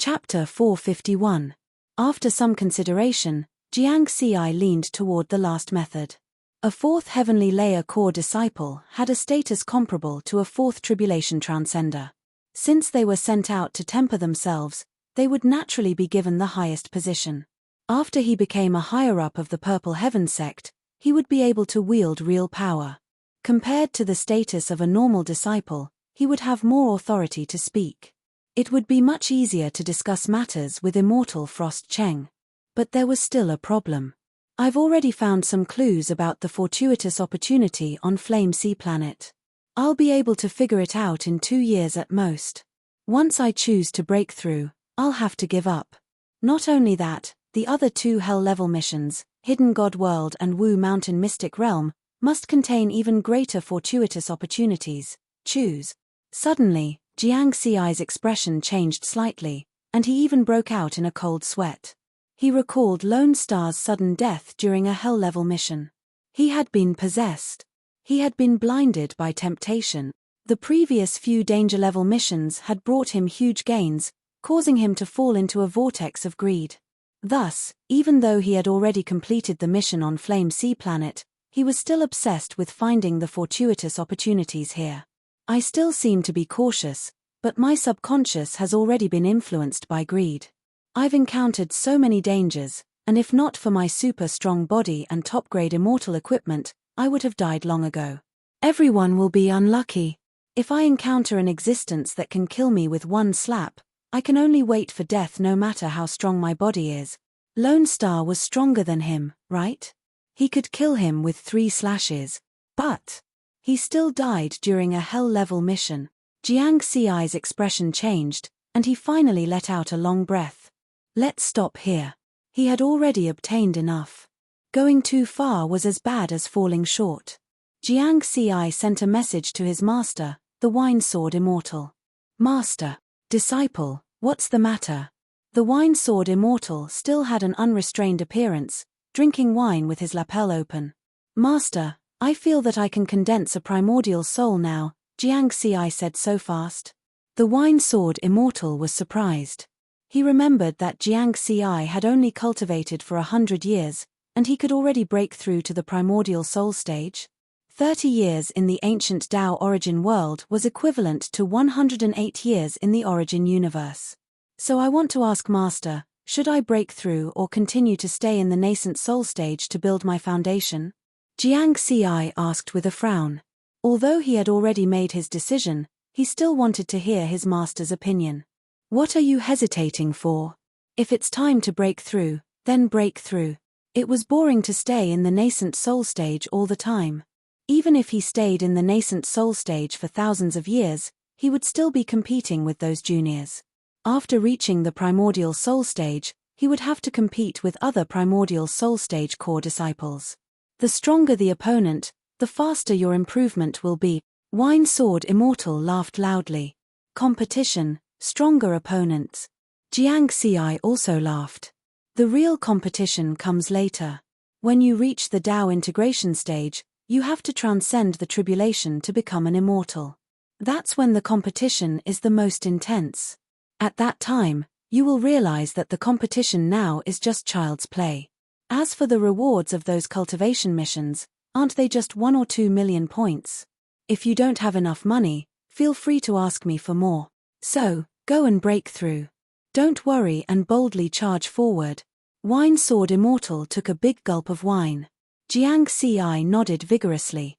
Chapter 451. After some consideration, Jiang Xi leaned toward the last method. A fourth heavenly layer core disciple had a status comparable to a fourth tribulation transcender. Since they were sent out to temper themselves, they would naturally be given the highest position. After he became a higher-up of the Purple Heaven sect, he would be able to wield real power. Compared to the status of a normal disciple, he would have more authority to speak. It would be much easier to discuss matters with immortal Frost Cheng. But there was still a problem. I've already found some clues about the fortuitous opportunity on Flame Sea Planet. I'll be able to figure it out in 2 years at most. Once I choose to break through, I'll have to give up. Not only that, the other 2 Hell-level missions, Hidden God World and Wu Mountain Mystic Realm, must contain even greater fortuitous opportunities. Choose. Suddenly, Jiang Xi's expression changed slightly, and he even broke out in a cold sweat. He recalled Lone Star's sudden death during a Hell-level mission. He had been possessed. He had been blinded by temptation. The previous few danger-level missions had brought him huge gains, causing him to fall into a vortex of greed. Thus, even though he had already completed the mission on Flame Sea Planet, he was still obsessed with finding the fortuitous opportunities here. I still seem to be cautious, but my subconscious has already been influenced by greed. I've encountered so many dangers, and if not for my super strong body and top-grade immortal equipment, I would have died long ago. Everyone will be unlucky. If I encounter an existence that can kill me with one slap, I can only wait for death no matter how strong my body is. Lone Star was stronger than him, right? He could kill him with 3 slashes. But he still died during a Hell-level mission. Jiang Xi's expression changed, and he finally let out a long breath. Let's stop here. He had already obtained enough. Going too far was as bad as falling short. Jiang Xi sent a message to his master, the Wine Sword Immortal. Master. Disciple, what's the matter? The Wine Sword Immortal still had an unrestrained appearance, drinking wine with his lapel open. Master, I feel that I can condense a primordial soul now, Jiang Xi said so fast. The Wine Sword Immortal was surprised. He remembered that Jiang Xi had only cultivated for 100 years, and he could already break through to the primordial soul stage. 30 years in the ancient Tao origin world was equivalent to 108 years in the origin universe. So I want to ask Master, should I break through or continue to stay in the nascent soul stage to build my foundation? Jiang Xi asked with a frown. Although he had already made his decision, he still wanted to hear his master's opinion. What are you hesitating for? If it's time to break through, then break through. It was boring to stay in the nascent soul stage all the time. Even if he stayed in the nascent soul stage for thousands of years, he would still be competing with those juniors. After reaching the primordial soul stage, he would have to compete with other primordial soul stage core disciples. The stronger the opponent, the faster your improvement will be. Wine Sword Immortal laughed loudly. Competition, stronger opponents. Jiang Xi also laughed. The real competition comes later. When you reach the Tao integration stage, you have to transcend the tribulation to become an immortal. That's when the competition is the most intense. At that time, you will realize that the competition now is just child's play. As for the rewards of those cultivation missions, aren't they just 1 or 2 million points? If you don't have enough money, feel free to ask me for more. So, go and break through. Don't worry and boldly charge forward. Wine Sword Immortal took a big gulp of wine. Jiang Xi nodded vigorously.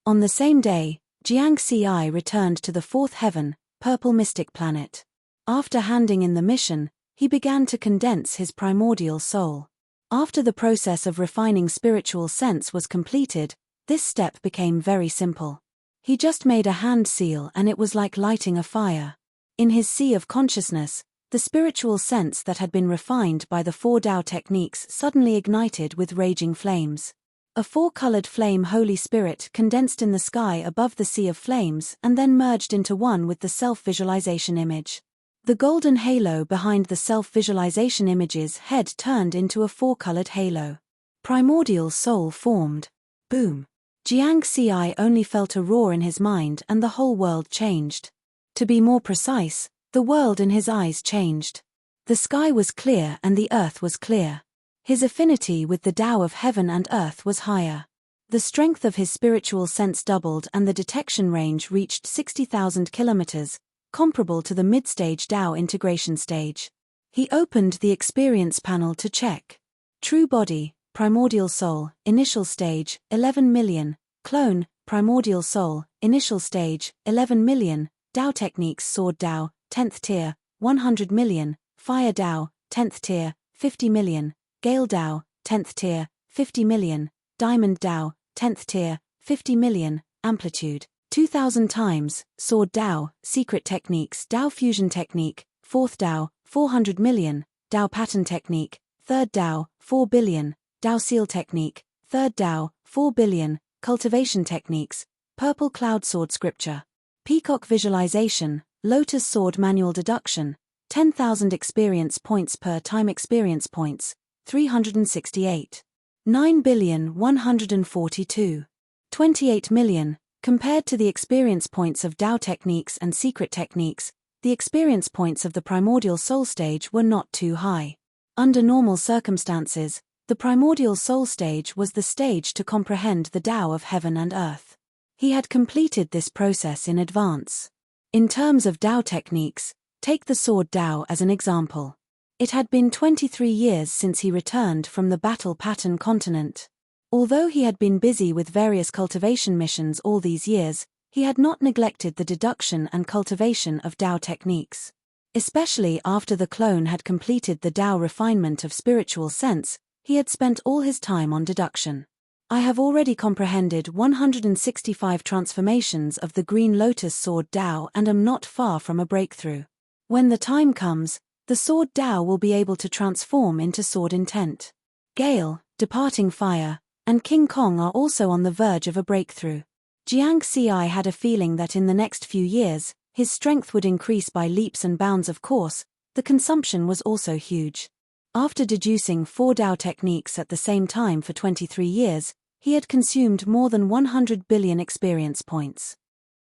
On the same day, Jiang Xi returned to the 4th heaven, Purple Mystic Planet. After handing in the mission, he began to condense his primordial soul. After the process of refining spiritual sense was completed, this step became very simple. He just made a hand seal and it was like lighting a fire. In his sea of consciousness, the spiritual sense that had been refined by the 4 Tao techniques suddenly ignited with raging flames. A 4-colored flame Holy Spirit condensed in the sky above the sea of flames and then merged into one with the self-visualization image. The golden halo behind the self-visualization image's head turned into a 4-colored halo. Primordial soul formed. Boom. Jiang Xi only felt a roar in his mind and the whole world changed. To be more precise, the world in his eyes changed. The sky was clear and the earth was clear. His affinity with the Tao of heaven and earth was higher. The strength of his spiritual sense doubled and the detection range reached 60,000 kilometers, comparable to the mid-stage Tao integration stage. He opened the experience panel to check. True body, primordial soul, initial stage, 11 million. Clone, primordial soul, initial stage, 11 million. Tao techniques sword Tao, 10th tier, 100 million. Fire Tao, 10th tier, 50 million. Gale Tao, 10th tier, 50 million. Diamond Tao, 10th tier, 50 million. Amplitude, 2000 times. Sword Tao, secret techniques Tao fusion technique, 4th Tao, 400 million. Tao pattern technique, 3rd Tao, 4 billion. Tao seal technique, 3rd Tao, 4 billion. Cultivation techniques, purple cloud sword scripture. Peacock visualization, lotus sword manual deduction, 10,000 experience points per time experience points, 368. 9,142. 28 million. Compared to the experience points of Tao techniques and secret techniques, the experience points of the primordial soul stage were not too high. Under normal circumstances, the primordial soul stage was the stage to comprehend the Tao of heaven and earth. He had completed this process in advance. In terms of Tao techniques, take the sword Tao as an example. It had been 23 years since he returned from the battle pattern continent. Although he had been busy with various cultivation missions all these years, he had not neglected the deduction and cultivation of Tao techniques. Especially after the clone had completed the Tao refinement of spiritual sense, he had spent all his time on deduction. I have already comprehended 165 transformations of the Green Lotus Sword Tao and am not far from a breakthrough. When the time comes, the Sword Tao will be able to transform into Sword Intent. Gale, Departing Fire, and King Kong are also on the verge of a breakthrough. Jiang Xi had a feeling that in the next few years, his strength would increase by leaps and bounds. Of course, the consumption was also huge. After deducing 4 Tao techniques at the same time for 23 years, he had consumed more than 100 billion experience points.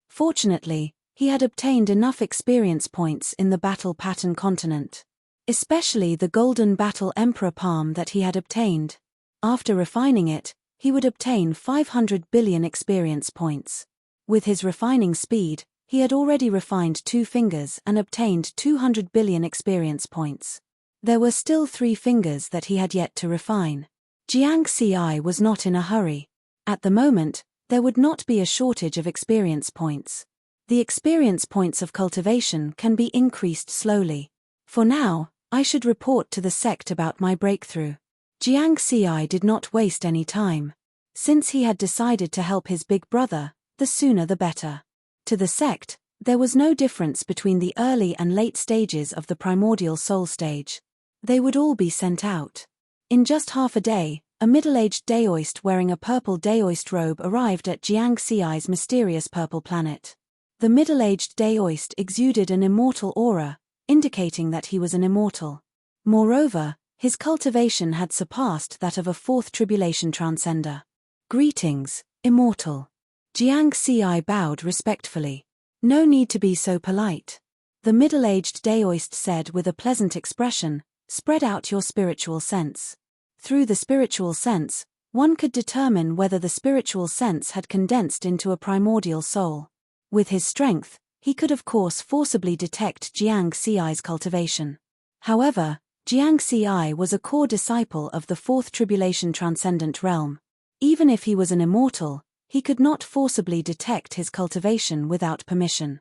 Fortunately, he had obtained enough experience points in the battle pattern continent. Especially the golden battle emperor palm that he had obtained. After refining it, he would obtain 500 billion experience points. With his refining speed, he had already refined 2 fingers and obtained 200 billion experience points. There were still 3 fingers that he had yet to refine. Jiang Xi was not in a hurry. At the moment, there would not be a shortage of experience points. The experience points of cultivation can be increased slowly. For now, I should report to the sect about my breakthrough. Jiang Xi did not waste any time. Since he had decided to help his big brother, the sooner the better. To the sect, there was no difference between the early and late stages of the primordial soul stage. They would all be sent out. In just half a day, a middle-aged Daoist wearing a purple Daoist robe arrived at Jiang Xi's mysterious purple planet. The middle-aged Daoist exuded an immortal aura, indicating that he was an immortal. Moreover, his cultivation had surpassed that of a 4th tribulation transcender. Greetings, immortal. Jiang Xi bowed respectfully. No need to be so polite. The middle-aged Daoist said with a pleasant expression, spread out your spiritual sense. Through the spiritual sense, one could determine whether the spiritual sense had condensed into a primordial soul. With his strength, he could of course forcibly detect Jiang Xi's cultivation. However, Jiang Xi was a core disciple of the 4th tribulation transcendent realm. Even if he was an immortal, he could not forcibly detect his cultivation without permission.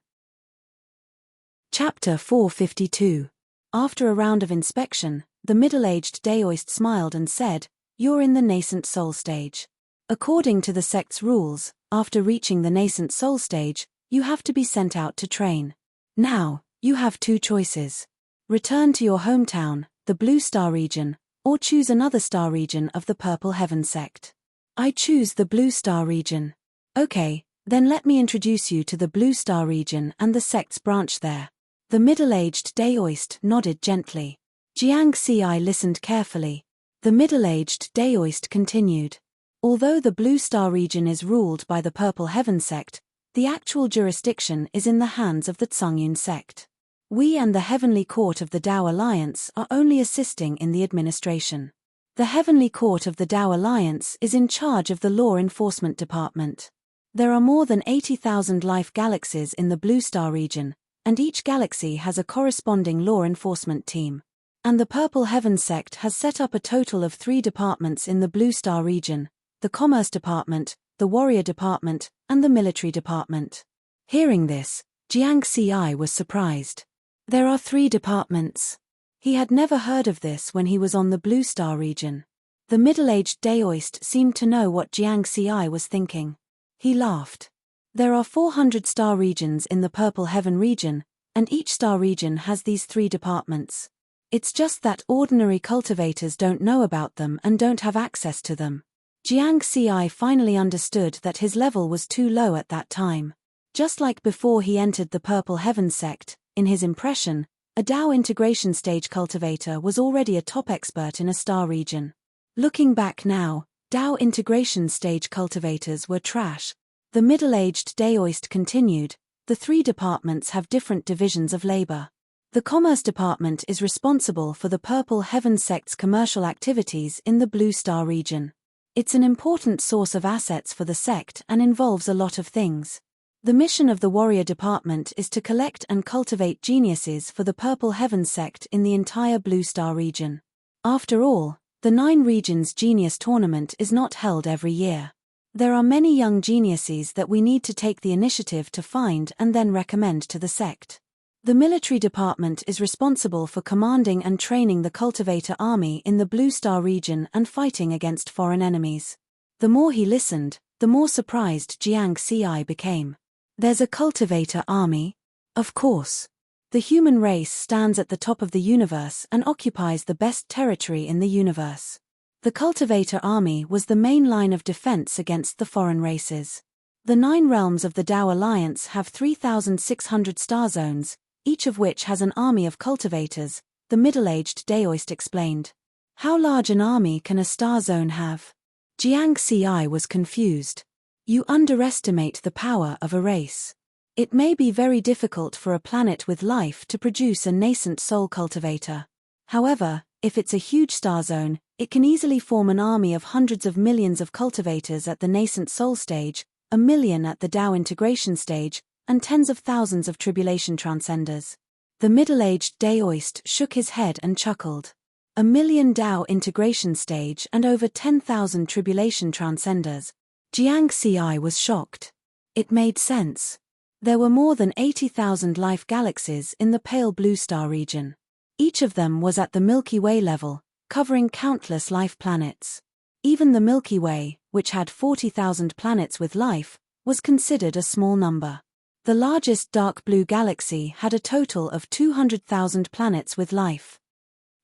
Chapter 452. After a round of inspection, the middle-aged Daoist smiled and said, "You're in the nascent soul stage. According to the sect's rules, after reaching the nascent soul stage, you have to be sent out to train. Now, you have 2 choices. Return to your hometown, the Blue Star region, or choose another star region of the Purple Heaven sect." I choose the Blue Star region. Okay, then let me introduce you to the Blue Star region and the sect's branch there. The middle-aged Daoist nodded gently. Jiang Xi listened carefully. The middle-aged Daoist continued. Although the Blue Star region is ruled by the Purple Heaven sect, the actual jurisdiction is in the hands of the Tsungyun sect. We and the Heavenly Court of the Tao Alliance are only assisting in the administration. The Heavenly Court of the Tao Alliance is in charge of the law enforcement department. There are more than 80,000 life galaxies in the Blue Star region, and each galaxy has a corresponding law enforcement team. And the Purple Heaven sect has set up a total of 3 departments in the Blue Star region: the Commerce Department, the Warrior Department, and the Military Department. Hearing this, Jiang Ci was surprised. There are 3 departments. He had never heard of this when he was on the Blue Star region. The middle-aged Daoist seemed to know what Jiang Ci was thinking. He laughed. There are 400 star regions in the Purple Heaven region, and each star region has these 3 departments. It's just that ordinary cultivators don't know about them and don't have access to them. Jiang Ci finally understood that his level was too low at that time. Just like before he entered the Purple Heaven sect, in his impression, a Tao integration stage cultivator was already a top expert in a star region. Looking back now, Tao integration stage cultivators were trash. The middle-aged Daoist continued, the 3 departments have different divisions of labor. The Commerce Department is responsible for the Purple Heaven sect's commercial activities in the Blue Star region. It's an important source of assets for the sect and involves a lot of things. The mission of the Warrior Department is to collect and cultivate geniuses for the Purple Heaven sect in the entire Blue Star region. After all, the 9 Regions Genius Tournament is not held every year. There are many young geniuses that we need to take the initiative to find and then recommend to the sect. The Military Department is responsible for commanding and training the cultivator army in the Blue Star region and fighting against foreign enemies. The more he listened, the more surprised Jiang Ci became. There's a cultivator army? Of course. The human race stands at the top of the universe and occupies the best territory in the universe. The cultivator army was the main line of defense against the foreign races. The 9 realms of the Tao Alliance have 3,600 star zones, each of which has an army of cultivators, the middle-aged Daoist explained. How large an army can a star zone have? Jiang Ci was confused. You underestimate the power of a race. It may be very difficult for a planet with life to produce a nascent soul cultivator. However, if it's a huge star zone, it can easily form an army of hundreds of millions of cultivators at the nascent soul stage, 1 million at the Tao integration stage, and tens of thousands of tribulation transcenders. The middle-aged Daoist shook his head and chuckled. 1 million Tao integration stage and over 10,000 tribulation transcenders. Jiang Ci was shocked. It made sense. There were more than 80,000 life galaxies in the pale blue star region. Each of them was at the Milky Way level, covering countless life planets. Even the Milky Way, which had 40,000 planets with life, was considered a small number. The largest dark blue galaxy had a total of 200,000 planets with life.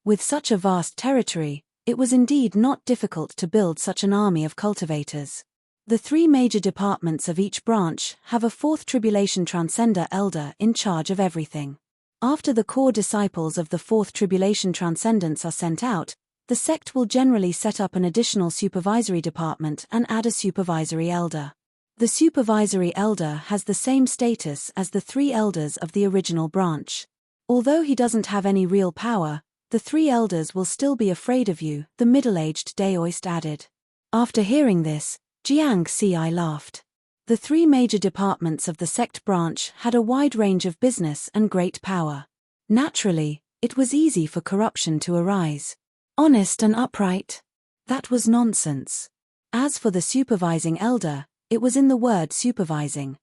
With such a vast territory, it was indeed not difficult to build such an army of cultivators. The 3 major departments of each branch have a 4th Tribulation Transcender Elder in charge of everything. After the core disciples of the 4th Tribulation Transcendents are sent out, the sect will generally set up an additional supervisory department and add a supervisory elder. The supervisory elder has the same status as the 3 elders of the original branch. Although he doesn't have any real power, the 3 elders will still be afraid of you, the middle-aged Daoist added. After hearing this, Jiang Ci laughed. The 3 major departments of the sect branch had a wide range of business and great power. Naturally, it was easy for corruption to arise. Honest and upright? That was nonsense. As for the supervising elder, it was in the word supervising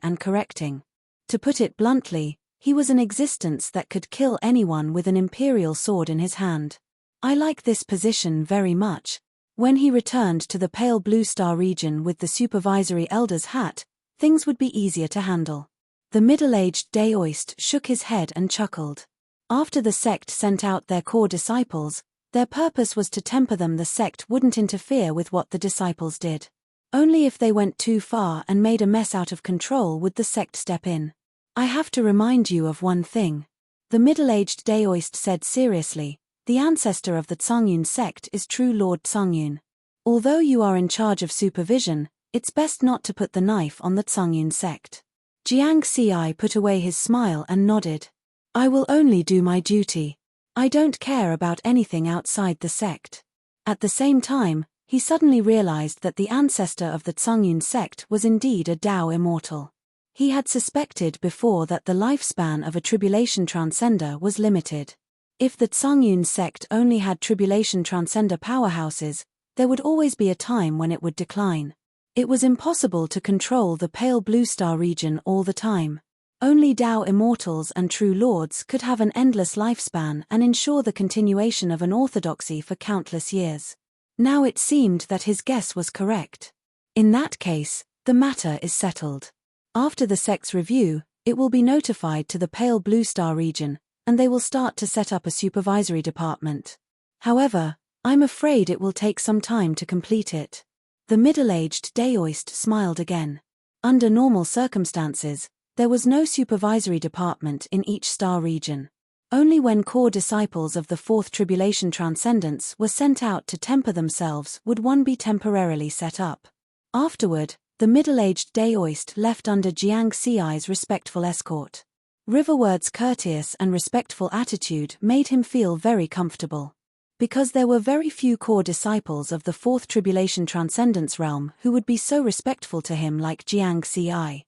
and correcting. To put it bluntly, he was an existence that could kill anyone with an imperial sword in his hand. I like this position very much. When he returned to the pale blue star region with the supervisory elder's hat, things would be easier to handle. The middle-aged Daoist shook his head and chuckled. After the sect sent out their core disciples, their purpose was to temper them. The sect wouldn't interfere with what the disciples did. Only if they went too far and made a mess out of control would the sect step in. I have to remind you of one thing. The middle-aged Daoist said seriously. The ancestor of the Tsungyun sect is true Lord Tsungyun. Although you are in charge of supervision, it's best not to put the knife on the Tsungyun sect. Jiang Ci put away his smile and nodded. I will only do my duty. I don't care about anything outside the sect. At the same time, he suddenly realized that the ancestor of the Tsungyun sect was indeed a Tao immortal. He had suspected before that the lifespan of a tribulation transcender was limited. If the Tsungyun sect only had tribulation transcender powerhouses, there would always be a time when it would decline. It was impossible to control the pale blue star region all the time. Only Tao immortals and true lords could have an endless lifespan and ensure the continuation of an orthodoxy for countless years. Now it seemed that his guess was correct. In that case, the matter is settled. After the sect's review, it will be notified to the pale blue star region, and they will start to set up a supervisory department. However, I'm afraid it will take some time to complete it. The middle-aged Daoist smiled again. Under normal circumstances, there was no supervisory department in each star region. Only when core disciples of the Fourth Tribulation Transcendents were sent out to temper themselves would one be temporarily set up. Afterward, the middle-aged Daoist left under Jiang Ci's respectful escort. Riverward's courteous and respectful attitude made him feel very comfortable. Because there were very few core disciples of the Fourth Tribulation Transcendence realm who would be so respectful to him like Jiang Ci.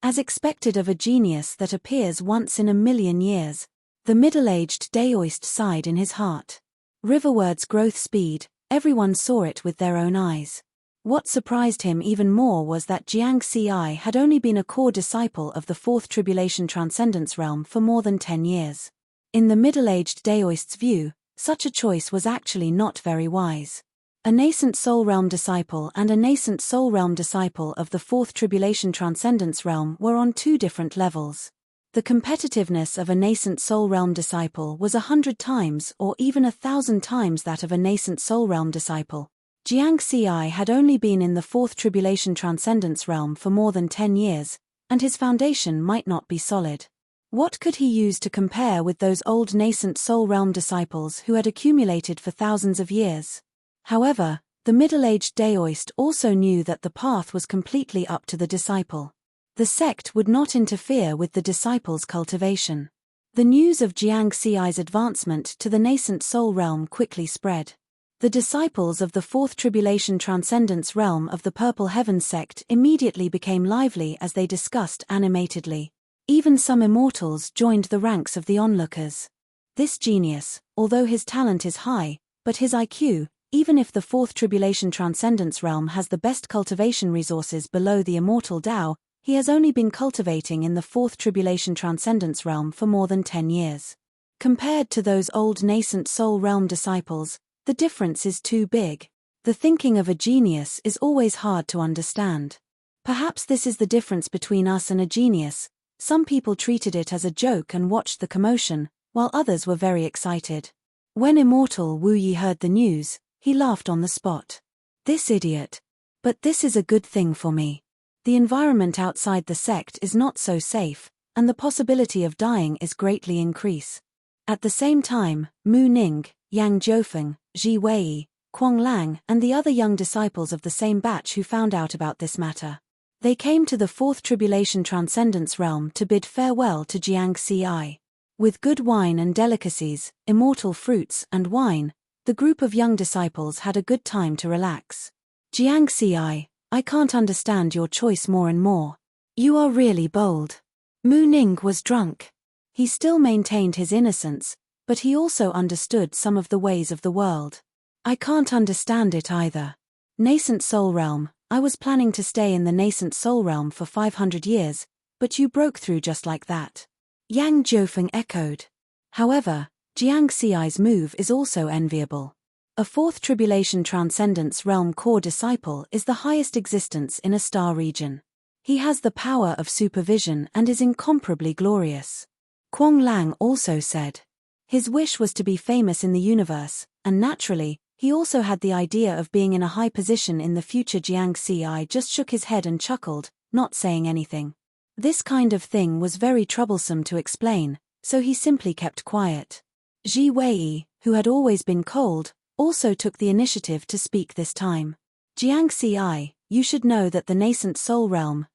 As expected of a genius that appears once in a million years, the middle-aged Daoist sighed in his heart. Riverward's growth speed, everyone saw it with their own eyes. What surprised him even more was that Jiang Ci had only been a core disciple of the Fourth Tribulation Transcendence realm for more than 10 years. In the middle-aged Daoist's view, such a choice was actually not very wise. A nascent Soul Realm disciple and a nascent Soul Realm disciple of the Fourth Tribulation Transcendence realm were on two different levels. The competitiveness of a nascent Soul Realm disciple was 100 times or even 1,000 times that of a nascent Soul Realm disciple. Jiang Ci had only been in the Fourth Tribulation Transcendence realm for more than 10 years, and his foundation might not be solid. What could he use to compare with those old nascent Soul Realm disciples who had accumulated for thousands of years? However, the middle-aged Daoist also knew that the path was completely up to the disciple. The sect would not interfere with the disciple's cultivation. The news of Jiang Ci's advancement to the nascent Soul Realm quickly spread. The disciples of the Fourth Tribulation Transcendence realm of the Purple Heaven sect immediately became lively as they discussed animatedly. Even some immortals joined the ranks of the onlookers. This genius, although his talent is high, but his IQ, even if the Fourth Tribulation Transcendence realm has the best cultivation resources below the immortal Tao, he has only been cultivating in the Fourth Tribulation Transcendence realm for more than 10 years. Compared to those old nascent Soul Realm disciples, the difference is too big. The thinking of a genius is always hard to understand. Perhaps this is the difference between us and a genius. Some people treated it as a joke and watched the commotion, while others were very excited. When immortal Wu Yi heard the news, he laughed on the spot. This idiot. But this is a good thing for me. The environment outside the sect is not so safe, and the possibility of dying is greatly increased. At the same time, Mu Ning, Yang Jiufeng, Ji Wei, Quang Lang and the other young disciples of the same batch who found out about this matter. They came to the Fourth Tribulation Transcendence realm to bid farewell to Jiang Ci. With good wine and delicacies, immortal fruits and wine, the group of young disciples had a good time to relax. Jiang Ci, I can't understand your choice more and more. You are really bold. Mu Ning was drunk. He still maintained his innocence, but he also understood some of the ways of the world. I can't understand it either. Nascent Soul Realm, I was planning to stay in the Nascent Soul Realm for 500 years, but you broke through just like that. Yang Jiufeng echoed. However, Jiang Ci's move is also enviable. A Fourth Tribulation Transcendence realm core disciple is the highest existence in a star region. He has the power of supervision and is incomparably glorious. Quang Lang also said. His wish was to be famous in the universe, and naturally, he also had the idea of being in a high position in the future. Jiang Ci just shook his head and chuckled, not saying anything. This kind of thing was very troublesome to explain, so he simply kept quiet. Ji Wei, who had always been cold, also took the initiative to speak this time. Jiang Ci, you should know that the nascent soul realm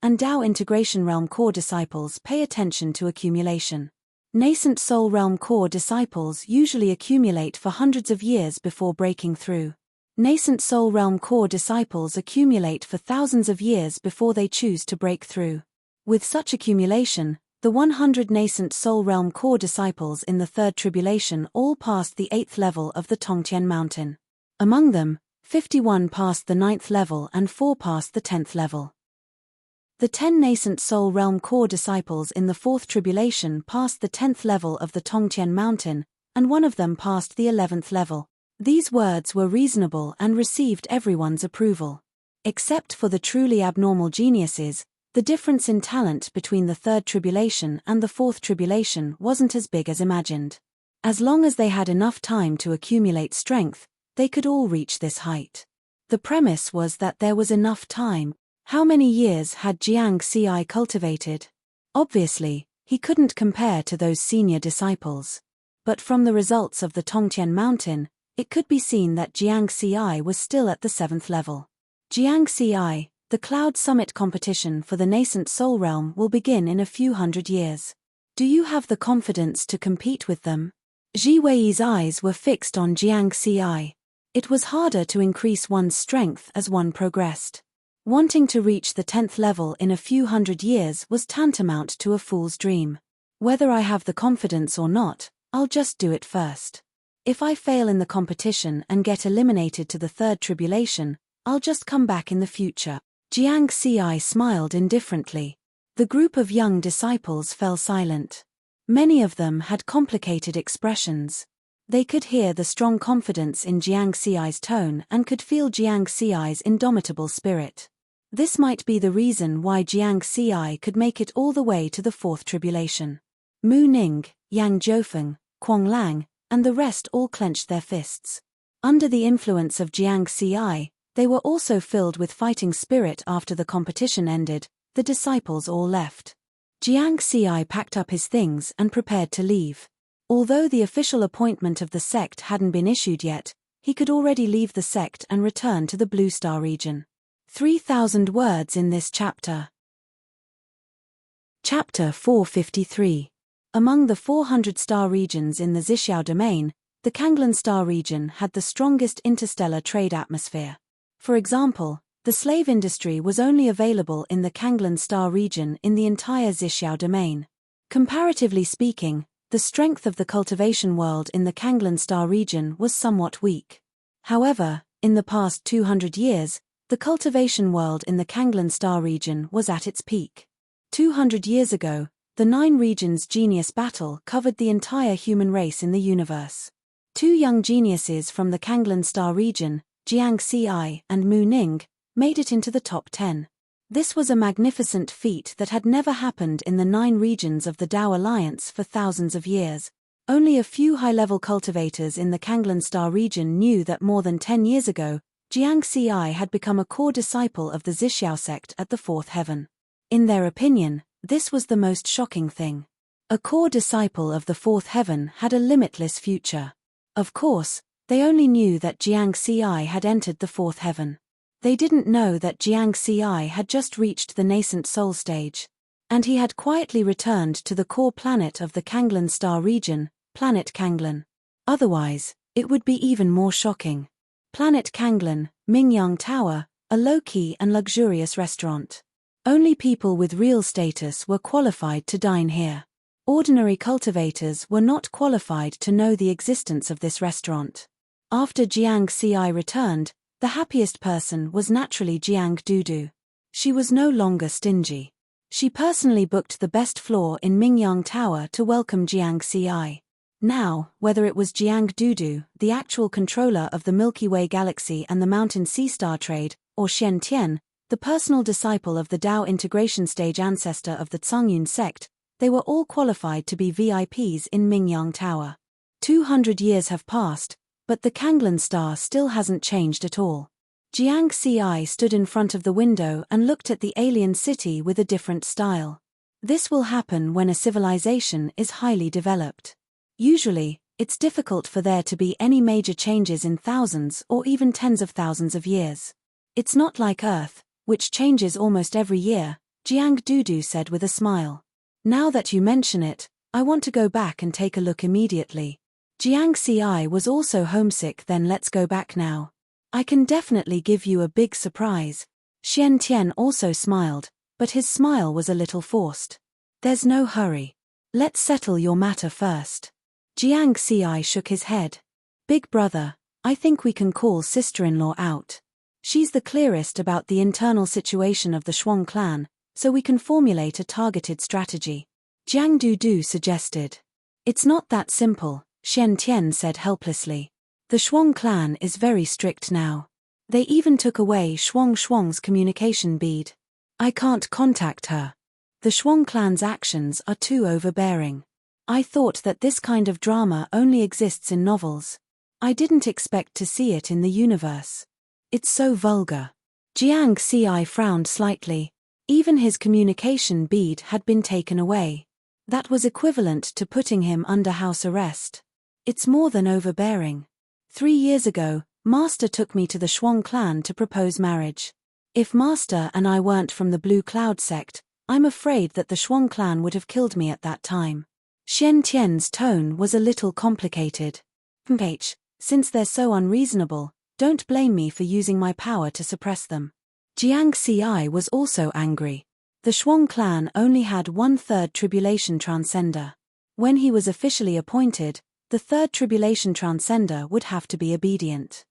and Tao Integration Realm core disciples pay attention to accumulation. Nascent Soul Realm core disciples usually accumulate for hundreds of years before breaking through. Nascent Soul Realm core disciples accumulate for thousands of years before they choose to break through. With such accumulation, the 100 nascent Soul Realm core disciples in the Third Tribulation all passed the 8th level of the Tongtian Mountain. Among them, 51 passed the 9th level and 4 passed the 10th level. The 10 nascent Soul Realm core disciples in the Fourth Tribulation passed the 10th level of the Tongtian Mountain, and one of them passed the 11th level. These words were reasonable and received everyone's approval. Except for the truly abnormal geniuses, the difference in talent between the Third Tribulation and the Fourth Tribulation wasn't as big as imagined. As long as they had enough time to accumulate strength, they could all reach this height. The premise was that there was enough time. How many years had Jiang Ci cultivated? Obviously, he couldn't compare to those senior disciples. But from the results of the Tongtian Mountain, it could be seen that Jiang Ci was still at the 7th level. Jiang Ci, the Cloud Summit competition for the nascent Soul Realm will begin in a few hundred years. Do you have the confidence to compete with them? Ji Wei's eyes were fixed on Jiang Ci. It was harder to increase one's strength as one progressed. Wanting to reach the 10th level in a few hundred years was tantamount to a fool's dream. Whether I have the confidence or not, I'll just do it first. If I fail in the competition and get eliminated to the Third Tribulation, I'll just come back in the future. Jiang Ci smiled indifferently. The group of young disciples fell silent. Many of them had complicated expressions. They could hear the strong confidence in Jiang Ci's tone and could feel Jiang Ci's indomitable spirit. This might be the reason why Jiang Ci could make it all the way to the Fourth Tribulation. Mu Ning, Yang Jiufeng, Kuang Lang, and the rest all clenched their fists. Under the influence of Jiang Ci, they were also filled with fighting spirit. After the competition ended, the disciples all left. Jiang Ci packed up his things and prepared to leave. Although the official appointment of the sect hadn't been issued yet, he could already leave the sect and return to the Blue Star region. 3,000 words in this chapter. Chapter 453. Among the 400 star regions in the Zixiao domain, the Kanglan star region had the strongest interstellar trade atmosphere. For example, the slave industry was only available in the Kanglan star region in the entire Zixiao domain. Comparatively speaking, the strength of the cultivation world in the Kanglan star region was somewhat weak. However, in the past 200 years, the cultivation world in the Kanglan star region was at its peak. 200 years ago, the 9 regions genius battle covered the entire human race in the universe. 2 young geniuses from the Kanglan star region, Jiang Ci and Mu Ning, made it into the top 10. This was a magnificent feat that had never happened in the 9 regions of the Tao Alliance for thousands of years. Only a few high-level cultivators in the Kanglan star region knew that more than 10 years ago, Jiang Ci had become a core disciple of the Zixiao sect at the 4th heaven. In their opinion, this was the most shocking thing. A core disciple of the 4th heaven had a limitless future. Of course, they only knew that Jiang Ci had entered the 4th heaven. They didn't know that Jiang Ci had just reached the nascent soul stage. And he had quietly returned to the core planet of the Kanglan star region, Planet Kanglan. Otherwise, it would be even more shocking. Planet Kanglan, Mingyang Tower, a low-key and luxurious restaurant. Only people with real status were qualified to dine here. Ordinary cultivators were not qualified to know the existence of this restaurant. After Jiang Ci returned, the happiest person was naturally Jiang Dudu. She was no longer stingy. She personally booked the best floor in Mingyang Tower to welcome Jiang Ci. Now, whether it was Jiang Dudu, the actual controller of the Milky Way galaxy and the Mountain Sea Star trade, or Shen Tian, the personal disciple of the Tao integration stage ancestor of the Zhongyun sect, they were all qualified to be VIPs in Mingyang Tower. 200 years have passed, but the Kanglan star still hasn't changed at all. Jiang Ci stood in front of the window and looked at the alien city with a different style. This will happen when a civilization is highly developed. Usually, it's difficult for there to be any major changes in thousands or even tens of thousands of years. It's not like Earth, which changes almost every year. Jiang Dudu said with a smile. Now that you mention it, I want to go back and take a look immediately. Jiang Ci was also homesick. Then let's go back now. I can definitely give you a big surprise. Xian Tian also smiled, but his smile was a little forced. There's no hurry. Let's settle your matter first. Jiang Ci shook his head. Big brother, I think we can call sister-in-law out. She's the clearest about the internal situation of the Shuang clan, so we can formulate a targeted strategy. Jiang Dudu suggested. It's not that simple, Xian Tian said helplessly. The Shuang clan is very strict now. They even took away Shuang's communication bead. I can't contact her. The Shuang clan's actions are too overbearing. I thought that this kind of drama only exists in novels. I didn't expect to see it in the universe. It's so vulgar. Jiang Ci frowned slightly. Even his communication bead had been taken away. That was equivalent to putting him under house arrest. It's more than overbearing. 3 years ago, Master took me to the Shuang clan to propose marriage. If Master and I weren't from the Blue Cloud sect, I'm afraid that the Shuang clan would have killed me at that time. Xian Tian's tone was a little complicated. Since they're so unreasonable, don't blame me for using my power to suppress them. Jiang Ci was also angry. The Shuang clan only had 1/3 Tribulation Transcender. When he was officially appointed, the 3rd Tribulation Transcender would have to be obedient.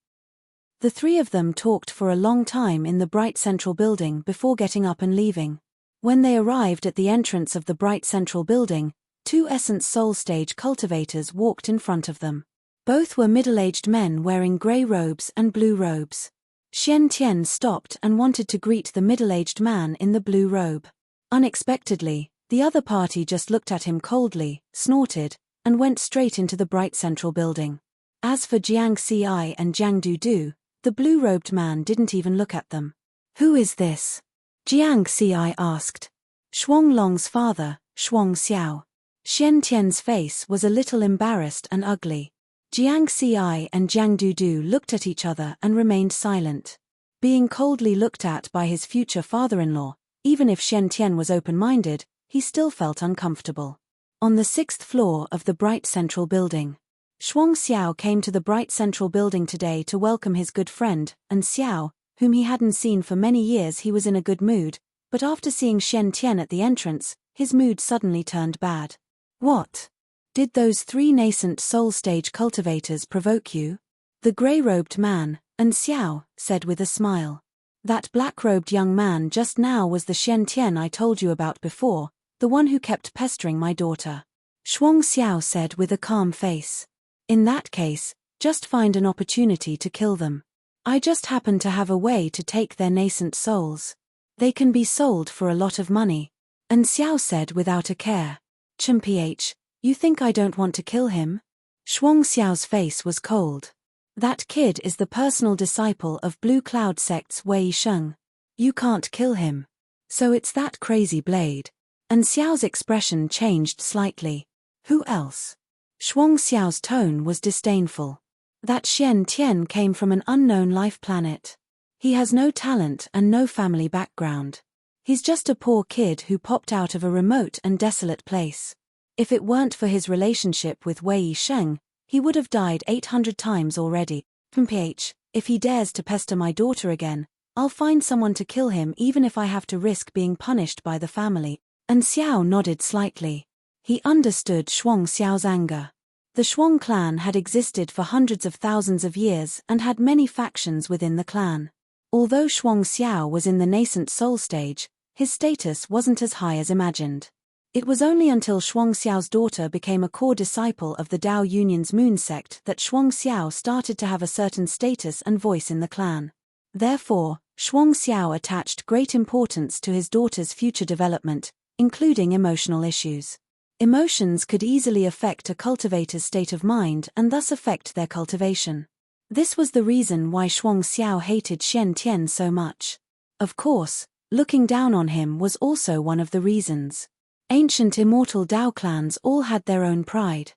The three of them talked for a long time in the bright central building before getting up and leaving. When they arrived at the entrance of the bright central building, 2 Essence Soul Stage cultivators walked in front of them. Both were middle-aged men wearing grey robes and blue robes. Xian Tian stopped and wanted to greet the middle-aged man in the blue robe. Unexpectedly, the other party just looked at him coldly, snorted, and went straight into the bright central building. As for Jiang Ci and Jiang Dudu, the blue-robed man didn't even look at them. Who is this? Jiang Ci asked. Shuang Long's father, Shuang Xiao. Xian Tian's face was a little embarrassed and ugly. Jiang Ci and Jiang Dudu looked at each other and remained silent. Being coldly looked at by his future father-in-law, even if Xian Tian was open-minded, he still felt uncomfortable. On the 6th floor of the bright central building, Shuang Xiao came to the bright central building today to welcome his good friend, and Xiao, whom he hadn't seen for many years. He was in a good mood, but after seeing Xian Tian at the entrance, his mood suddenly turned bad. What? Did those 3 nascent soul stage cultivators provoke you? The grey-robed man, and Xiao, said with a smile. That black-robed young man just now was the Xian Tian I told you about before, the one who kept pestering my daughter. Shuang Xiao said with a calm face. In that case, just find an opportunity to kill them. I just happen to have a way to take their nascent souls. They can be sold for a lot of money. And Xiao said without a care. Mph, you think I don't want to kill him? Shuang Xiao's face was cold. That kid is the personal disciple of Blue Cloud Sect's Wei Sheng. You can't kill him. So it's that crazy blade. And Xiao's expression changed slightly. Who else? Shuang Xiao's tone was disdainful. That Xian Tian came from an unknown life planet. He has no talent and no family background. He's just a poor kid who popped out of a remote and desolate place. If it weren't for his relationship with Wei Sheng, he would have died 800 times already. Mph, if he dares to pester my daughter again, I'll find someone to kill him even if I have to risk being punished by the family. And Xiao nodded slightly. He understood Shuang Xiao's anger. The Shuang clan had existed for hundreds of thousands of years and had many factions within the clan. Although Shuang Xiao was in the nascent soul stage, his status wasn't as high as imagined. It was only until Shuang Xiao's daughter became a core disciple of the Dao Union's moon sect that Shuang Xiao started to have a certain status and voice in the clan. Therefore, Shuang Xiao attached great importance to his daughter's future development, including emotional issues. Emotions could easily affect a cultivator's state of mind and thus affect their cultivation. This was the reason why Shuang Xiao hated Xian Tian so much. Of course, looking down on him was also one of the reasons. Ancient immortal Dao clans all had their own pride.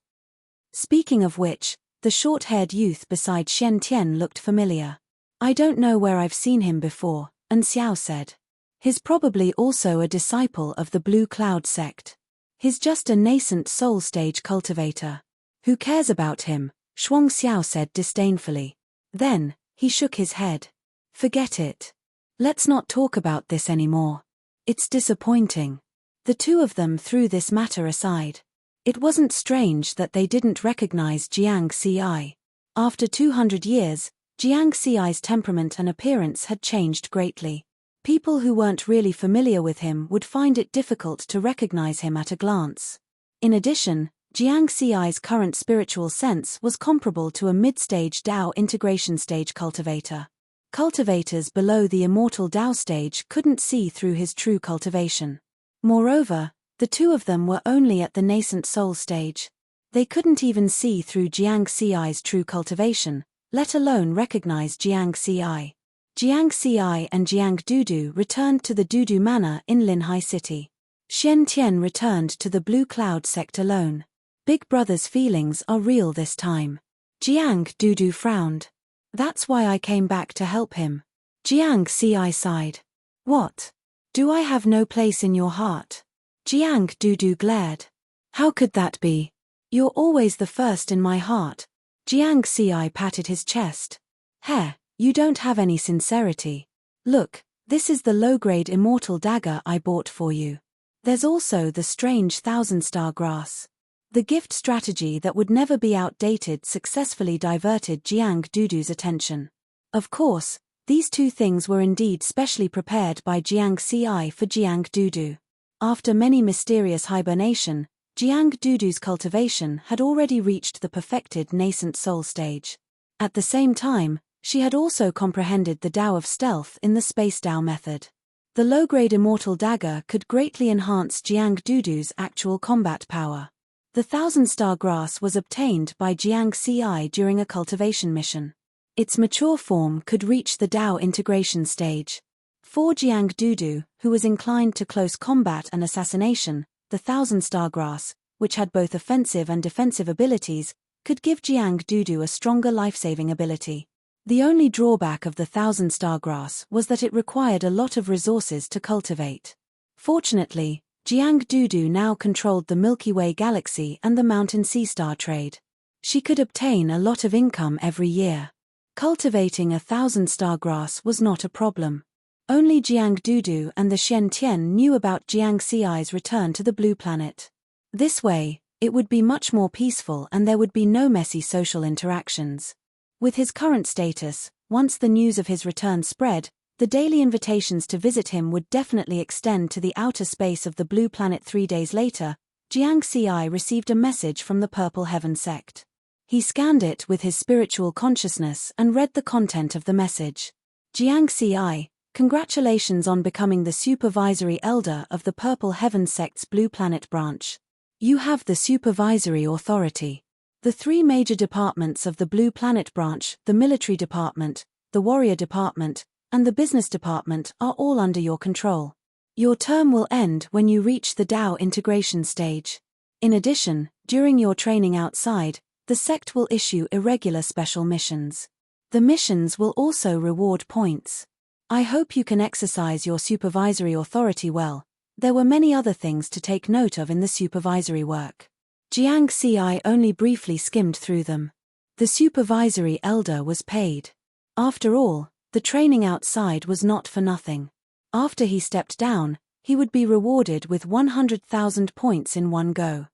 Speaking of which, the short-haired youth beside Xian Tian looked familiar. I don't know where I've seen him before, and Xiao said. He's probably also a disciple of the Blue Cloud sect. He's just a nascent soul stage cultivator. Who cares about him? Shuang Xiao said disdainfully. Then, he shook his head. Forget it. Let's not talk about this anymore. It's disappointing. The two of them threw this matter aside. It wasn't strange that they didn't recognize Jiang Xi. After 200 years, Jiang Xi's temperament and appearance had changed greatly. People who weren't really familiar with him would find it difficult to recognize him at a glance. In addition, Jiang Xi's current spiritual sense was comparable to a mid-stage Dao integration stage cultivator. Cultivators below the immortal Dao stage couldn't see through his true cultivation. Moreover, the two of them were only at the nascent soul stage. They couldn't even see through Jiang Xi's true cultivation, let alone recognize Jiang Xi. Jiang Xi and Jiang Dudu returned to the Dudu Manor in Linhai City. Xian Tian returned to the Blue Cloud sect alone. Big Brother's feelings are real this time. Jiang Dudu frowned. That's why I came back to help him. Jiang Xi sighed. What? Do I have no place in your heart? Jiang Dudu glared. How could that be? You're always the first in my heart. Jiang Xi patted his chest. Heh. You don't have any sincerity. Look, this is the low-grade immortal dagger I bought for you. There's also the strange thousand-star grass. The gift strategy that would never be outdated successfully diverted Jiang Dudu's attention. Of course, these two things were indeed specially prepared by Jiang Xi for Jiang Dudu. After many mysterious hibernation, Jiang Dudu's cultivation had already reached the perfected nascent soul stage. At the same time, she had also comprehended the Tao of stealth in the Space Tao method. The low-grade immortal dagger could greatly enhance Jiang Dudu's actual combat power. The thousand-star grass was obtained by Jiang Xi during a cultivation mission. Its mature form could reach the Tao integration stage. For Jiang Dudu, who was inclined to close combat and assassination, the thousand-star grass, which had both offensive and defensive abilities, could give Jiang Dudu a stronger life-saving ability. The only drawback of the thousand-star grass was that it required a lot of resources to cultivate. Fortunately, Jiang Dudu now controlled the Milky Way galaxy and the Mountain Sea Star trade. She could obtain a lot of income every year. Cultivating a thousand-star grass was not a problem. Only Jiang Dudu and the Xian Tian knew about Jiang Xi's return to the Blue Planet. This way, it would be much more peaceful and there would be no messy social interactions. With his current status, once the news of his return spread, the daily invitations to visit him would definitely extend to the outer space of the Blue Planet. 3 days later, Jiang Xi received a message from the Purple Heaven sect. He scanned it with his spiritual consciousness and read the content of the message. Jiang Xi, congratulations on becoming the supervisory elder of the Purple Heaven sect's Blue Planet branch. You have the supervisory authority. The three major departments of the Blue Planet branch, the military department, the warrior department, and the business department are all under your control. Your term will end when you reach the Tao integration stage. In addition, during your training outside, the sect will issue irregular special missions. The missions will also reward points. I hope you can exercise your supervisory authority well. There were many other things to take note of in the supervisory work. Jiang Xi only briefly skimmed through them. The supervisory elder was paid. After all, the training outside was not for nothing. After he stepped down, he would be rewarded with 100,000 points in one go.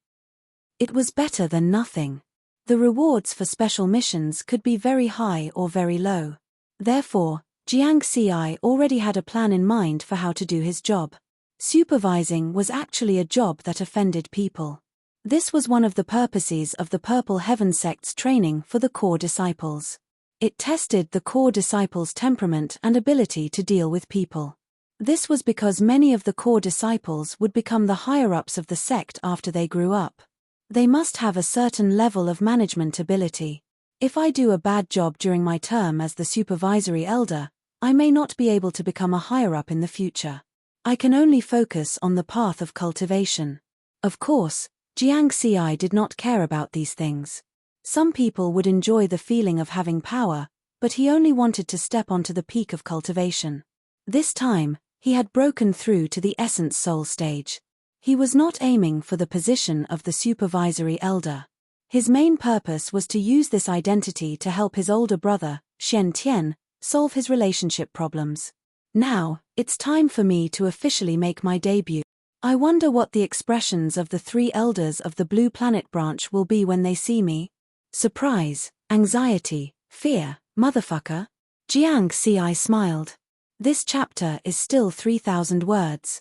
It was better than nothing. The rewards for special missions could be very high or very low. Therefore, Jiang Xi already had a plan in mind for how to do his job. Supervising was actually a job that offended people. This was one of the purposes of the Purple Heaven sect's training for the core disciples. It tested the core disciples' temperament and ability to deal with people. This was because many of the core disciples would become the higher-ups of the sect after they grew up. They must have a certain level of management ability. If I do a bad job during my term as the supervisory elder, I may not be able to become a higher-up in the future. I can only focus on the path of cultivation. Of course, Jiang Xi did not care about these things. Some people would enjoy the feeling of having power, but he only wanted to step onto the peak of cultivation. This time, He had broken through to the essence soul stage. He was not aiming for the position of the supervisory elder. His main purpose was to use this identity to help his older brother, Shen Tian, solve his relationship problems. Now, it's time for me to officially make my debut. I wonder what the expressions of the three elders of the Blue Planet branch will be when they see me. Surprise, anxiety, fear, motherfucker? Jiang Ci smiled. This chapter is still 3,000 words.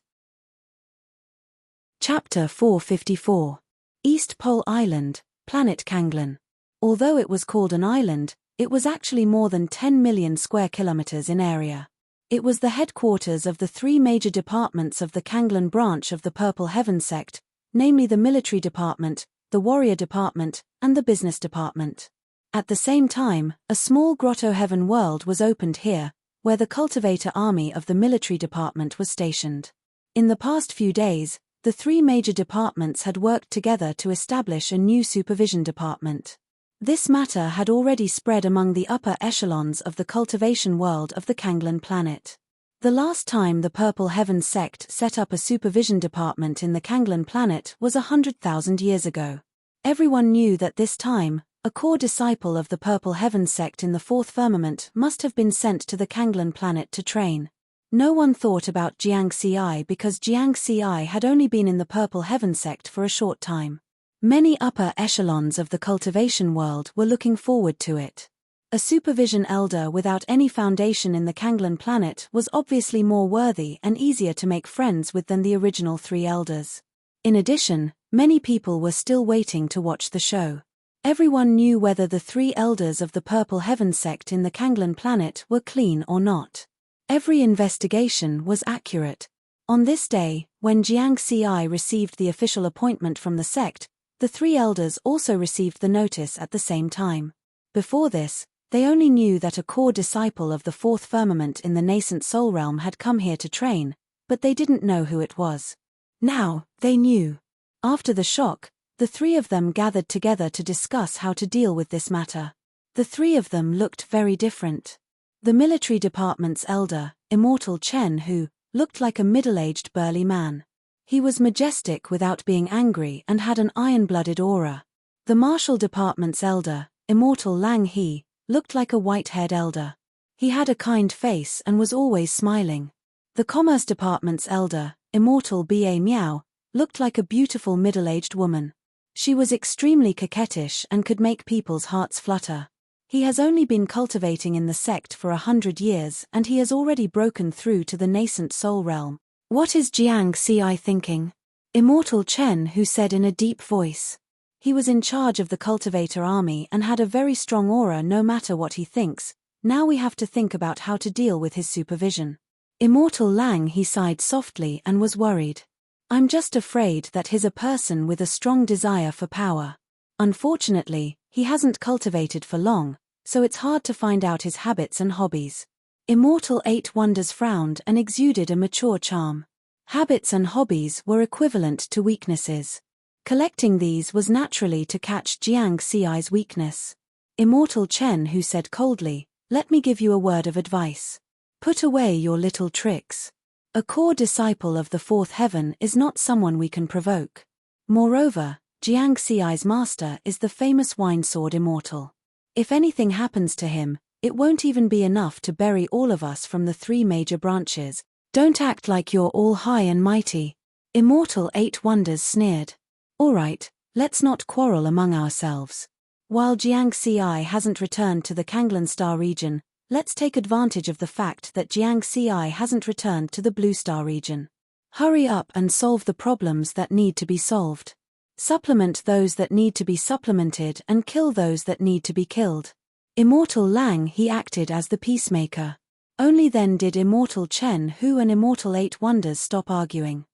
Chapter 454. East Pole Island, Planet Kanglan. Although it was called an island, it was actually more than 10 million square kilometers in area. It was the headquarters of the three major departments of the Kanglan branch of the Purple Heaven sect, namely the military department, the warrior department, and the business department. At the same time, a small grotto heaven world was opened here, where the cultivator army of the military department was stationed. In the past few days, the three major departments had worked together to establish a new supervision department. This matter had already spread among the upper echelons of the cultivation world of the Kanglan planet. The last time the Purple Heaven sect set up a supervision department in the Kanglan planet was 100,000 years ago. Everyone knew that this time, a core disciple of the Purple Heaven sect in the fourth firmament must have been sent to the Kanglan planet to train. No one thought about Jiang Ci because Jiang Ci had only been in the Purple Heaven sect for a short time. Many upper echelons of the cultivation world were looking forward to it. A supervision elder without any foundation in the Kanglan planet was obviously more worthy and easier to make friends with than the original three elders. In addition, many people were still waiting to watch the show. Everyone knew whether the three elders of the Purple Heaven sect in the Kanglan planet were clean or not. Every investigation was accurate. On this day, when Jiang Ci received the official appointment from the sect, the three elders also received the notice at the same time. Before this, they only knew that a core disciple of the fourth firmament in the nascent soul realm had come here to train, but they didn't know who it was. Now, they knew. After the shock, the three of them gathered together to discuss how to deal with this matter. The three of them looked very different. The military department's elder, Immortal Chen, who looked like a middle-aged burly man. He was majestic without being angry and had an iron-blooded aura. The martial department's elder, Immortal Lang He, looked like a white-haired elder. He had a kind face and was always smiling. The commerce department's elder, Immortal Ba Miao, looked like a beautiful middle-aged woman. She was extremely coquettish and could make people's hearts flutter. He has only been cultivating in the sect for 100 years and he has already broken through to the nascent soul realm. What is Jiang Ci thinking? Immortal Chen, who said in a deep voice. He was in charge of the cultivator army and had a very strong aura no matter what he thinks. Now we have to think about how to deal with his supervision. Immortal Lang He sighed softly and was worried. I'm just afraid that he's a person with a strong desire for power. Unfortunately, he hasn't cultivated for long, so it's hard to find out his habits and hobbies. Immortal Eight Wonders frowned and exuded a mature charm. Habits and hobbies were equivalent to weaknesses. Collecting these was naturally to catch Jiang Ci's weakness. Immortal Chen, who said coldly, "Let me give you a word of advice. Put away your little tricks. A core disciple of the fourth heaven is not someone we can provoke. Moreover, Jiang Ci's master is the famous wine sword Immortal. If anything happens to him, it won't even be enough to bury all of us from the three major branches. Don't act like you're all high and mighty." Immortal Eight Wonders sneered. Alright, let's not quarrel among ourselves. While Jiang Ci hasn't returned to the Kanglan Star region, let's take advantage of the fact that Jiang Ci hasn't returned to the Blue Star region. Hurry up and solve the problems that need to be solved. Supplement those that need to be supplemented and kill those that need to be killed. Immortal Lang He acted as the peacemaker. Only then did Immortal Chen Hu and Immortal Eight Wonders stop arguing.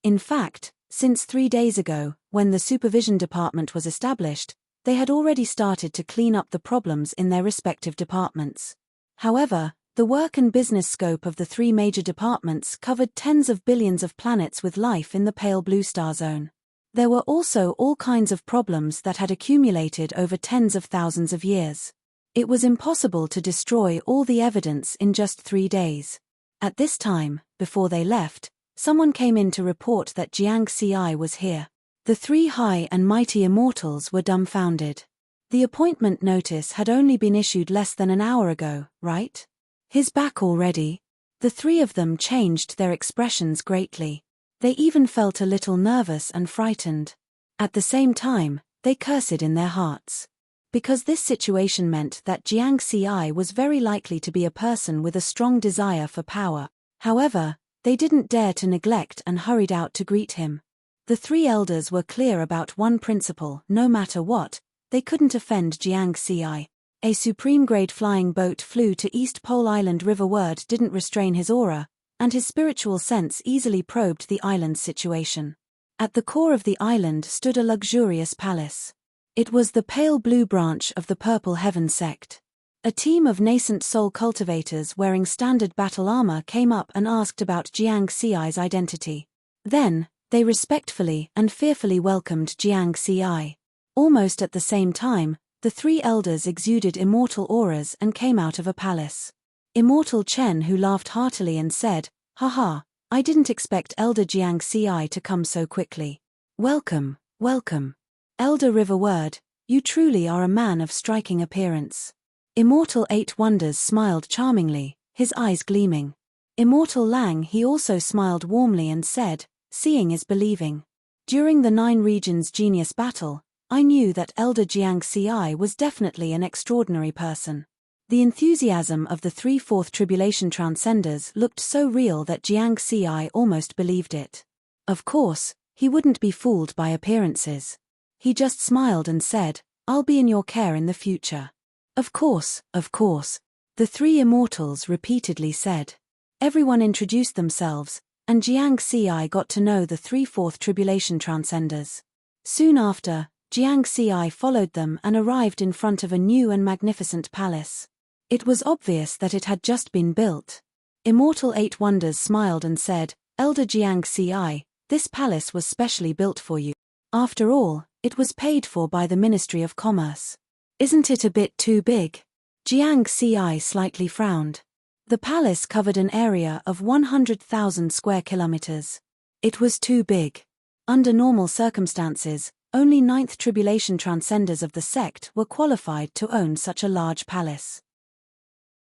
In fact, since 3 days ago, when the supervision department was established, they had already started to clean up the problems in their respective departments. However, the work and business scope of the three major departments covered tens of billions of planets with life in the pale blue star zone. There were also all kinds of problems that had accumulated over tens of thousands of years. It was impossible to destroy all the evidence in just 3 days. At this time, before they left, someone came in to report that Jiang Ci was here. The three high and mighty immortals were dumbfounded. The appointment notice had only been issued less than an hour ago, right? He's back already? The three of them changed their expressions greatly. They even felt a little nervous and frightened. At the same time, they cursed in their hearts. Because this situation meant that Jiang Ci was very likely to be a person with a strong desire for power. However, they didn't dare to neglect and hurried out to greet him. The three elders were clear about one principle: no matter what, they couldn't offend Jiang Ci. A supreme-grade flying boat flew to East Pole Island. Riverward didn't restrain his aura, and his spiritual sense easily probed the island's situation. At the core of the island stood a luxurious palace. It was the pale blue branch of the Purple Heaven sect. A team of nascent soul cultivators wearing standard battle armor came up and asked about Jiang Ci's identity. Then, they respectfully and fearfully welcomed Jiang Ci. Almost at the same time, the three elders exuded immortal auras and came out of a palace. Immortal Chen, who laughed heartily and said, "Haha, I didn't expect Elder Jiang Ci to come so quickly. Welcome, welcome. Elder Riverward, you truly are a man of striking appearance." Immortal Eight Wonders smiled charmingly, his eyes gleaming. Immortal Lang, he also smiled warmly and said, "Seeing is believing. During the Nine Regions Genius Battle, I knew that Elder Jiang Ci was definitely an extraordinary person." The enthusiasm of the three Fourth Tribulation Transcenders looked so real that Jiang Ci almost believed it. Of course, he wouldn't be fooled by appearances. He just smiled and said, "I'll be in your care in the future." Of course, the three immortals repeatedly said. Everyone introduced themselves, and Jiang Ci got to know the three Fourth Tribulation Transcenders. Soon after, Jiang Ci followed them and arrived in front of a new and magnificent palace. It was obvious that it had just been built. Immortal Eight Wonders smiled and said, "Elder Jiang Ci, this palace was specially built for you. After all, it was paid for by the Ministry of Commerce. Isn't it a bit too big?" Jiang Ci slightly frowned. The palace covered an area of 100,000 square kilometers. It was too big. Under normal circumstances, only Ninth Tribulation Transcenders of the sect were qualified to own such a large palace.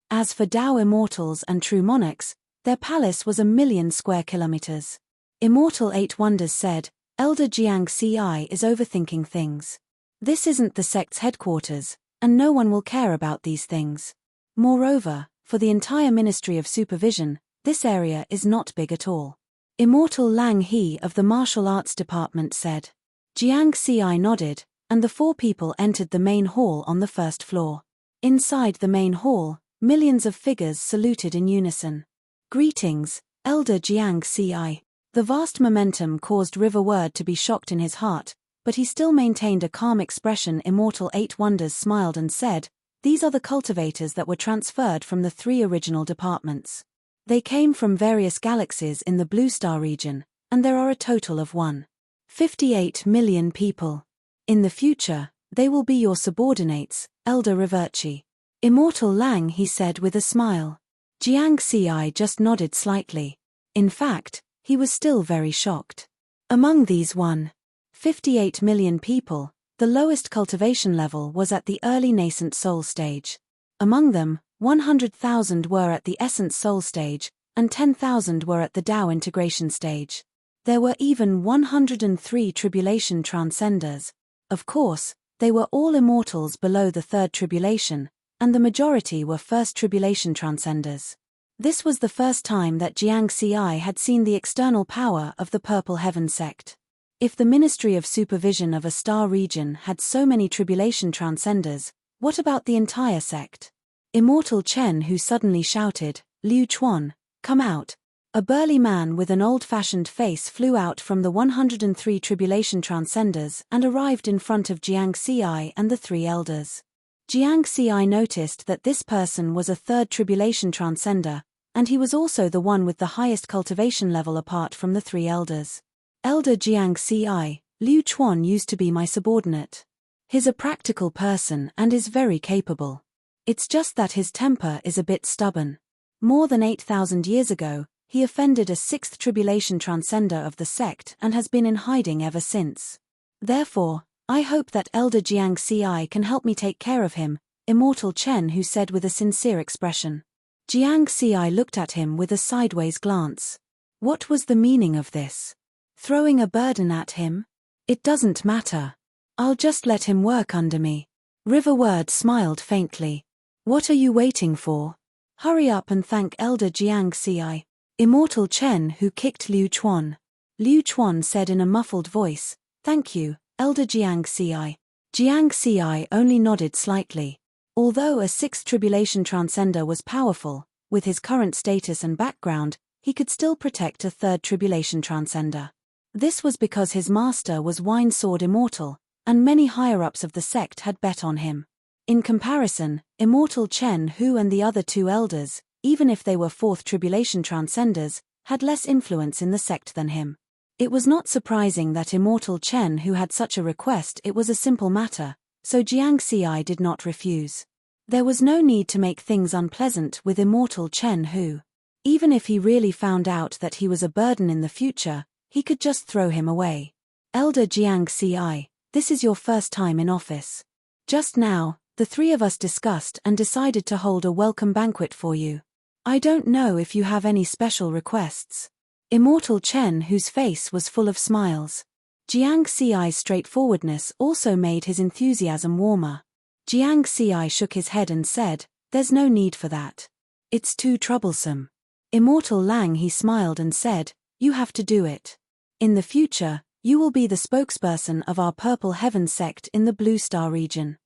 As for Dao Immortals and True Monarchs, their palace was 1,000,000 square kilometers. Immortal Eight Wonders said, "Elder Jiang Ci is overthinking things. This isn't the sect's headquarters, and no one will care about these things. Moreover, for the entire Ministry of Supervision, this area is not big at all." Immortal Lang He of the Martial Arts Department said. Jiang Ci nodded, and the four people entered the main hall on the first floor. Inside the main hall, millions of figures saluted in unison. "Greetings, Elder Jiang Ci." The vast momentum caused Riverward to be shocked in his heart, but he still maintained a calm expression. Immortal Eight Wonders smiled and said, "These are the cultivators that were transferred from the three original departments. They came from various galaxies in the Blue Star region, and there are a total of 1.58 million people. In the future, they will be your subordinates, Elder Reverchi." Immortal Lang, he said with a smile. Jiang Ci just nodded slightly. In fact, he was still very shocked. Among these 1.58 million people, the lowest cultivation level was at the early nascent soul stage. Among them, 100,000 were at the essence soul stage, and 10,000 were at the Dao integration stage. There were even 103 tribulation transcenders. Of course, they were all immortals below the third tribulation, and the majority were first tribulation transcenders. This was the first time that Jiang Ci had seen the external power of the Purple Heaven sect. If the Ministry of Supervision of a star region had so many tribulation transcenders, what about the entire sect? Immortal Chen, who suddenly shouted, "Liu Chuan, come out." A burly man with an old-fashioned face flew out from the 103 tribulation transcenders and arrived in front of Jiang Ci and the three elders. Jiang Ci noticed that this person was a third tribulation transcender, and he was also the one with the highest cultivation level apart from the three elders. "Elder Jiang Ci, Liu Chuan used to be my subordinate. He's a practical person and is very capable. It's just that his temper is a bit stubborn. More than 8,000 years ago, he offended a sixth tribulation transcender of the sect and has been in hiding ever since. Therefore, I hope that Elder Jiang Ci can help me take care of him, Immortal Chen Hu said with a sincere expression. Jiang Ci looked at him with a sideways glance. What was the meaning of this? Throwing a burden at him? It doesn't matter. I'll just let him work under me. River Word smiled faintly. What are you waiting for? Hurry up and thank Elder Jiang Ci. Immortal Chen Hu kicked Liu Chuan. Liu Chuan said in a muffled voice, "Thank you, Elder Jiang Ci." Jiang Ci only nodded slightly. Although a sixth tribulation transcender was powerful, with his current status and background, he could still protect a third tribulation transcender. This was because his master was Wine Sword Immortal, and many higher-ups of the sect had bet on him. In comparison, Immortal Chen Hu and the other two elders, even if they were fourth tribulation transcenders, had less influence in the sect than him. It was not surprising that Immortal Chen Hu had such a request. It was a simple matter, so Jiang Ci did not refuse. There was no need to make things unpleasant with Immortal Chen Hu. Even if he really found out that he was a burden in the future, he could just throw him away. Elder Jiang Ci, this is your first time in office. Just now, the three of us discussed and decided to hold a welcome banquet for you. I don't know if you have any special requests. Immortal Chen Hu's face was full of smiles. Jiang Ci's straightforwardness also made his enthusiasm warmer. Jiang Ci shook his head and said, "There's no need for that. It's too troublesome." Immortal Lang he smiled and said, "You have to do it. In the future, you will be the spokesperson of our Purple Heaven sect in the Blue Star region.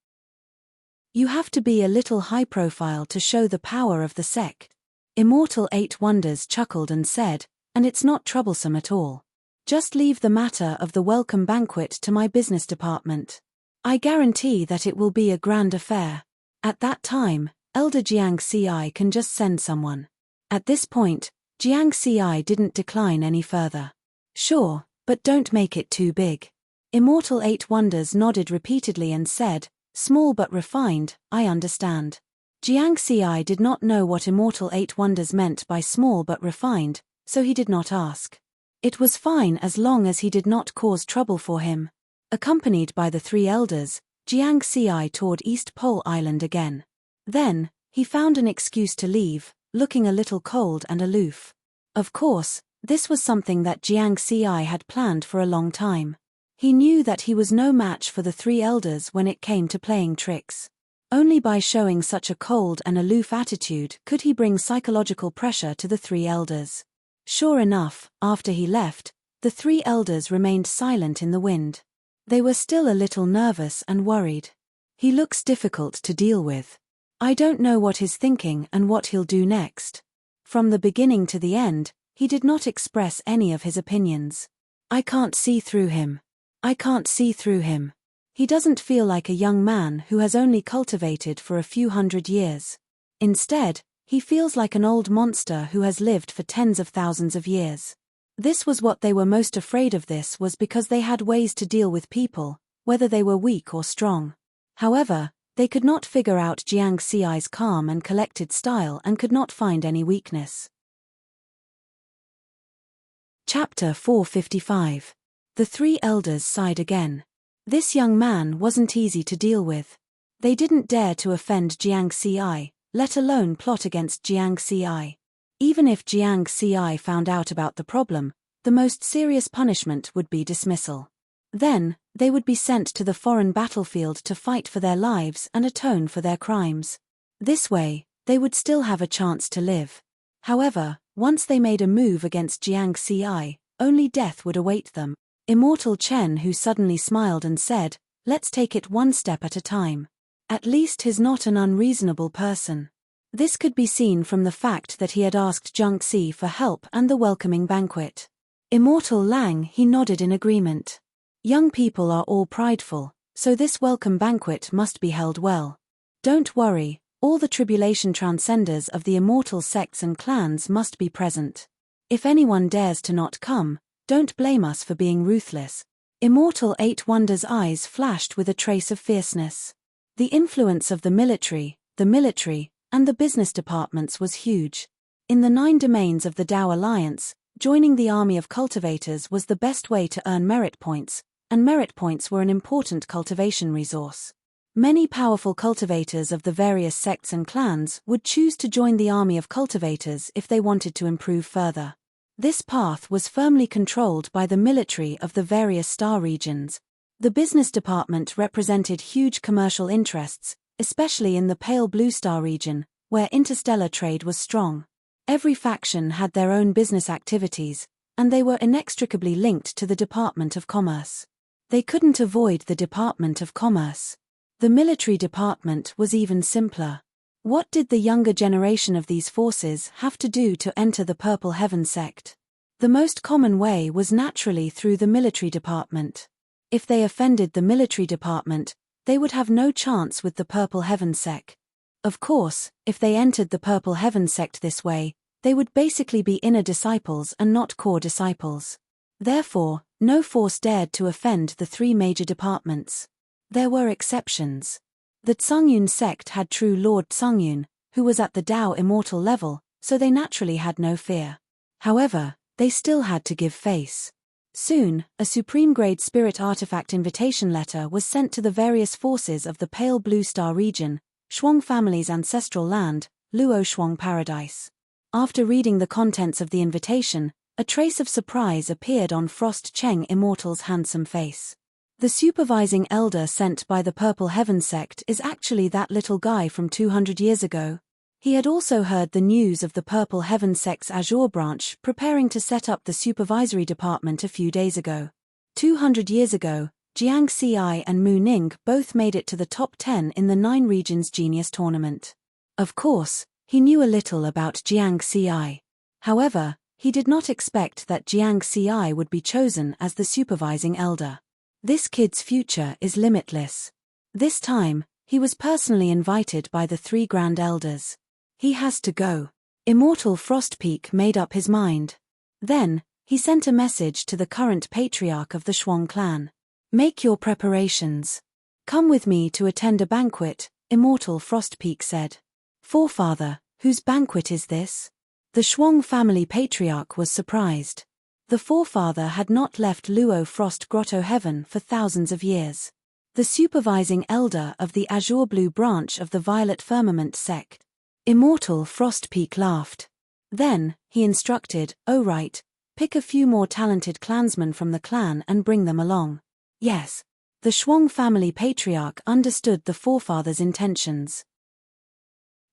You have to be a little high profile to show the power of the sect." Immortal Eight Wonders chuckled and said, "And it's not troublesome at all. Just leave the matter of the welcome banquet to my business department. I guarantee that it will be a grand affair. At that time, Elder Jiang Ci can just send someone." At this point, Jiang Ci didn't decline any further. "Sure, but don't make it too big." Immortal Eight Wonders nodded repeatedly and said, "Small but refined, I understand." Jiang Ci did not know what Immortal Eight Wonders meant by small but refined, so he did not ask. It was fine as long as he did not cause trouble for him. Accompanied by the three elders, Jiang Ci toured East Pole Island again. Then, he found an excuse to leave, looking a little cold and aloof. Of course, this was something that Jiang Ci had planned for a long time. He knew that he was no match for the three elders when it came to playing tricks. Only by showing such a cold and aloof attitude could he bring psychological pressure to the three elders. Sure enough, after he left, the three elders remained silent in the wind. They were still a little nervous and worried. "He looks difficult to deal with. I don't know what he's thinking and what he'll do next." From the beginning to the end, he did not express any of his opinions. "I can't see through him. I can't see through him. He doesn't feel like a young man who has only cultivated for a few hundred years. Instead, he feels like an old monster who has lived for tens of thousands of years." This was what they were most afraid of. This was because they had ways to deal with people, whether they were weak or strong. However, they could not figure out Jiang Ci's calm and collected style and could not find any weakness. Chapter 455. The three elders sighed again. This young man wasn't easy to deal with. They didn't dare to offend Jiang Ci, let alone plot against Jiang Ci. Even if Jiang Ci found out about the problem, the most serious punishment would be dismissal. Then, they would be sent to the foreign battlefield to fight for their lives and atone for their crimes. This way, they would still have a chance to live. However, once they made a move against Jiang Ci, only death would await them. Immortal Chen Hu suddenly smiled and said, "Let's take it one step at a time. At least he's not an unreasonable person." This could be seen from the fact that he had asked Jiang Ci for help and the welcoming banquet. Immortal Lang he nodded in agreement. Young people are all prideful, so this welcome banquet must be held well. Don't worry, all the tribulation transcenders of the immortal sects and clans must be present. If anyone dares to not come, don't blame us for being ruthless. Immortal Eight Wonders' eyes flashed with a trace of fierceness. The influence of the military, and the business departments was huge. In the 9 domains of the Tao Alliance, joining the army of cultivators was the best way to earn merit points, and merit points were an important cultivation resource. Many powerful cultivators of the various sects and clans would choose to join the army of cultivators if they wanted to improve further. This path was firmly controlled by the military of the various star regions. The business department represented huge commercial interests, especially in the pale blue star region, where interstellar trade was strong. Every faction had their own business activities, and they were inextricably linked to the Department of Commerce. They couldn't avoid the Department of Commerce. The military department was even simpler. What did the younger generation of these forces have to do to enter the Purple Heaven sect? The most common way was naturally through the military department. If they offended the military department, they would have no chance with the Purple Heaven sect. Of course, if they entered the Purple Heaven sect this way, they would basically be inner disciples and not core disciples. Therefore, no force dared to offend the 3 major departments. There were exceptions. The Tsungyun sect had true Lord Tsungyun, who was at the Tao immortal level, so they naturally had no fear. However, they still had to give face. Soon, a supreme-grade spirit artifact invitation letter was sent to the various forces of the Pale Blue Star region, Shuang family's ancestral land, Luo Shuang Paradise. After reading the contents of the invitation, a trace of surprise appeared on Frost Cheng Immortal's handsome face. The supervising elder sent by the Purple Heaven sect is actually that little guy from 200 years ago. He had also heard the news of the Purple Heaven sect's Azure branch preparing to set up the supervisory department a few days ago. 200 years ago, Jiang Ci and Mu Ning both made it to the top 10 in the 9 Regions Genius Tournament. Of course, he knew a little about Jiang Ci. However, he did not expect that Jiang Ci would be chosen as the supervising elder. This kid's future is limitless. This time, he was personally invited by the 3 Grand Elders. He has to go. Immortal Frostpeak made up his mind. Then, he sent a message to the current patriarch of the Shuang clan. Make your preparations. Come with me to attend a banquet, Immortal Frostpeak said. Forefather, whose banquet is this? The Shuang family patriarch was surprised. The forefather had not left Luo Frost Grotto Heaven for thousands of years. The supervising elder of the Azure Blue branch of the Violet Firmament sect. Immortal Frostpeak laughed. Then, he instructed, "Oh right, pick a few more talented clansmen from the clan and bring them along." Yes. The Shuang family patriarch understood the forefather's intentions.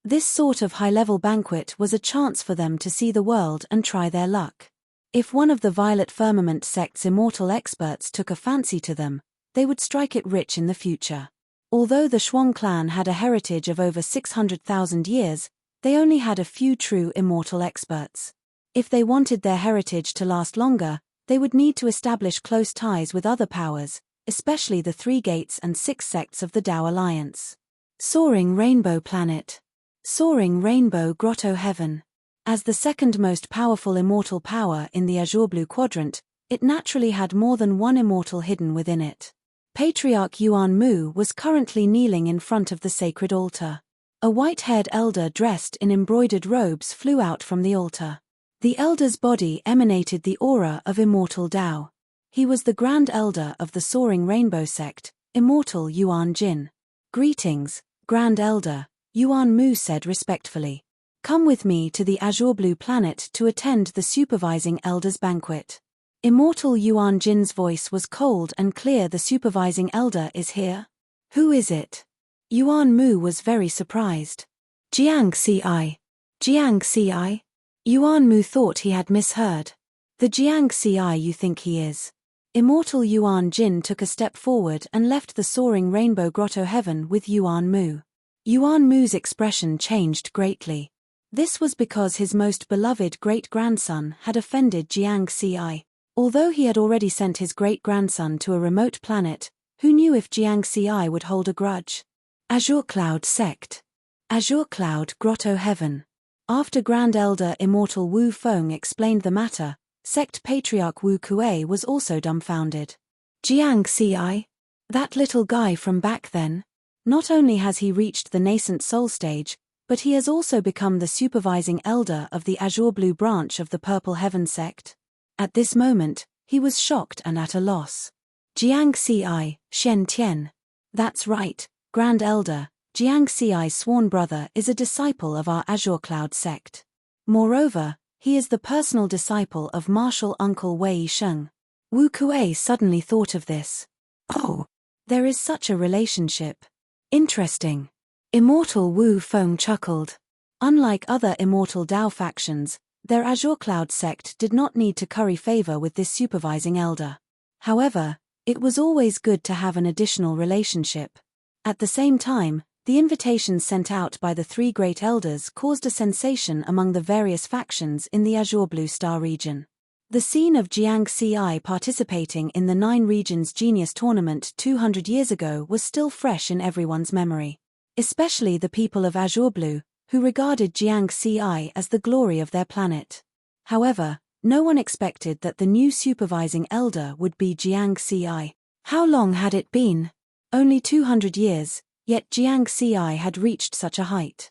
This sort of high-level banquet was a chance for them to see the world and try their luck. If one of the Violet Firmament sect's immortal experts took a fancy to them, they would strike it rich in the future. Although the Shuang clan had a heritage of over 600,000 years, they only had a few true immortal experts. If they wanted their heritage to last longer, they would need to establish close ties with other powers, especially the 3 gates and 6 sects of the Tao Alliance. Soaring Rainbow Planet. Soaring Rainbow Grotto Heaven. As the second most powerful immortal power in the Azure Blue Quadrant, it naturally had more than one immortal hidden within it. Patriarch Yuan Mu was currently kneeling in front of the sacred altar. A white-haired elder dressed in embroidered robes flew out from the altar. The elder's body emanated the aura of immortal Tao. He was the Grand Elder of the Soaring Rainbow sect, Immortal Yuan Jin. Greetings, Grand Elder, Yuan Mu said respectfully. Come with me to the Azure Blue Planet to attend the supervising elder's banquet. Immortal Yuan Jin's voice was cold and clear. The supervising elder is here? Who is it? Yuan Mu was very surprised. Jiang Ci. Jiang Ci? Yuan Mu thought he had misheard. The Jiang Ci you think he is. Immortal Yuan Jin took a step forward and left the Soaring Rainbow Grotto Heaven with Yuan Mu. Yuan Mu's expression changed greatly. This was because his most beloved great-grandson had offended Jiang Ci. Although he had already sent his great-grandson to a remote planet, who knew if Jiang Ci would hold a grudge? Azure Cloud Sect. Azure Cloud Grotto Heaven. After Grand Elder Immortal Wu Feng explained the matter, Sect Patriarch Wu Kuei was also dumbfounded. Jiang Ci? That little guy from back then? Not only has he reached the nascent soul stage, But he has also become the supervising elder of the azure blue branch of the Purple Heaven sect. At this moment, he was shocked and at a loss. Jiang Ci, Shen Tian. That's right, Grand Elder, Jiang Ci's sworn brother is a disciple of our Azure Cloud sect. Moreover, he is the personal disciple of Martial Uncle Wei Sheng. Wu Kuei suddenly thought of this. Oh, there is such a relationship. Interesting. Immortal Wu Feng chuckled. Unlike other Immortal Dao factions, their Azure Cloud sect did not need to curry favor with this supervising elder. However, it was always good to have an additional relationship. At the same time, the invitations sent out by the three great elders caused a sensation among the various factions in the Azure Blue Star region. The scene of Jiang Ci participating in the 9 Regions Genius Tournament 200 years ago was still fresh in everyone's memory. Especially the people of Azure Blue, who regarded Jiang Ci as the glory of their planet. However, no one expected that the new supervising elder would be Jiang Ci. How long had it been? Only 200 years, yet Jiang Ci had reached such a height.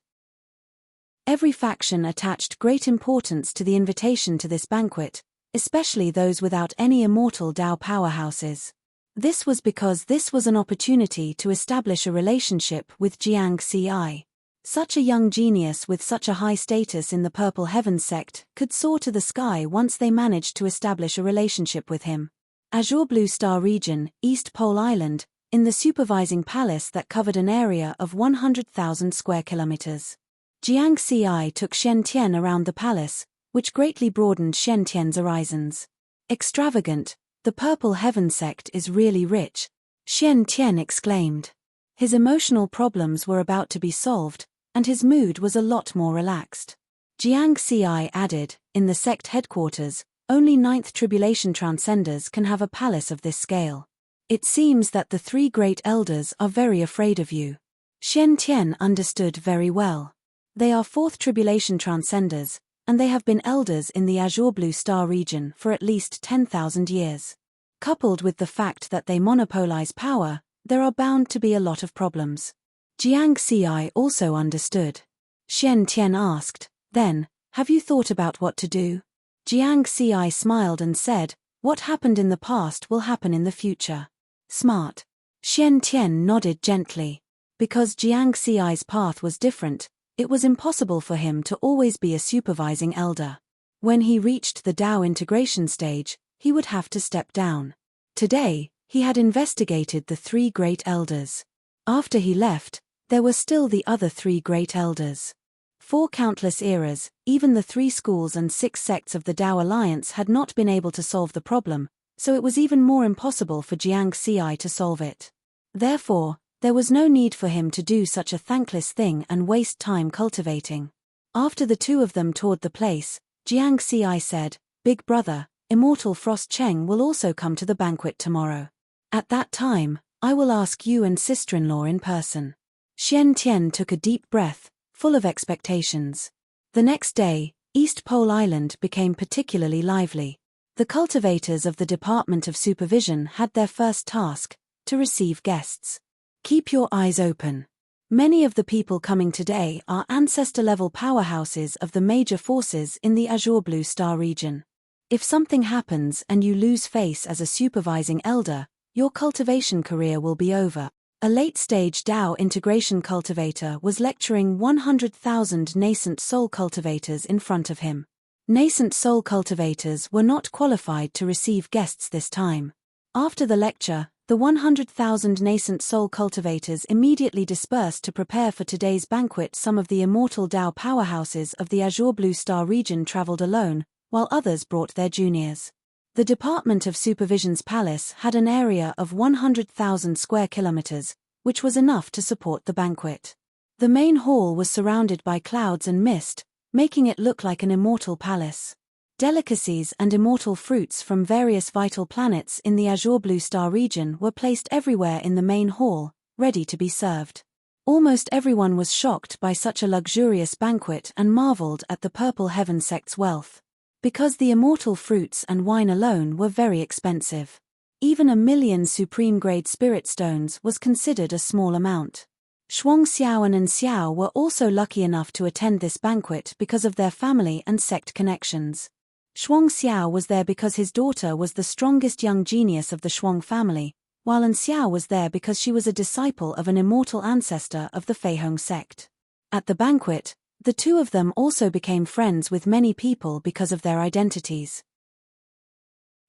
Every faction attached great importance to the invitation to this banquet, especially those without any immortal Dao powerhouses. This was because this was an opportunity to establish a relationship with Jiang Ci. Such a young genius with such a high status in the Purple Heaven sect could soar to the sky once they managed to establish a relationship with him. Azure Blue Star region, East Pole Island, in the supervising palace that covered an area of 100,000 square kilometers. Jiang Ci took Shen Tian around the palace, which greatly broadened Shen Tian's horizons. Extravagant, the Purple Heaven sect is really rich, Shen Tian exclaimed. His emotional problems were about to be solved, and his mood was a lot more relaxed. Jiang Ci added, in the sect headquarters, only 9th Tribulation Transcenders can have a palace of this scale. It seems that the 3 great elders are very afraid of you. Shen Tian understood very well. They are 4th Tribulation Transcenders, and they have been elders in the Azure Blue Star region for at least 10,000 years. Coupled with the fact that they monopolize power, there are bound to be a lot of problems. Jiang Ci also understood. Shen Tian asked, then, have you thought about what to do? Jiang Ci smiled and said, what happened in the past will happen in the future. Smart. Shen Tian nodded gently. Because Jiang Ci's path was different, it was impossible for him to always be a supervising elder. When he reached the Dao integration stage, he would have to step down. Today, he had investigated the 3 great elders. After he left, there were still the other 3 great elders. For countless eras, even the 3 schools and 6 sects of the Dao Alliance had not been able to solve the problem, so it was even more impossible for Jiang Ci to solve it. Therefore, there was no need for him to do such a thankless thing and waste time cultivating. After the 2 of them toured the place, Jiang Ci said, Big brother, Immortal Frost Cheng will also come to the banquet tomorrow. At that time, I will ask you and sister-in-law in person. Shen Tian took a deep breath, full of expectations. The next day, East Pole Island became particularly lively. The cultivators of the Department of Supervision had their first task, to receive guests. Keep your eyes open. Many of the people coming today are ancestor-level powerhouses of the major forces in the Azure Blue Star region. If something happens and you lose face as a supervising elder, your cultivation career will be over. A late-stage Dao integration cultivator was lecturing 100,000 nascent soul cultivators in front of him. Nascent soul cultivators were not qualified to receive guests this time. After the lecture, the 100,000 nascent soul cultivators immediately dispersed to prepare for today's banquet. Some of the immortal Dao powerhouses of the Azure Blue Star region traveled alone, while others brought their juniors. The Department of Supervision's palace had an area of 100,000 square kilometers, which was enough to support the banquet. The main hall was surrounded by clouds and mist, making it look like an immortal palace. Delicacies and immortal fruits from various vital planets in the Azure Blue Star region were placed everywhere in the main hall, ready to be served. Almost everyone was shocked by such a luxurious banquet and marveled at the Purple Heaven sect's wealth. Because the immortal fruits and wine alone were very expensive. Even 1,000,000 supreme-grade spirit stones was considered a small amount. Shuang Xiao and An Xiao were also lucky enough to attend this banquet because of their family and sect connections. Shuang Xiao was there because his daughter was the strongest young genius of the Shuang family, while An Xiao was there because she was a disciple of an immortal ancestor of the Feihong sect. At the banquet, the two of them also became friends with many people because of their identities.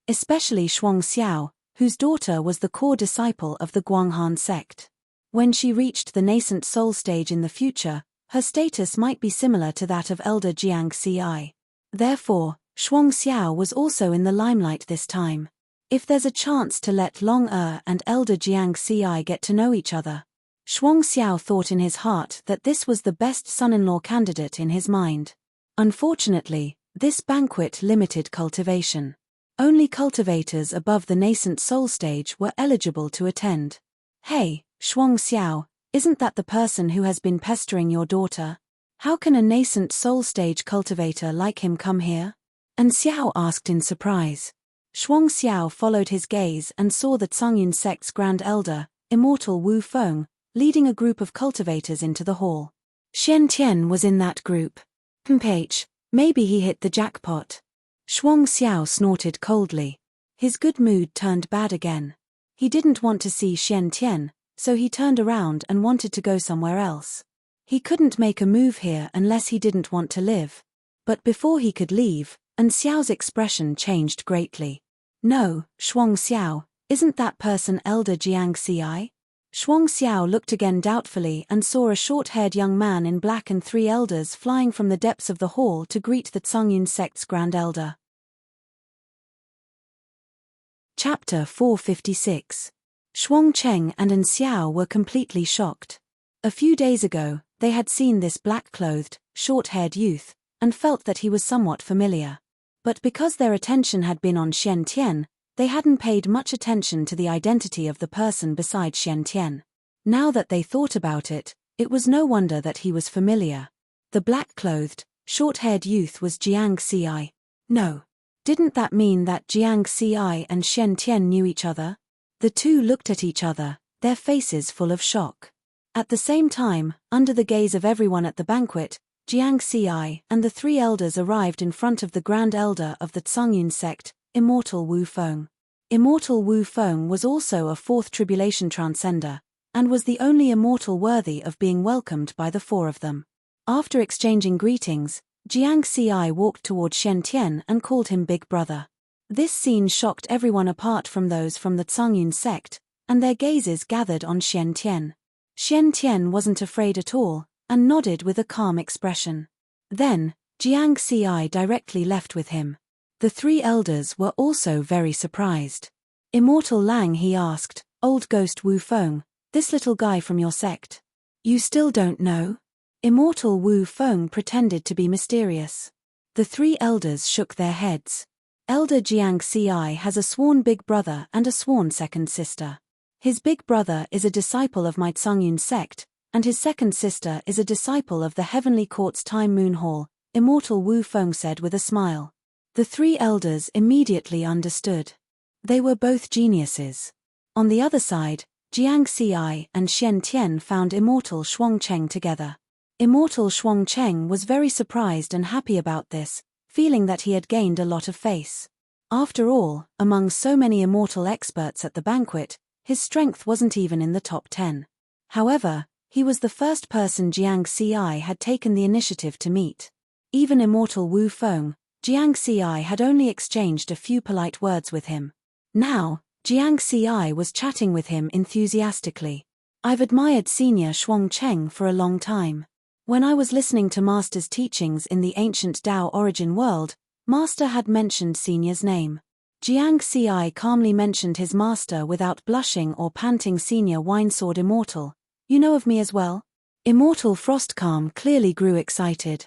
Especially Shuang Xiao, whose daughter was the core disciple of the Guanghan sect. When she reached the nascent soul stage in the future, her status might be similar to that of elder Jiang Ci. Therefore, Shuang Xiao was also in the limelight this time. If there's a chance to let Long and elder Jiang Ci get to know each other. Shuang Xiao thought in his heart that this was the best son-in-law candidate in his mind. Unfortunately, this banquet limited cultivation. Only cultivators above the nascent soul stage were eligible to attend. Hey, Shuang Xiao, isn't that the person who has been pestering your daughter? How can a nascent soul stage cultivator like him come here? An Xiao asked in surprise. Shuang Xiao followed his gaze and saw the Cangyun sect's grand elder, immortal Wu Feng, leading a group of cultivators into the hall. Shen Tian was in that group. Maybe he hit the jackpot. Shuang Xiao snorted coldly. His good mood turned bad again. He didn't want to see Shen Tian, so he turned around and wanted to go somewhere else. He couldn't make a move here unless he didn't want to live. But before he could leave, An Xiao's expression changed greatly. No, Shuang Xiao, isn't that person elder Jiang Ci? Shuang Xiao looked again doubtfully and saw a short-haired young man in black and three elders flying from the depths of the hall to greet the Cangyun sect's grand elder. Chapter 456. Shuang Cheng and An Xiao were completely shocked. A few days ago, they had seen this black-clothed, short-haired youth, and felt that he was somewhat familiar. But because their attention had been on Shen Tian, they hadn't paid much attention to the identity of the person beside Shen Tian. Now that they thought about it, it was no wonder that he was familiar. The black-clothed, short-haired youth was Jiang Ci. No. Didn't that mean that Jiang Ci and Shen Tian knew each other? The two looked at each other, their faces full of shock. At the same time, under the gaze of everyone at the banquet, Jiang Ci and the three elders arrived in front of the grand elder of the Cangyun sect, immortal Wu Feng. Immortal Wu Feng was also a fourth tribulation transcender, and was the only immortal worthy of being welcomed by the four of them. After exchanging greetings, Jiang Ci walked toward Shen Tian and called him Big Brother. This scene shocked everyone apart from those from the Cangyun sect, and their gazes gathered on Shen Tian. Shen Tian wasn't afraid at all, and nodded with a calm expression. Then, Jiang Ci directly left with him. The three elders were also very surprised. Immortal Lang, he asked, Old Ghost Wu Feng, this little guy from your sect. You still don't know? Immortal Wu Feng pretended to be mysterious. The three elders shook their heads. Elder Jiang Ci has a sworn big brother and a sworn second sister. His big brother is a disciple of my Cangyun sect, and his second sister is a disciple of the Heavenly Court's Time Moon Hall, Immortal Wu Feng said with a smile. The three elders immediately understood. They were both geniuses. On the other side, Jiang Ci and Shen Tian found Immortal Shuang Cheng together. Immortal Shuang Cheng was very surprised and happy about this, feeling that he had gained a lot of face. After all, among so many immortal experts at the banquet, his strength wasn't even in the top 10. However, he was the first person Jiang Ci had taken the initiative to meet. Even Immortal Wu Feng, Jiang Ci had only exchanged a few polite words with him. Now, Jiang Ci was chatting with him enthusiastically. I've admired Senior Shuang Cheng for a long time. When I was listening to Master's teachings in the ancient Tao origin world, Master had mentioned Senior's name. Jiang Ci calmly mentioned his master without blushing or panting. Senior Winesword Immortal. You know of me as well? Immortal Frostcalm clearly grew excited.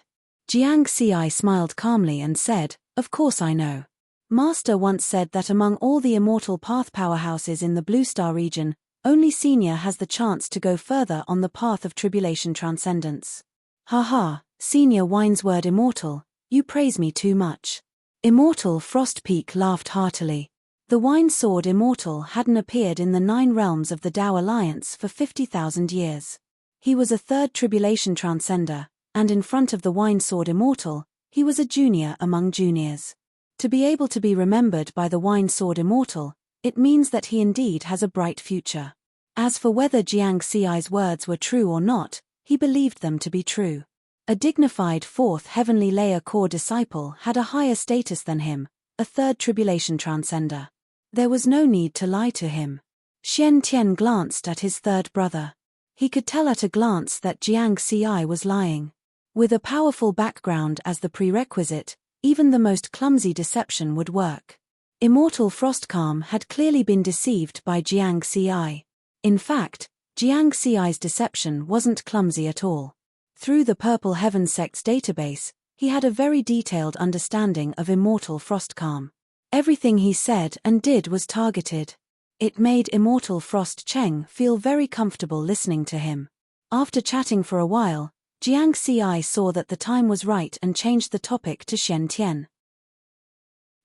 Jiang Ci smiled calmly and said, Of course I know. Master once said that among all the immortal path powerhouses in the Blue Star region, only Senior has the chance to go further on the path of tribulation transcendence. Haha, Senior Winesword Immortal, you praise me too much. Immortal Frostpeak laughed heartily. The Winesword Immortal hadn't appeared in the 9 realms of the Tao Alliance for 50,000 years. He was a third tribulation transcender, and in front of the Wine Sword Immortal, he was a junior among juniors. To be able to be remembered by the Wine Sword Immortal, it means that he indeed has a bright future. As for whether Jiang Xi's words were true or not, he believed them to be true. A dignified fourth heavenly layer core disciple had a higher status than him, a third tribulation transcender. There was no need to lie to him. Xian Tian glanced at his third brother. He could tell at a glance that Jiang Xi was lying. With a powerful background as the prerequisite, even the most clumsy deception would work. Immortal Frostcalm had clearly been deceived by Jiang Xi. In fact, Jiang Xi's deception wasn't clumsy at all. Through the Purple Heaven Sect's database, he had a very detailed understanding of Immortal Frostcalm. Everything he said and did was targeted. It made Immortal Frost Cheng feel very comfortable listening to him. After chatting for a while, Jiang Xi saw that the time was right and changed the topic to Xian Tian.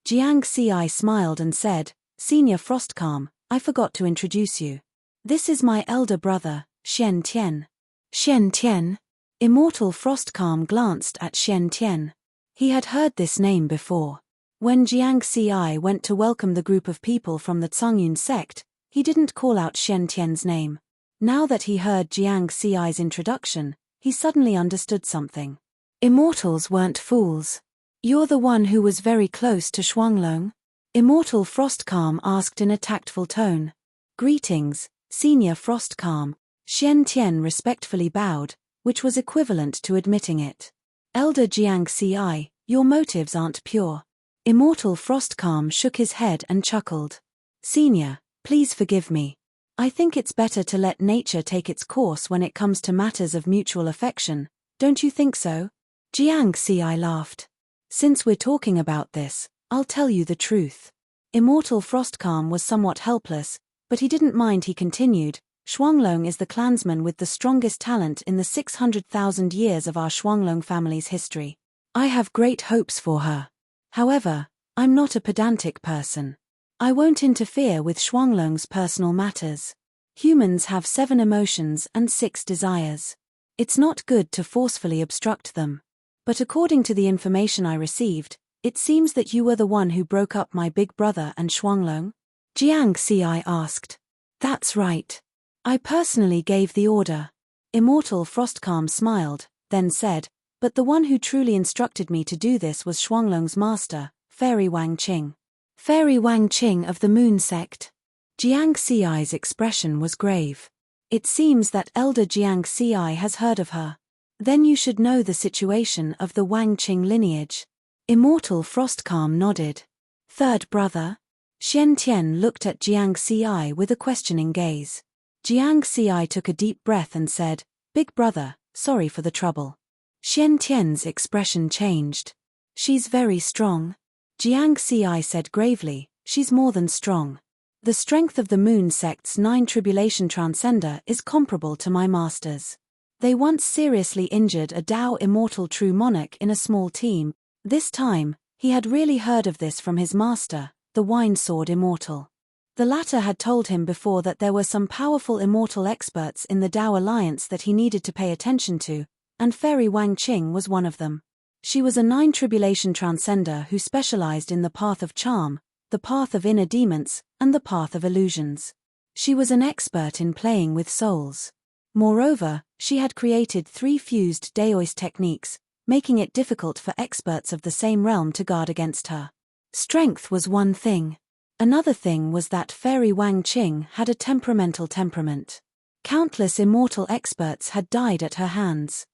Jiang Xi smiled and said, "Senior Frostcalm, I forgot to introduce you. This is my elder brother, Xian Tian." Xian Tian? Immortal Frostcalm glanced at Xian Tian. He had heard this name before. When Jiang Xi went to welcome the group of people from the Zhongyun sect, he didn't call out Xian Tian's name. Now that he heard Jiang Xi's introduction, he suddenly understood something. Immortals weren't fools. "You're the one who was very close to Shuanglong?" Immortal Frostcalm asked in a tactful tone. "Greetings, Senior Frostcalm." Xian Tian respectfully bowed, which was equivalent to admitting it. "Elder Jiang Xi, your motives aren't pure." Immortal Frostcalm shook his head and chuckled. "Senior, please forgive me. I think it's better to let nature take its course when it comes to matters of mutual affection, don't you think so?" Jiang Xi laughed. "Since we're talking about this, I'll tell you the truth." Immortal Frostcalm was somewhat helpless, but he didn't mind. He continued, "Shuanglong is the clansman with the strongest talent in the 600,000 years of our Shuanglong family's history. I have great hopes for her. However, I'm not a pedantic person. I won't interfere with Shuanglong's personal matters. Humans have 7 emotions and 6 desires. It's not good to forcefully obstruct them. But according to the information I received, it seems that you were the one who broke up my big brother and Shuanglong?" Jiang Xi asked. "That's right. I personally gave the order." Immortal Frostcalm smiled, then said, "But the one who truly instructed me to do this was Shuanglong's master, Fairy Wang Qing." "Fairy Wang Qing of the Moon Sect?" Jiang Xi's expression was grave. "It seems that Elder Jiang Xi has heard of her. Then you should know the situation of the Wang Qing lineage." Immortal Frostcalm nodded. "Third brother?" Xian Tian looked at Jiang Xi with a questioning gaze. Jiang Xi took a deep breath and said, "Big brother, sorry for the trouble." Xian Tian's expression changed. "She's very strong." Jiang Xi said gravely, "She's more than strong. The strength of the Moon Sect's 9 tribulation transcender is comparable to my master's. They once seriously injured a Dao immortal true monarch in a small team. This time, he had really heard of this from his master, the Wine Sword Immortal. The latter had told him before that there were some powerful immortal experts in the Dao Alliance that he needed to pay attention to, and Fairy Wang Qing was one of them. She was a 9 tribulation transcender who specialized in the path of charm, the path of inner demons, and the path of illusions. She was an expert in playing with souls. Moreover, she had created 3 fused Daoist techniques, making it difficult for experts of the same realm to guard against her. Strength was one thing. Another thing was that Fairy Wang Qing had a temperamental temperament. Countless immortal experts had died at her hands.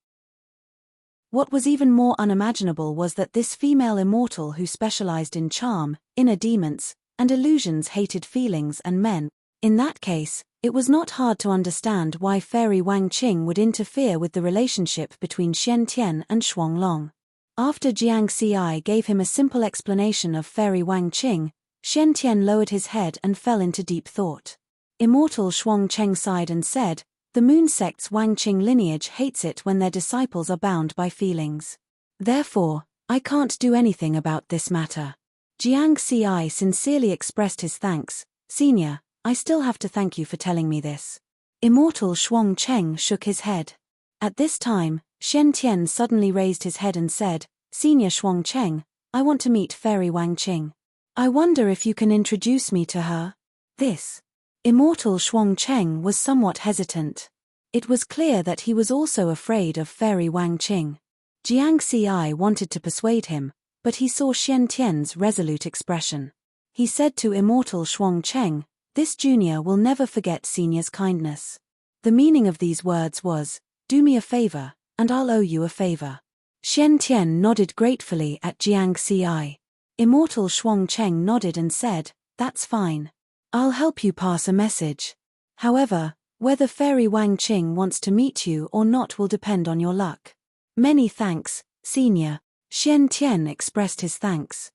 What was even more unimaginable was that this female immortal who specialized in charm, inner demons, and illusions hated feelings and men. In that case, it was not hard to understand why Fairy Wang Qing would interfere with the relationship between Xian Tian and Shuanglong. After Jiang Xi gave him a simple explanation of Fairy Wang Qing, Xian Tian lowered his head and fell into deep thought. Immortal Shuang Cheng sighed and said, "The Moon Sect's Wang Qing lineage hates it when their disciples are bound by feelings. Therefore, I can't do anything about this matter." Jiang Xi sincerely expressed his thanks. "Senior, I still have to thank you for telling me this. Immortal Shuang Cheng shook his head. At this time, Shen Tian suddenly raised his head and said, Senior Shuang Cheng, I want to meet Fairy Wang Qing. I wonder if you can introduce me to her? This. Immortal Shuang Cheng was somewhat hesitant. It was clear that he was also afraid of Fairy Wang Qing. Jiang Xi wanted to persuade him, but he saw Shen Tian's resolute expression. He said to Immortal Shuang Cheng, this junior will never forget senior's kindness. The meaning of these words was, do me a favor, and I'll owe you a favor. Shen Tian nodded gratefully at Jiang Xi. Immortal Shuang Cheng nodded and said, that's fine. I'll help you pass a message. However, whether Fairy Wang Qing wants to meet you or not will depend on your luck. Many thanks, Senior. Shen Tian expressed his thanks.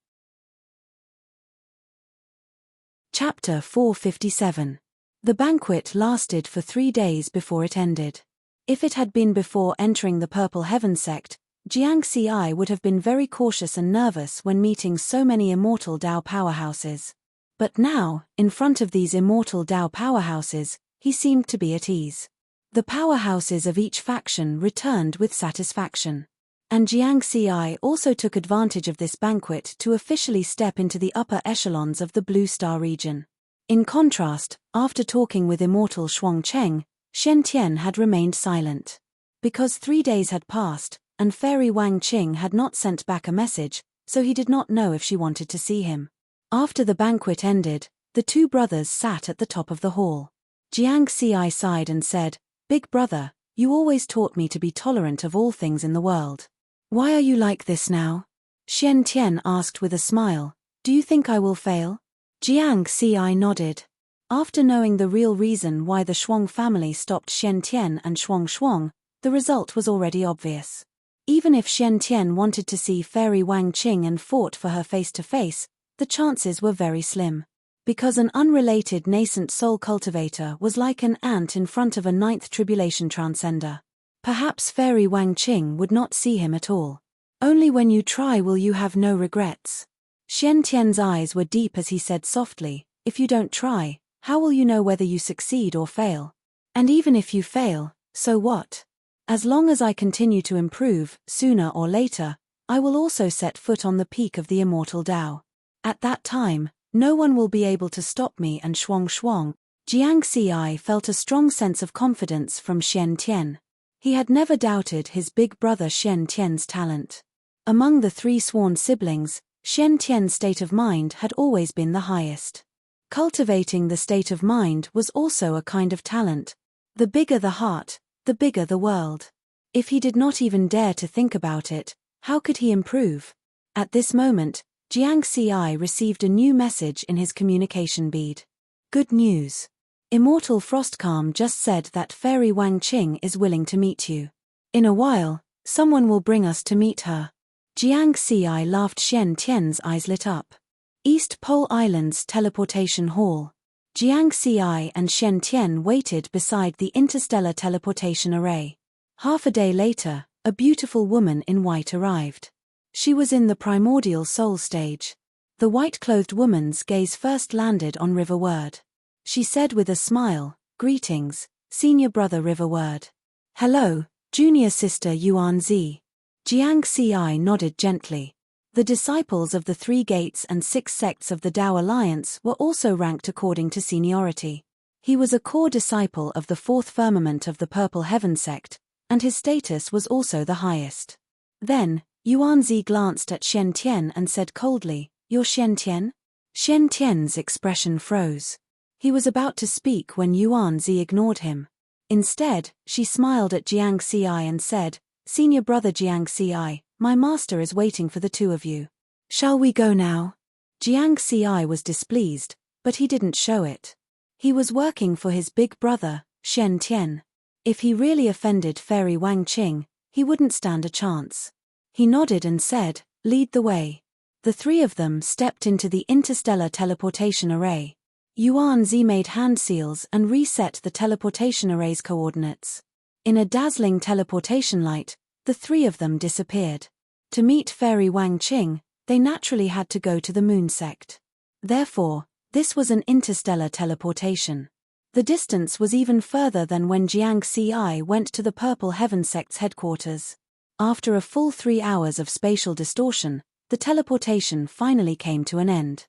Chapter 457. The banquet lasted for 3 days before it ended. If it had been before entering the Purple Heaven sect, Jiang Xi would have been very cautious and nervous when meeting so many immortal Dao powerhouses. But now, in front of these immortal Dao powerhouses, he seemed to be at ease. The powerhouses of each faction returned with satisfaction. And Jiang Xi also took advantage of this banquet to officially step into the upper echelons of the Blue Star region. In contrast, after talking with Immortal Shuang Cheng, Shen Tian had remained silent. Because 3 days had passed, and Fairy Wang Qing had not sent back a message, so he did not know if she wanted to see him. After the banquet ended, the two brothers sat at the top of the hall. Jiang Xi sighed and said, Big brother, you always taught me to be tolerant of all things in the world. Why are you like this now? Shen Tian asked with a smile, do you think I will fail? Jiang Xi nodded. After knowing the real reason why the Shuang family stopped Shen Tian and Shuang, the result was already obvious. Even if Shen Tian wanted to see Fairy Wang Qing and fought for her face to face, the chances were very slim. Because an unrelated nascent soul cultivator was like an ant in front of a ninth tribulation transcender. Perhaps Fairy Wang Qing would not see him at all. Only when you try will you have no regrets. Shen Tian's eyes were deep as he said softly, if you don't try, how will you know whether you succeed or fail? And even if you fail, so what? As long as I continue to improve, sooner or later, I will also set foot on the peak of the immortal Tao. At that time, no one will be able to stop me and Shuang. Jiang Xi felt a strong sense of confidence from Shen Tian. He had never doubted his big brother Shen Tian's talent. Among the 3 sworn siblings, Shen Tian's state of mind had always been the highest. Cultivating the state of mind was also a kind of talent. The bigger the heart, the bigger the world. If he did not even dare to think about it, how could he improve? At this moment, Jiang Xi received a new message in his communication bead. Good news. Immortal Frostcalm just said that Fairy Wang Qing is willing to meet you. In a while, someone will bring us to meet her. Jiang Xi laughed. Shen Tian's eyes lit up. East Pole Island's teleportation hall. Jiang Xi and Shen Tian waited beside the interstellar teleportation array. Half a day later, a beautiful woman in white arrived. She was in the primordial soul stage. The white-clothed woman's gaze first landed on River Word. She said with a smile, greetings, senior brother River Word. Hello, junior sister Yuan Zi. Jiang Xi nodded gently. The disciples of the 3 gates and 6 sects of the Tao Alliance were also ranked according to seniority. He was a core disciple of the 4th firmament of the Purple Heaven sect, and his status was also the highest. Then, Yuan Zi glanced at Shen Tian and said coldly, You're Shen Tian? Shen Tian's expression froze. He was about to speak when Yuan Zi ignored him. Instead, she smiled at Jiang Xi and said, Senior brother Jiang Xi, my master is waiting for the 2 of you. Shall we go now? Jiang Xi was displeased, but he didn't show it. He was working for his big brother, Shen Tian. If he really offended Fairy Wang Qing, he wouldn't stand a chance. He nodded and said, Lead the way. The 3 of them stepped into the interstellar teleportation array. Yuan Zi made hand seals and reset the teleportation array's coordinates. In a dazzling teleportation light, the 3 of them disappeared. To meet Fairy Wang Qing, they naturally had to go to the Moon sect. Therefore, this was an interstellar teleportation. The distance was even further than when Jiang Ci went to the Purple Heaven sect's headquarters. After a full 3 hours of spatial distortion, the teleportation finally came to an end.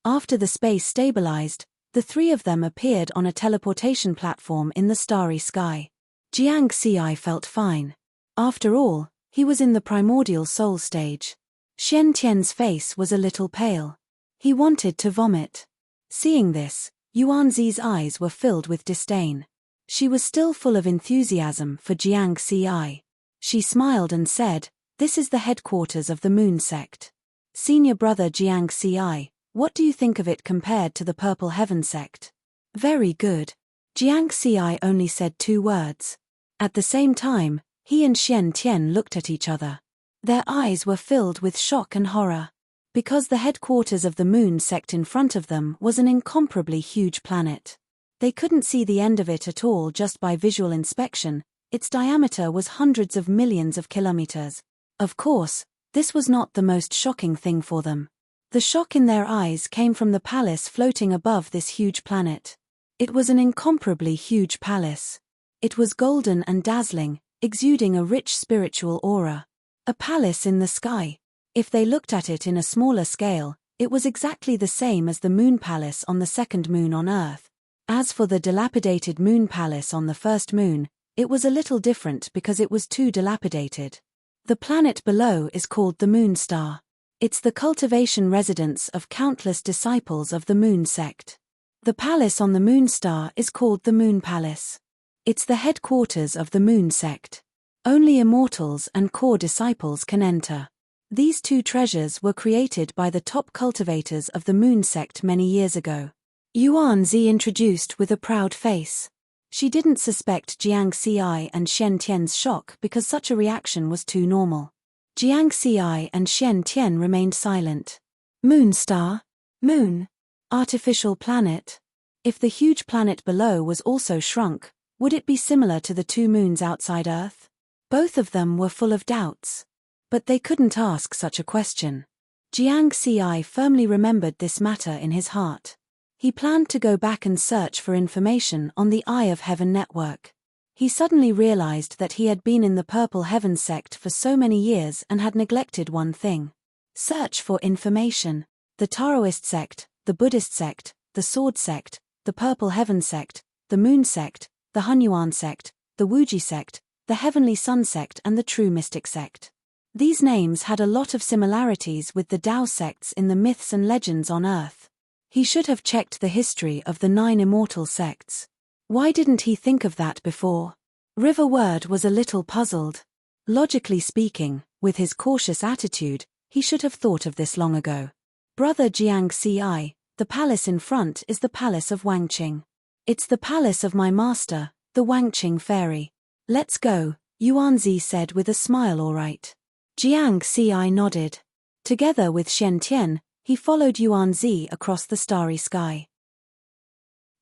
After the space stabilized, the three of them appeared on a teleportation platform in the starry sky. Jiang Ci felt fine. After all, he was in the primordial soul stage. Xian Tian's face was a little pale. He wanted to vomit. Seeing this, Yuanzi's eyes were filled with disdain. She was still full of enthusiasm for Jiang Ci. She smiled and said, "This is the headquarters of the Moon sect. Senior brother Jiang Ci, what do you think of it compared to the Purple Heaven sect?" "Very good." Jiang Ci only said 2 words. At the same time, he and Xian Tian looked at each other. Their eyes were filled with shock and horror. Because the headquarters of the Moon sect in front of them was an incomparably huge planet. They couldn't see the end of it at all just by visual inspection. Its diameter was hundreds of millions of kilometers. Of course, this was not the most shocking thing for them. The shock in their eyes came from the palace floating above this huge planet. It was an incomparably huge palace. It was golden and dazzling, exuding a rich spiritual aura. A palace in the sky. If they looked at it in a smaller scale, it was exactly the same as the Moon Palace on the second moon on Earth. As for the dilapidated Moon Palace on the first moon, it was a little different because it was too dilapidated. The planet below is called the Moon Star. It's the cultivation residence of countless disciples of the Moon sect. The palace on the Moon Star is called the Moon Palace. It's the headquarters of the Moon sect. Only immortals and core disciples can enter. These 2 treasures were created by the top cultivators of the Moon sect many years ago. Yuanzi introduced with a proud face. She didn't suspect Jiang Ci and Xian Tian's shock because such a reaction was too normal. Jiang Ci and Xian Tian remained silent. Moon star? Moon? Artificial planet? If the huge planet below was also shrunk, would it be similar to the 2 moons outside Earth? Both of them were full of doubts. But they couldn't ask such a question. Jiang Ci firmly remembered this matter in his heart. He planned to go back and search for information on the Eye of Heaven network. He suddenly realized that he had been in the Purple Heaven sect for so many years and had neglected one thing. Search for information. The Taoist sect, the Buddhist sect, the Sword sect, the Purple Heaven sect, the Moon sect, the Hunyuan sect, the Wuji sect, the Heavenly Sun sect and the True Mystic sect. These names had a lot of similarities with the Tao sects in the myths and legends on Earth. He should have checked the history of the 9 immortal sects. Why didn't he think of that before? River Word was a little puzzled. Logically speaking, with his cautious attitude, he should have thought of this long ago. Brother Jiang Ci, the palace in front is the palace of Wangqing. It's the palace of my master, the Wangqing fairy. Let's go, Yuanzi said with a smile. All right. Jiang Ci nodded. Together with Xian Tian, he followed Yuanzi across the starry sky.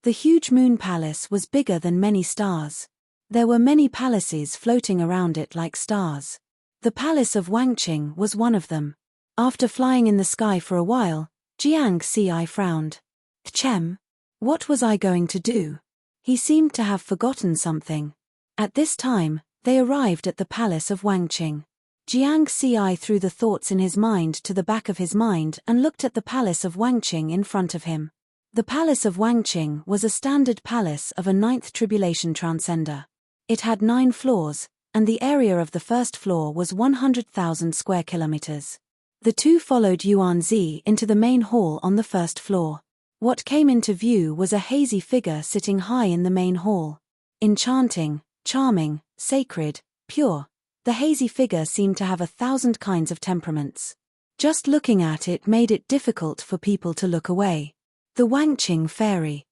The huge moon palace was bigger than many stars. There were many palaces floating around it like stars. The palace of Wangqing was one of them. After flying in the sky for a while, Jiang Ci frowned. Chem. What was I going to do? He seemed to have forgotten something. At this time, they arrived at the palace of Wangqing. Jiang Ci threw the thoughts in his mind to the back of his mind and looked at the palace of Wangqing in front of him. The palace of Wangqing was a standard palace of a 9th tribulation transcender. It had 9 floors, and the area of the first floor was 100,000 square kilometers. The two followed Yuanzi into the main hall on the first floor. What came into view was a hazy figure sitting high in the main hall. Enchanting, charming, sacred, pure. The hazy figure seemed to have 1,000 kinds of temperaments. Just looking at it made it difficult for people to look away. The Wangqing Fairy.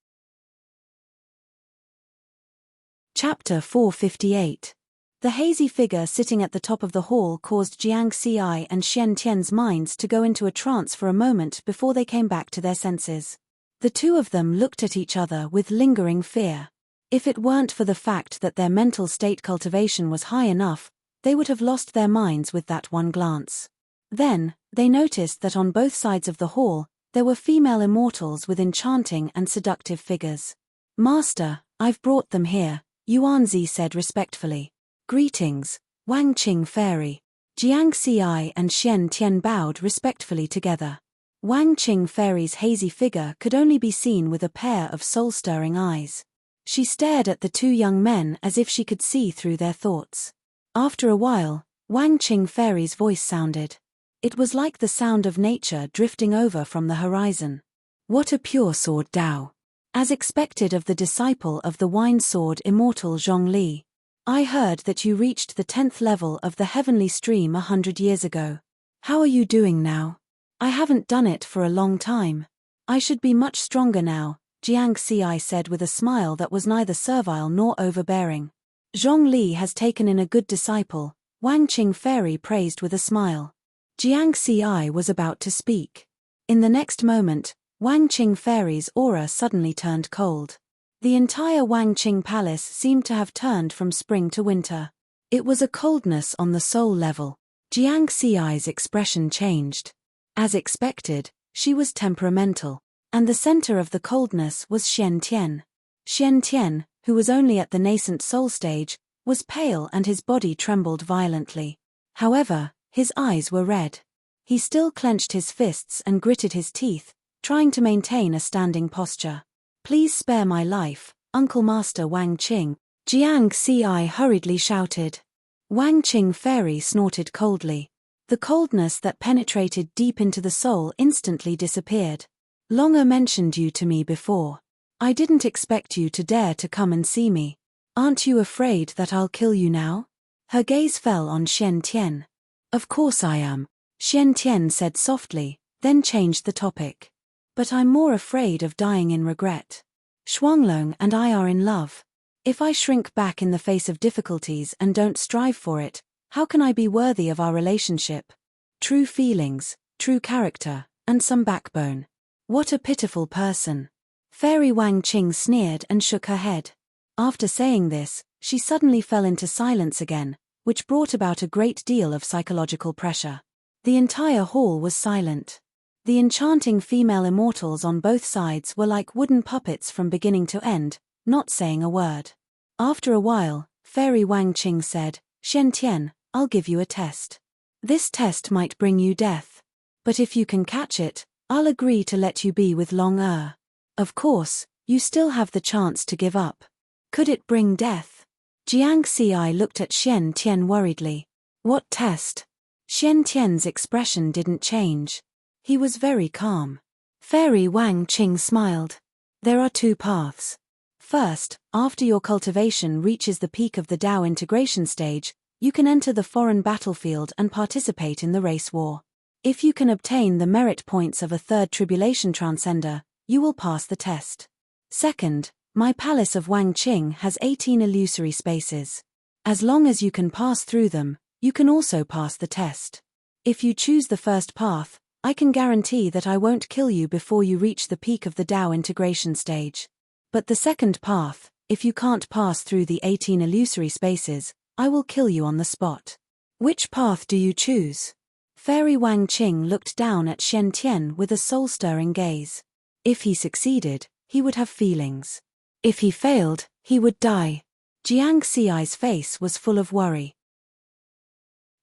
Chapter 458. The hazy figure sitting at the top of the hall caused Jiang Ci and Xian Tian's minds to go into a trance for a moment before they came back to their senses. The two of them looked at each other with lingering fear. If it weren't for the fact that their mental state cultivation was high enough, they would have lost their minds with that one glance. Then, they noticed that on both sides of the hall, there were female immortals with enchanting and seductive figures. Master, I've brought them here, Yuanzi said respectfully. Greetings, Wang Qing Fairy. Jiang Xi and Xian Tian bowed respectfully together. Wang Qing Fairy's hazy figure could only be seen with a pair of soul-stirring eyes. She stared at the two young men as if she could see through their thoughts. After a while, Wang Qing Fairy's voice sounded. It was like the sound of nature drifting over from the horizon. What a pure sword Dao! As expected of the disciple of the wine sword immortal Zhongli. I heard that you reached the 10th level of the heavenly stream 100 years ago. How are you doing now? I haven't done it for a long time. I should be much stronger now, Jiang Xi said with a smile that was neither servile nor overbearing. Zhongli has taken in a good disciple, Wang Qing Fairy praised with a smile. Jiang Xi was about to speak. In the next moment, Wang Qing Fairy's aura suddenly turned cold. The entire Wang Qing Palace seemed to have turned from spring to winter. It was a coldness on the soul level. Jiang Xi's expression changed. As expected, she was temperamental, and the center of the coldness was Xian Tian. Xian Tian, who was only at the nascent soul stage, was pale and his body trembled violently. However, his eyes were red. He still clenched his fists and gritted his teeth, trying to maintain a standing posture. Please spare my life, Uncle Master Wang Qing, Jiang Xi hurriedly shouted. Wang Qing Fairy snorted coldly. The coldness that penetrated deep into the soul instantly disappeared. Longer mentioned you to me before. I didn't expect you to dare to come and see me. Aren't you afraid that I'll kill you now? Her gaze fell on Xian Tian. Of course I am, Xian Tian said softly, then changed the topic. But I'm more afraid of dying in regret. Shuanglong and I are in love. If I shrink back in the face of difficulties and don't strive for it, how can I be worthy of our relationship? True feelings, true character, and some backbone. What a pitiful person. Fairy Wang Qing sneered and shook her head. After saying this, she suddenly fell into silence again, which brought about a great deal of psychological pressure. The entire hall was silent. The enchanting female immortals on both sides were like wooden puppets from beginning to end, not saying a word. After a while, Fairy Wang Qing said, Xian Tian, I'll give you a test. This test might bring you death. But if you can catch it, I'll agree to let you be with Long Er. Of course, you still have the chance to give up. Could it bring death? Jiang Xi looked at Xian Tian worriedly. What test? Xian Tian's expression didn't change. He was very calm. Fairy Wang Qing smiled. There are two paths. First, after your cultivation reaches the peak of the Dao integration stage, you can enter the foreign battlefield and participate in the race war. If you can obtain the merit points of a third tribulation transcender, you will pass the test. Second, my palace of Wang Qing has 18 illusory spaces. As long as you can pass through them, you can also pass the test. If you choose the first path, I can guarantee that I won't kill you before you reach the peak of the Dao integration stage. But the second path, if you can't pass through the 18 illusory spaces, I will kill you on the spot. Which path do you choose? Fairy Wang Qing looked down at Xian Tian with a soul-stirring gaze. If he succeeded, he would have feelings. If he failed, he would die. Jiang Xi's face was full of worry.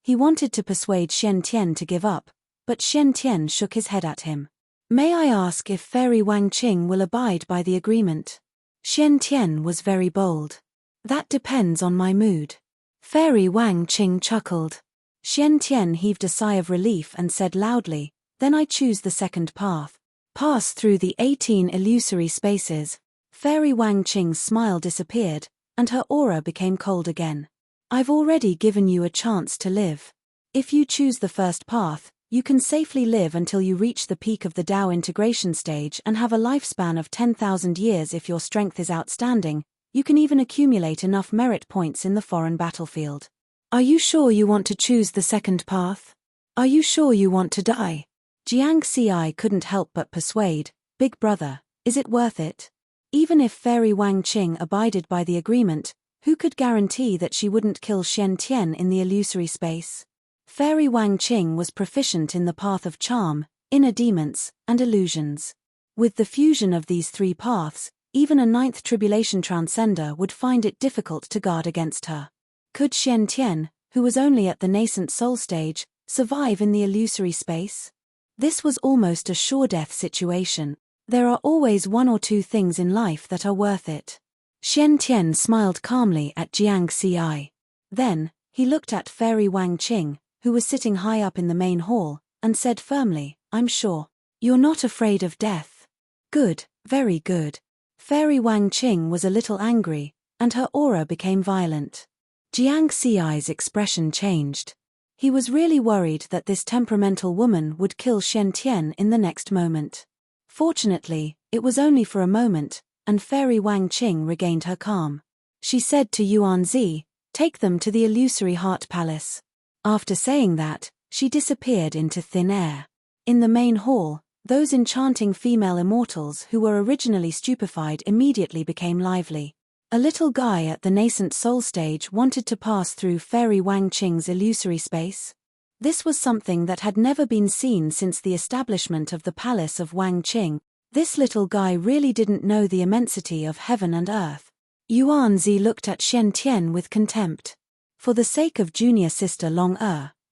He wanted to persuade Xian Tian to give up, but Xian Tian shook his head at him. May I ask if Fairy Wang Qing will abide by the agreement? Xian Tian was very bold. That depends on my mood. Fairy Wang Qing chuckled. Xian Tian heaved a sigh of relief and said loudly, then I choose the second path. Pass through the 18 illusory spaces. Fairy Wang Qing's smile disappeared, and her aura became cold again. I've already given you a chance to live. If you choose the first path, you can safely live until you reach the peak of the Dao integration stage and have a lifespan of 10,000 years. If your strength is outstanding, you can even accumulate enough merit points in the foreign battlefield. Are you sure you want to choose the second path? Are you sure you want to die? Jiang Xi couldn't help but persuade, Big brother, is it worth it? Even if Fairy Wang Qing abided by the agreement, who could guarantee that she wouldn't kill Xian Tian in the illusory space? Fairy Wang Qing was proficient in the path of charm, inner demons, and illusions. With the fusion of these three paths, Even a ninth tribulation transcender would find it difficult to guard against her. Could Shen Tian, who was only at the nascent soul stage, survive in the illusory space? This was almost a sure-death situation. There are always one or two things in life that are worth it. Shen Tian smiled calmly at Jiang Ci. Then, he looked at Fairy Wang Qing, who was sitting high up in the main hall, and said firmly, "I'm sure. You're not afraid of death." "Good, very good." Fairy Wang Qing was a little angry, and her aura became violent. Jiang Ci's expression changed. He was really worried that this temperamental woman would kill Shen Tian in the next moment. Fortunately, it was only for a moment, and Fairy Wang Qing regained her calm. She said to Yuanzi, "Take them to the illusory heart palace." After saying that, she disappeared into thin air. In the main hall, those enchanting female immortals who were originally stupefied immediately became lively. A little guy at the nascent soul stage wanted to pass through Fairy Wang Qing's illusory space. This was something that had never been seen since the establishment of the palace of Wang Qing. This little guy really didn't know the immensity of heaven and earth. Yuanzi looked at Shen Tian with contempt. "For the sake of junior sister Long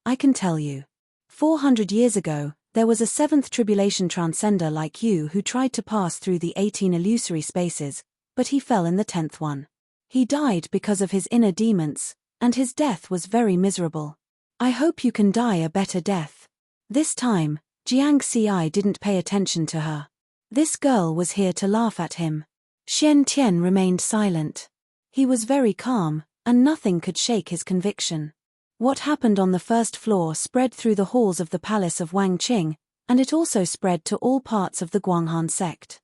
I can tell you. 400 years ago, there was a seventh tribulation transcender like you who tried to pass through the 18 illusory spaces, but he fell in the 10th one. He died because of his inner demons, and his death was very miserable. I hope you can die a better death." This time, Jiang Ci didn't pay attention to her. This girl was here to laugh at him. Shen Tian remained silent. He was very calm, and nothing could shake his conviction. What happened on the first floor spread through the halls of the palace of Wang Qing, and it also spread to all parts of the Guanghan sect.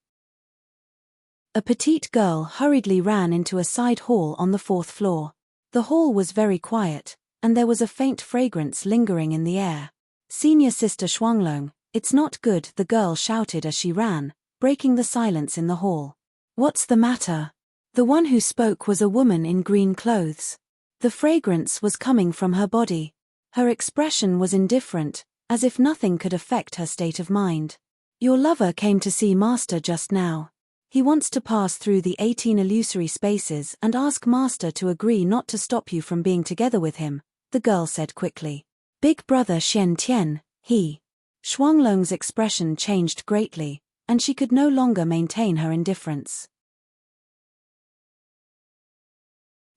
A petite girl hurriedly ran into a side hall on the 4th floor. The hall was very quiet, and there was a faint fragrance lingering in the air. "Senior sister Shuanglong, it's not good," the girl shouted as she ran, breaking the silence in the hall. "What's the matter?" The one who spoke was a woman in green clothes. The fragrance was coming from her body. Her expression was indifferent, as if nothing could affect her state of mind. "Your lover came to see Master just now. He wants to pass through the 18 illusory spaces and ask Master to agree not to stop you from being together with him," the girl said quickly. "Big brother Shen Tian, he." Shuanglong's expression changed greatly, and she could no longer maintain her indifference.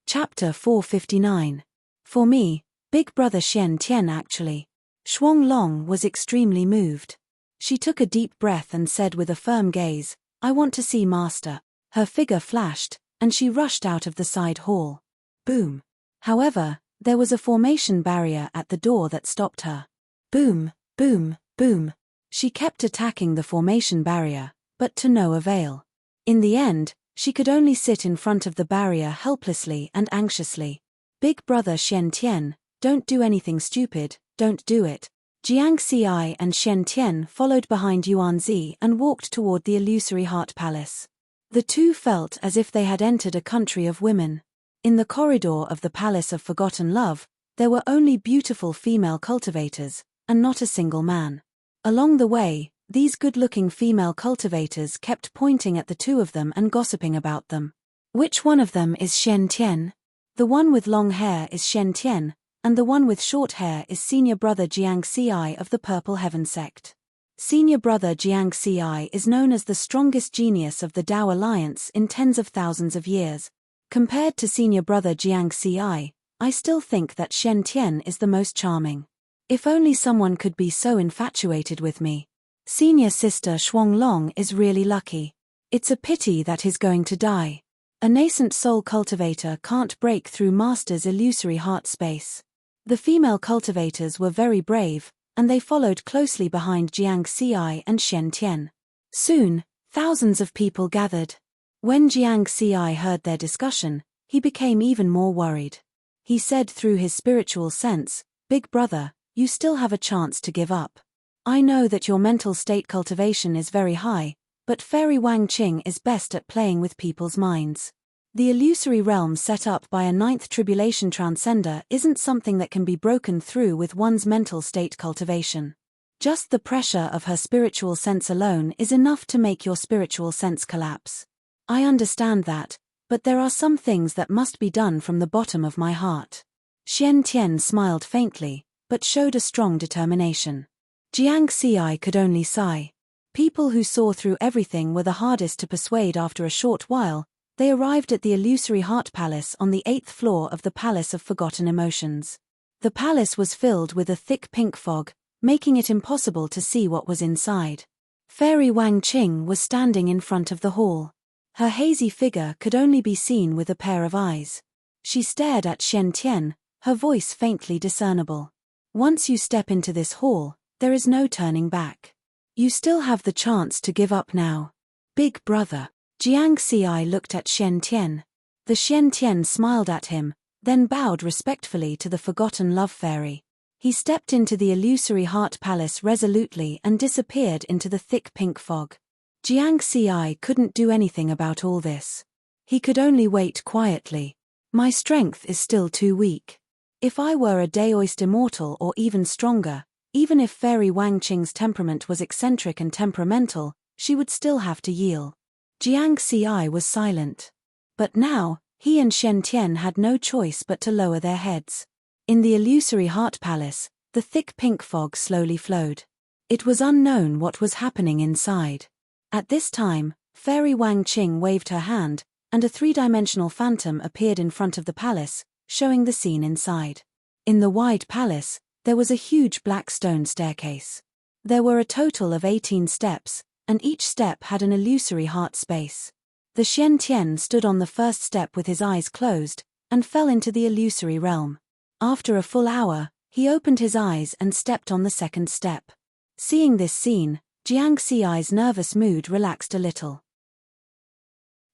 Chapter 459. For me, Big brother Shen Tian actually. Shuanglong was extremely moved. She took a deep breath and said with a firm gaze, "I want to see Master." Her figure flashed, and she rushed out of the side hall. Boom. However, there was a formation barrier at the door that stopped her. Boom, boom, boom. She kept attacking the formation barrier, but to no avail. In the end, she could only sit in front of the barrier helplessly and anxiously. "Big brother Shen Tian, don't do anything stupid, don't do it." Jiang Ci and Shen Tian followed behind Yuanzi and walked toward the illusory heart palace. The two felt as if they had entered a country of women. In the corridor of the Palace of Forgotten Love, there were only beautiful female cultivators, and not a single man. Along the way, these good-looking female cultivators kept pointing at the two of them and gossiping about them. "Which one of them is Shen Tian?" "The one with long hair is Shen Tian, and the one with short hair is senior brother Jiang Ci of the Purple Heaven sect. Senior brother Jiang Ci is known as the strongest genius of the Dao Alliance in tens of thousands of years. Compared to senior brother Jiang Ci, I still think that Shen Tian is the most charming. If only someone could be so infatuated with me. Senior sister Shuanglong is really lucky. It's a pity that he's going to die. A nascent soul cultivator can't break through Master's illusory heart space." The female cultivators were very brave, and they followed closely behind Jiang Ci and Shen Tian. Soon, thousands of people gathered. When Jiang Ci heard their discussion, he became even more worried. He said through his spiritual sense, "Big brother, you still have a chance to give up. I know that your mental state cultivation is very high, but Fairy Wang Qing is best at playing with people's minds. The illusory realm set up by a ninth tribulation transcender isn't something that can be broken through with one's mental state cultivation. Just the pressure of her spiritual sense alone is enough to make your spiritual sense collapse. I understand that, but there are some things that must be done from the bottom of my heart. Xian Tian smiled faintly, but showed a strong determination. Jiang Xi could only sigh. People who saw through everything were the hardest to persuade. After a short while, they arrived at the illusory heart palace on the 8th floor of the Palace of Forgotten Emotions. The palace was filled with a thick pink fog, making it impossible to see what was inside. Fairy Wang Qing was standing in front of the hall. Her hazy figure could only be seen with a pair of eyes. She stared at Xian Tian, her voice faintly discernible. Once you step into this hall, there is no turning back. You still have the chance to give up now. Big brother. Jiang Xi looked at Xian Tian. The Xian Tian smiled at him, then bowed respectfully to the forgotten love fairy. He stepped into the illusory heart palace resolutely and disappeared into the thick pink fog. Jiang Xi couldn't do anything about all this. He could only wait quietly. My strength is still too weak. If I were a Daoist immortal or even stronger, even if Fairy Wang Qing's temperament was eccentric and temperamental, she would still have to yield. Jiang Xi was silent. But now, he and Xian Tian had no choice but to lower their heads. In the illusory heart palace, the thick pink fog slowly flowed. It was unknown what was happening inside. At this time, Fairy Wang Qing waved her hand, and a three-dimensional phantom appeared in front of the palace, showing the scene inside. In the wide palace, there was a huge black stone staircase. There were a total of 18 steps, and each step had an illusory heart space. The Xian Tian stood on the first step with his eyes closed, and fell into the illusory realm. After a full hour, he opened his eyes and stepped on the second step. Seeing this scene, Jiang Xi's nervous mood relaxed a little.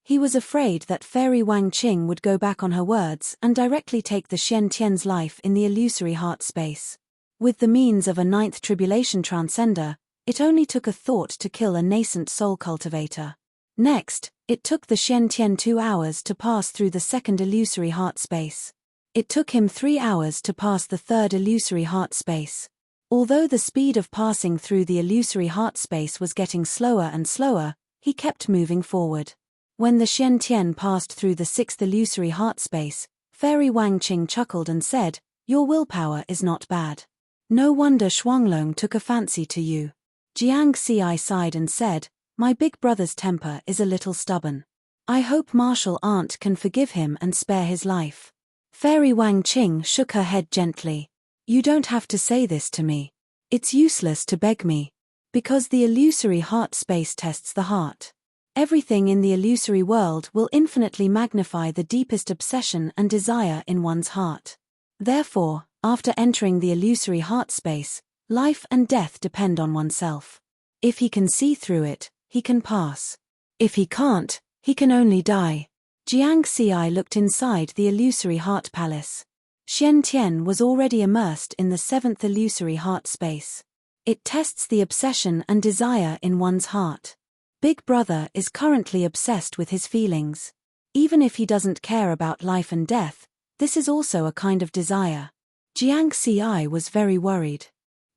He was afraid that Fairy Wang Qing would go back on her words and directly take the Xian Tian's life in the illusory heart space. With the means of a 9th tribulation transcender, it only took a thought to kill a nascent soul cultivator. Next, it took the Xian Tian 2 hours to pass through the second illusory heart space. It took him 3 hours to pass the third illusory heart space. Although the speed of passing through the illusory heart space was getting slower and slower, he kept moving forward. When the Xian Tian passed through the 6th illusory heart space, Fairy Wang Qing chuckled and said, "Your willpower is not bad. No wonder Shuanglong took a fancy to you." Jiang Xi sighed and said, "My big brother's temper is a little stubborn. I hope Martial Aunt can forgive him and spare his life." Fairy Wang Qing shook her head gently. "You don't have to say this to me. It's useless to beg me. Because the illusory heart space tests the heart. Everything in the illusory world will infinitely magnify the deepest obsession and desire in one's heart. Therefore, after entering the illusory heart space, life and death depend on oneself. If he can see through it, he can pass. If he can't, he can only die." Jiang Xi looked inside the illusory heart palace. Xian Tian was already immersed in the 7th illusory heart space. It tests the obsession and desire in one's heart. Big Brother is currently obsessed with his feelings. Even if he doesn't care about life and death, this is also a kind of desire. Jiang Xi was very worried.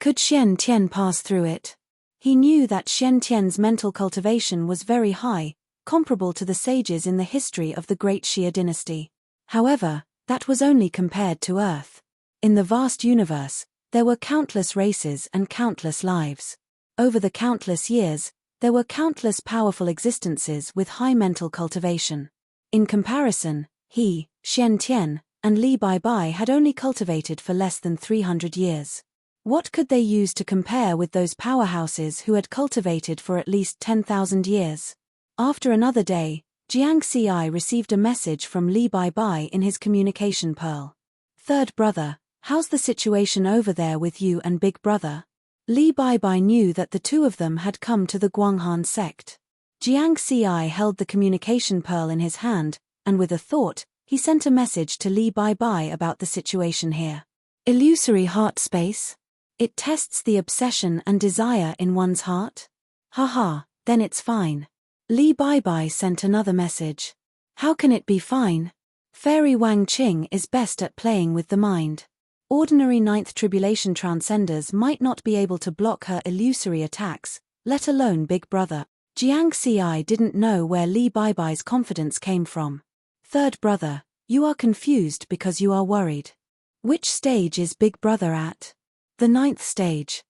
Could Xian Tian pass through it? He knew that Xian Tian's mental cultivation was very high, comparable to the sages in the history of the Great Xia dynasty. However, that was only compared to Earth. In the vast universe, there were countless races and countless lives. Over the countless years, there were countless powerful existences with high mental cultivation. In comparison, he, Xian Tian, and Li Baibai had only cultivated for less than 300 years. What could they use to compare with those powerhouses who had cultivated for at least 10,000 years? After another day, Jiang Xi received a message from Li Baibai in his communication pearl. "Third brother, how's the situation over there with you and Big Brother?" Li Baibai knew that the two of them had come to the Guanghan sect. Jiang Xi held the communication pearl in his hand, and with a thought, he sent a message to Li Baibai about the situation here. "Illusory heart space? It tests the obsession and desire in one's heart? Haha, then it's fine." Li Baibai sent another message. "How can it be fine? Fairy Wang Qing is best at playing with the mind. Ordinary 9th tribulation transcenders might not be able to block her illusory attacks, let alone Big Brother." Jiang Xi didn't know where Li Baibai's confidence came from. Third brother, you are confused because you are worried. Which stage is big brother at? The 9th stage.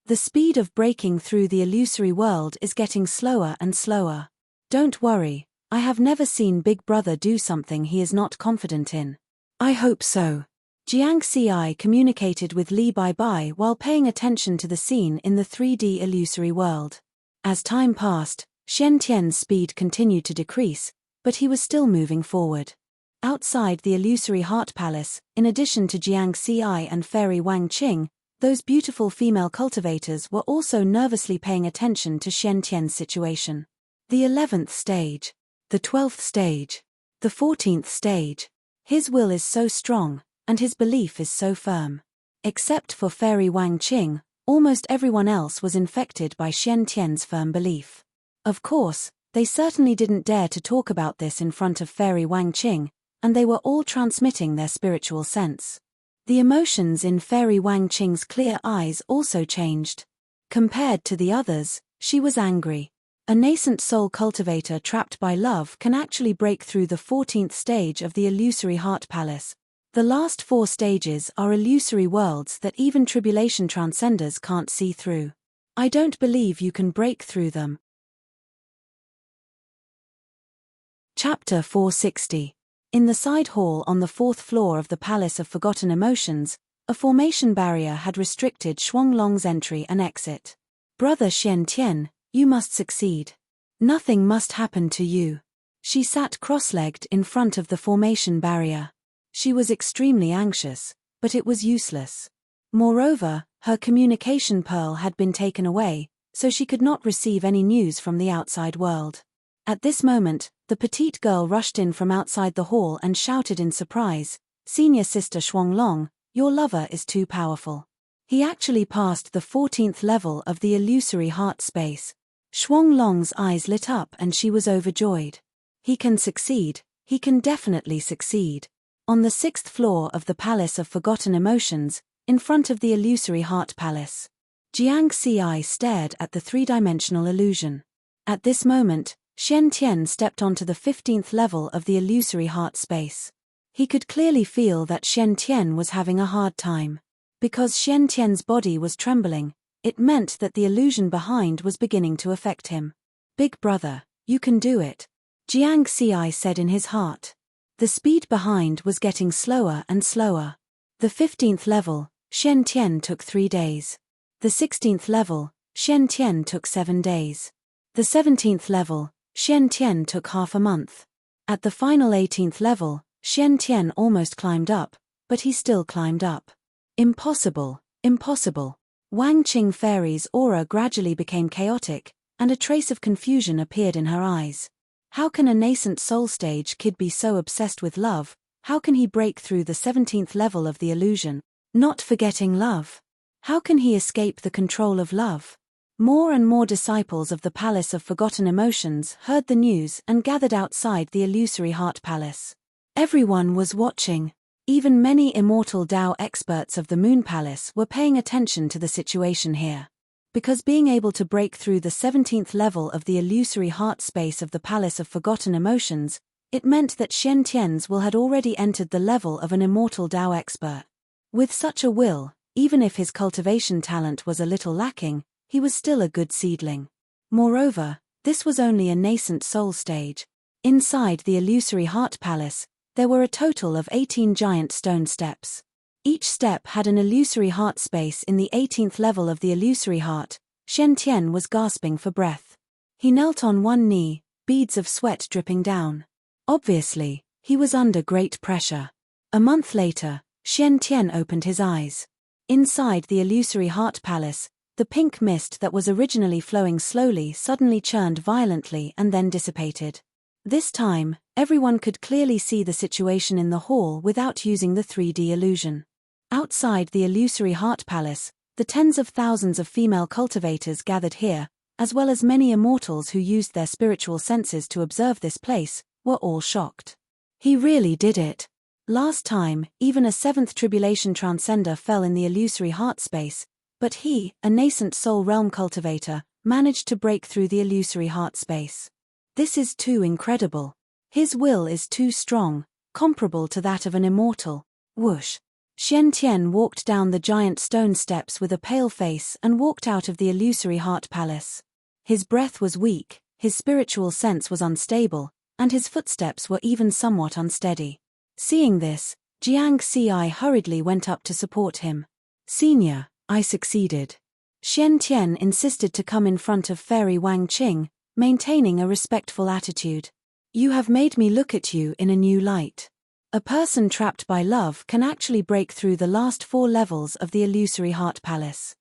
The speed of breaking through the illusory world is getting slower and slower. Don't worry, I have never seen big brother do something he is not confident in. I hope so. Jiang Xi communicated with Li Baibai while paying attention to the scene in the 3D illusory world. As time passed, Shen Tian's speed continued to decrease, but he was still moving forward. Outside the illusory heart palace, in addition to Jiang Xi and Fairy Wang Qing, those beautiful female cultivators were also nervously paying attention to Shen Tian's situation. The 11th stage. The 12th stage. The 14th stage. His will is so strong, and his belief is so firm. Except for Fairy Wang Qing, almost everyone else was infected by Shen Tian's firm belief. Of course, they certainly didn't dare to talk about this in front of Fairy Wang Qing, and they were all transmitting their spiritual sense. The emotions in Fairy Wang Qing's clear eyes also changed. Compared to the others, she was angry. A nascent soul cultivator trapped by love can actually break through the 14th stage of the illusory heart palace. The last 4 stages are illusory worlds that even tribulation transcenders can't see through. I don't believe you can break through them. Chapter 460. In the side hall on the 4th floor of the Palace of Forgotten Emotions, a formation barrier had restricted Shuanglong's entry and exit. Brother Shen Tian, you must succeed. Nothing must happen to you. She sat cross-legged in front of the formation barrier. She was extremely anxious, but it was useless. Moreover, her communication pearl had been taken away, so she could not receive any news from the outside world. At this moment, the petite girl rushed in from outside the hall and shouted in surprise, "Senior Sister Shuanglong, your lover is too powerful. He actually passed the 14th level of the illusory heart space." Shuanglong's eyes lit up and she was overjoyed. He can succeed, he can definitely succeed. On the 6th floor of the Palace of Forgotten Emotions, in front of the illusory heart palace, Jiang Xi stared at the 3-dimensional illusion. At this moment, Shen Tian stepped onto the 15th level of the illusory heart space. He could clearly feel that Shen Tian was having a hard time. Because Shen Tian's body was trembling, it meant that the illusion behind was beginning to affect him. "Big brother, you can do it," Jiang Xi said in his heart. The speed behind was getting slower and slower. The 15th level, Shen Tian took 3 days. The 16th level, Shen Tian took 7 days. The 17th level, Shen Tian took half a month. At the final 18th level, Shen Tian almost climbed up, but he still climbed up. Impossible, impossible. Wang Qing Fairy's aura gradually became chaotic, and a trace of confusion appeared in her eyes. How can a nascent soul stage kid be so obsessed with love? How can he break through the 17th level of the illusion, not forgetting love? How can he escape the control of love? More and more disciples of the Palace of Forgotten Emotions heard the news and gathered outside the illusory heart palace. Everyone was watching. Even many immortal Dao experts of the Moon Palace were paying attention to the situation here. Because being able to break through the 17th level of the illusory heart space of the Palace of Forgotten Emotions, it meant that Shen Tian's will had already entered the level of an immortal Dao expert. With such a will, even if his cultivation talent was a little lacking, he was still a good seedling. Moreover, this was only a nascent soul stage. Inside the illusory heart palace, there were a total of 18 giant stone steps. Each step had an illusory heart space in the 18th level of the illusory heart. Shen Tian was gasping for breath. He knelt on one knee, beads of sweat dripping down. Obviously, he was under great pressure. A month later, Shen Tian opened his eyes. Inside the illusory heart palace, the pink mist that was originally flowing slowly suddenly churned violently and then dissipated. This time, everyone could clearly see the situation in the hall without using the 3D illusion. Outside the illusory heart palace, the tens of thousands of female cultivators gathered here, as well as many immortals who used their spiritual senses to observe this place, were all shocked. He really did it. Last time, even a 7th tribulation transcender fell in the illusory heart space, but he, a nascent soul realm cultivator, managed to break through the illusory heart space. This is too incredible. His will is too strong, comparable to that of an immortal. Whoosh. Xian Tian walked down the giant stone steps with a pale face and walked out of the illusory heart palace. His breath was weak, his spiritual sense was unstable, and his footsteps were even somewhat unsteady. Seeing this, Jiang Xi hurriedly went up to support him. "Senior, I succeeded." Xian Tian insisted to come in front of Fairy Wang Qing, maintaining a respectful attitude. "You have made me look at you in a new light. A person trapped by love can actually break through the last 4 levels of the illusory heart palace."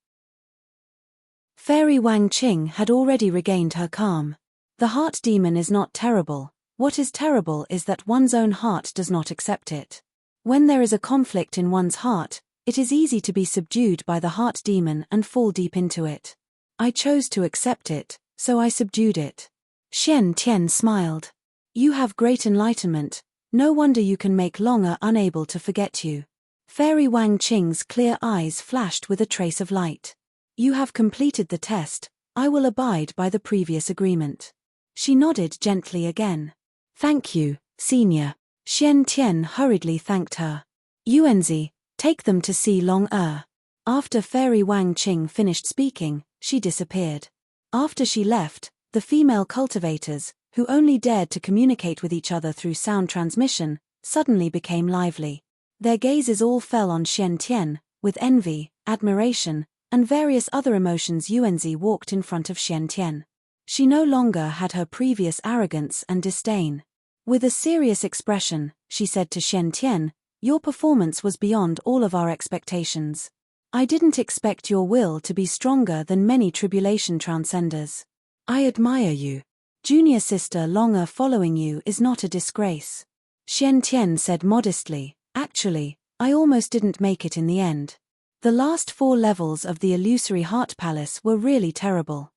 Fairy Wang Qing had already regained her calm. The heart demon is not terrible. What is terrible is that one's own heart does not accept it. When there is a conflict in one's heart, it is easy to be subdued by the heart demon and fall deep into it. I chose to accept it, so I subdued it. Xian Tian smiled. "You have great enlightenment. No wonder you can make Longer unable to forget you." Fairy Wang Qing's clear eyes flashed with a trace of light. "You have completed the test. I will abide by the previous agreement." She nodded gently again. "Thank you, Senior." Xian Tian hurriedly thanked her. "Yuanzi, take them to see Long Er." After Fairy Wang Qing finished speaking, she disappeared. After she left, the female cultivators, who only dared to communicate with each other through sound transmission, suddenly became lively. Their gazes all fell on Xian Tian, with envy, admiration, and various other emotions. Yuanzi walked in front of Xian Tian. She no longer had her previous arrogance and disdain. With a serious expression, she said to Xian Tian, "Your performance was beyond all of our expectations. I didn't expect your will to be stronger than many tribulation transcenders. I admire you. Junior sister Longer following you is not a disgrace." Xian Tian said modestly, "Actually, I almost didn't make it in the end. The last 4 levels of the illusory heart palace were really terrible."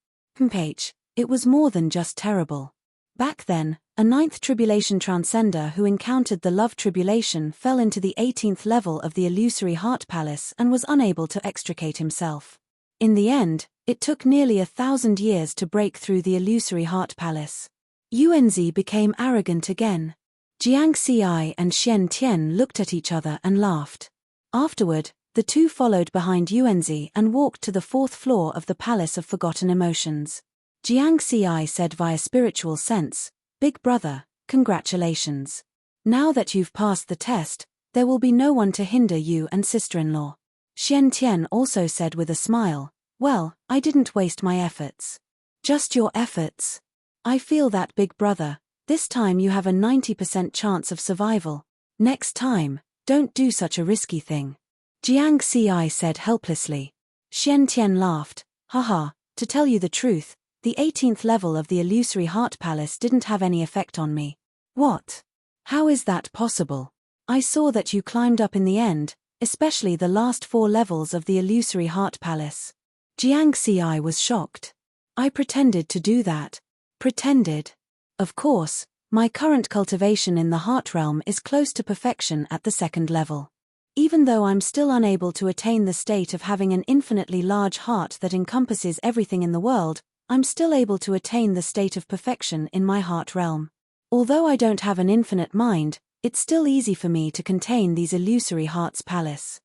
It was more than just terrible. Back then, a 9th tribulation transcender who encountered the love tribulation fell into the 18th level of the illusory heart palace and was unable to extricate himself. In the end, it took nearly 1,000 years to break through the illusory heart palace. Yuanzi became arrogant again. Jiang Xi and Xian Tian looked at each other and laughed. Afterward, the two followed behind Yuanzi and walked to the 4th floor of the Palace of Forgotten Emotions. Jiang Xi said via spiritual sense, "Big brother, congratulations. Now that you've passed the test, there will be no one to hinder you and sister-in-law." Xian Tian also said with a smile, "Well, I didn't waste my efforts." "Just your efforts. I feel that, big brother. This time you have a 90% chance of survival. Next time, don't do such a risky thing." Jiang Xi said helplessly. Xian Tian laughed, "Haha, to tell you the truth, the 18th level of the illusory heart palace didn't have any effect on me." "What? How is that possible? I saw that you climbed up in the end, especially the last 4 levels of the illusory heart palace." Jiang Xi was shocked. "I pretended to do that." "Pretended?" "Of course, my current cultivation in the heart realm is close to perfection at the 2nd level. Even though I'm still unable to attain the state of having an infinitely large heart that encompasses everything in the world, I'm still able to attain the state of perfection in my heart realm. Although I don't have an infinite mind, it's still easy for me to contain these illusory hearts palace."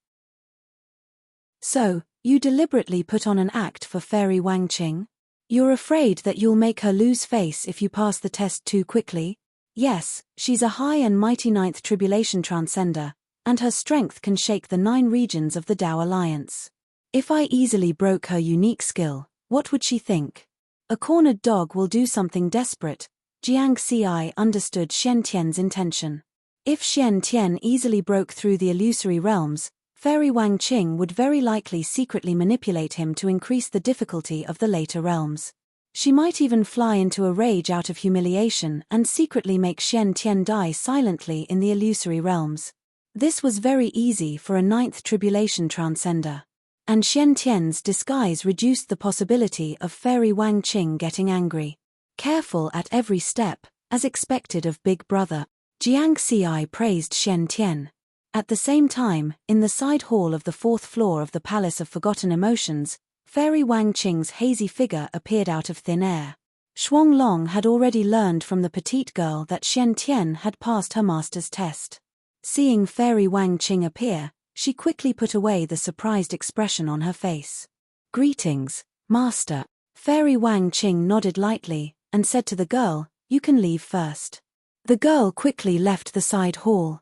"So, you deliberately put on an act for Fairy Wang Qing? You're afraid that you'll make her lose face if you pass the test too quickly?" "Yes, she's a high and mighty 9th tribulation transcender, and her strength can shake the 9 regions of the Tao Alliance. If I easily broke her unique skill, what would she think? A cornered dog will do something desperate." Jiang Xi understood Xian Tian's intention. If Xian Tian easily broke through the illusory realms, Fairy Wang Qing would very likely secretly manipulate him to increase the difficulty of the later realms. She might even fly into a rage out of humiliation and secretly make Xian Tian die silently in the illusory realms. This was very easy for a 9th tribulation transcender. And Xian Tian's disguise reduced the possibility of Fairy Wang Qing getting angry. Careful at every step, as expected of Big Brother, Jiang Xi praised Xian Tian. At the same time, in the side hall of the 4th floor of the Palace of Forgotten Emotions, Fairy Wang Qing's hazy figure appeared out of thin air. Shuanglong had already learned from the petite girl that Xian Tian had passed her master's test. Seeing Fairy Wang Qing appear, she quickly put away the surprised expression on her face. "Greetings, Master." Fairy Wang Qing nodded lightly and said to the girl, "You can leave first." The girl quickly left the side hall.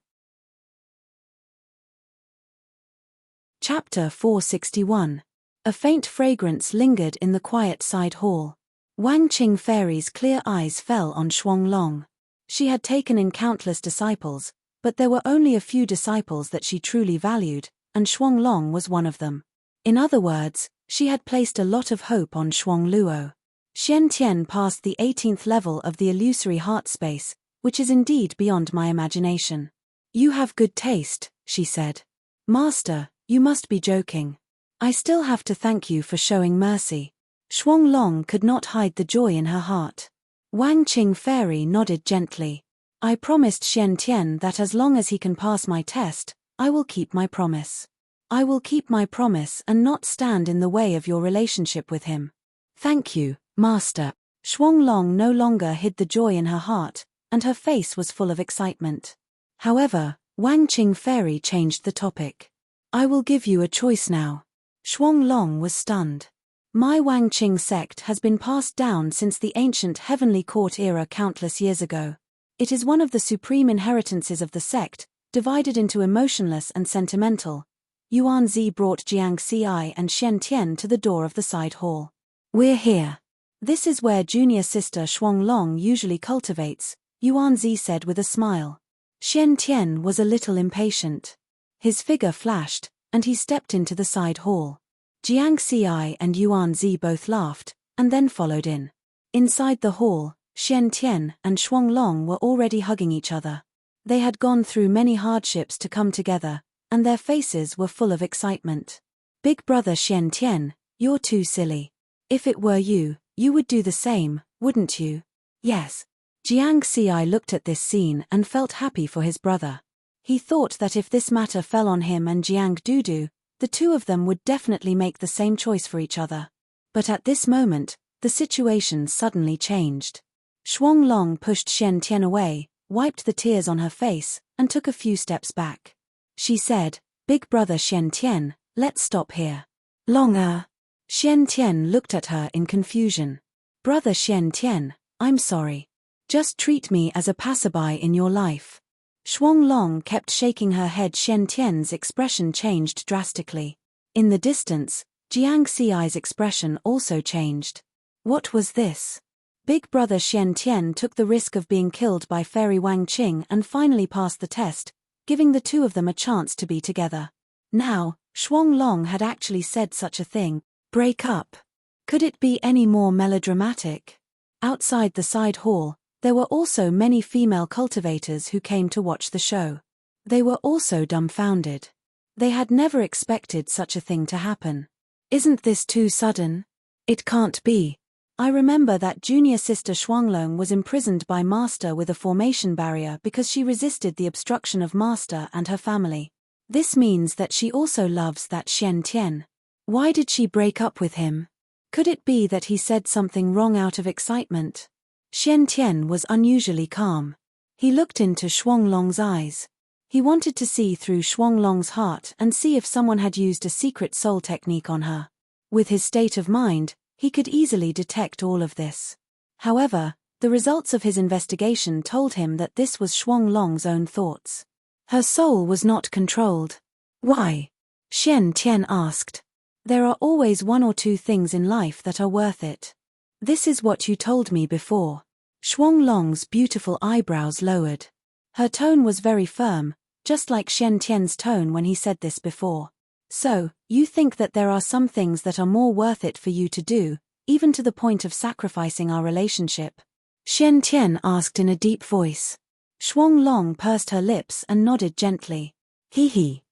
Chapter 461. A faint fragrance lingered in the quiet side hall. Wang Qing Fairy's clear eyes fell on Shuanglong. She had taken in countless disciples, but there were only a few disciples that she truly valued, and Shuanglong was one of them. In other words, she had placed a lot of hope on Shuangluo. Xian Tian passed the 18th level of the illusory heart space, which is indeed beyond my imagination. "You have good taste," she said. "Master, you must be joking. I still have to thank you for showing mercy." Shuanglong could not hide the joy in her heart. Wang Qing Fairy nodded gently. "I promised Xian Tian that as long as he can pass my test, I will keep my promise. I will keep my promise and not stand in the way of your relationship with him." "Thank you, Master." Shuanglong no longer hid the joy in her heart, and her face was full of excitement. However, Wang Qing Fairy changed the topic. "I will give you a choice now." Shuanglong was stunned. My Wang Qing sect has been passed down since the ancient heavenly court era countless years ago. It is one of the supreme inheritances of the sect, divided into emotionless and sentimental. Yuanzi brought Jiang Ci and Xian Tian to the door of the side hall. "We're here. This is where junior sister Shuanglong usually cultivates," Yuanzi said with a smile. Xian Tian was a little impatient. His figure flashed, and he stepped into the side hall. Jiang Ci and Yuanzi both laughed, and then followed in. Inside the hall, Xian Tian and Shuanglong were already hugging each other. They had gone through many hardships to come together, and their faces were full of excitement. "Big brother Xian Tian, you're too silly. If it were you, you would do the same, wouldn't you?" "Yes." Jiang Ci looked at this scene and felt happy for his brother. He thought that if this matter fell on him and Jiang Dudu, the two of them would definitely make the same choice for each other. But at this moment, the situation suddenly changed. Shuanglong pushed Xian Tian away, wiped the tears on her face, and took a few steps back. She said, "Big brother Xian Tian, let's stop here." "Longer." Xian Tian looked at her in confusion. "Brother Xian Tian, I'm sorry. Just treat me as a passerby in your life." Shuanglong kept shaking her head. Xian Tian's expression changed drastically. In the distance, Jiang Ci's expression also changed. What was this? Big brother Xian Tian took the risk of being killed by Fairy Wang Qing and finally passed the test, giving the two of them a chance to be together. Now, Shuanglong had actually said such a thing. Break up. Could it be any more melodramatic? Outside the side hall, there were also many female cultivators who came to watch the show. They were also dumbfounded. They had never expected such a thing to happen. "Isn't this too sudden? It can't be. I remember that junior sister Shuanglong was imprisoned by Master with a formation barrier because she resisted the obstruction of Master and her family. This means that she also loves that Xian Tian. Why did she break up with him? Could it be that he said something wrong out of excitement?" Xian Tian was unusually calm. He looked into Shuanglong's eyes. He wanted to see through Shuanglong's heart and see if someone had used a secret soul technique on her. With his state of mind, he could easily detect all of this. However, the results of his investigation told him that this was Shuanglong's own thoughts. Her soul was not controlled. "Why?" Xian Tian asked. "There are always one or two things in life that are worth it. This is what you told me before." Shuanglong's beautiful eyebrows lowered. Her tone was very firm, just like Xian Tian's tone when he said this before. "So, you think that there are some things that are more worth it for you to do, even to the point of sacrificing our relationship?" Xian Tian asked in a deep voice. Shuanglong pursed her lips and nodded gently. "Hee hee."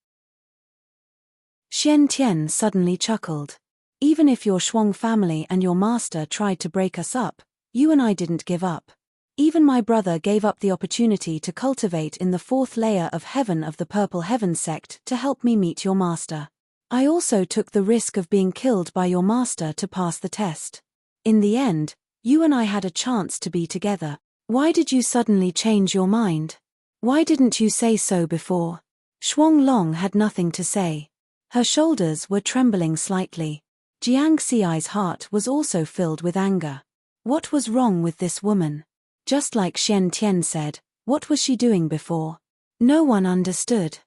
Xian Tian suddenly chuckled. "Even if your Shuang family and your master tried to break us up, you and I didn't give up. Even my brother gave up the opportunity to cultivate in the 4th layer of heaven of the Purple Heaven sect to help me meet your master. I also took the risk of being killed by your master to pass the test. In the end, you and I had a chance to be together. Why did you suddenly change your mind? Why didn't you say so before? Xuanglong had nothing to say. Her shoulders were trembling slightly. Jiang Xiai's heart was also filled with anger. What was wrong with this woman? Just like Shen Tian said, what was she doing before? No one understood.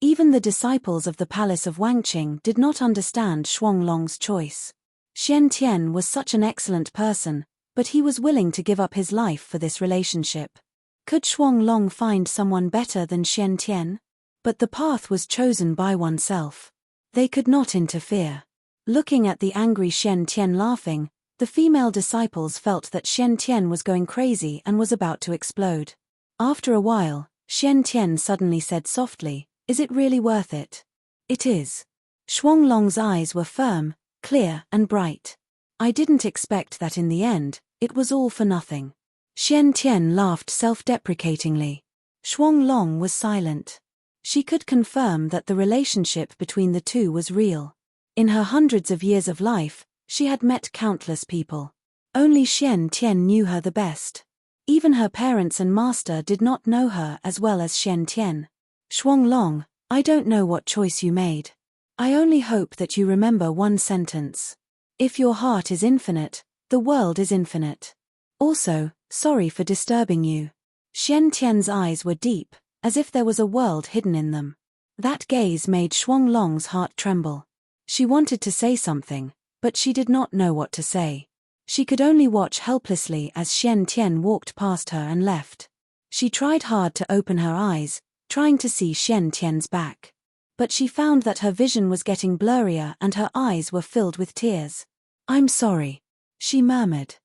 Even the disciples of the palace of Wangqing did not understand Xuanglong's choice. Shen Tian was such an excellent person, but he was willing to give up his life for this relationship. Could Xuanglong find someone better than Shen Tian? But the path was chosen by oneself. They could not interfere. Looking at the angry Shen Tian laughing, the female disciples felt that Shen Tian was going crazy and was about to explode. After a while, Shen Tian suddenly said softly, "Is it really worth it?" "It is." Xuanglong's eyes were firm, clear and bright. "I didn't expect that in the end, it was all for nothing." Shen Tian laughed self-deprecatingly. Xuanglong was silent. She could confirm that the relationship between the two was real. In her hundreds of years of life, she had met countless people. Only Shen Tian knew her the best. Even her parents and master did not know her as well as Shen Tian. "Xuanglong, I don't know what choice you made. I only hope that you remember one sentence. If your heart is infinite, the world is infinite. Also, sorry for disturbing you." Shen Tian's eyes were deep, as if there was a world hidden in them. That gaze made Xuanglong's heart tremble. She wanted to say something, but she did not know what to say. She could only watch helplessly as Shen Tian walked past her and left. She tried hard to open her eyes, trying to see Shen Tian's back. But she found that her vision was getting blurrier and her eyes were filled with tears. "I'm sorry," she murmured.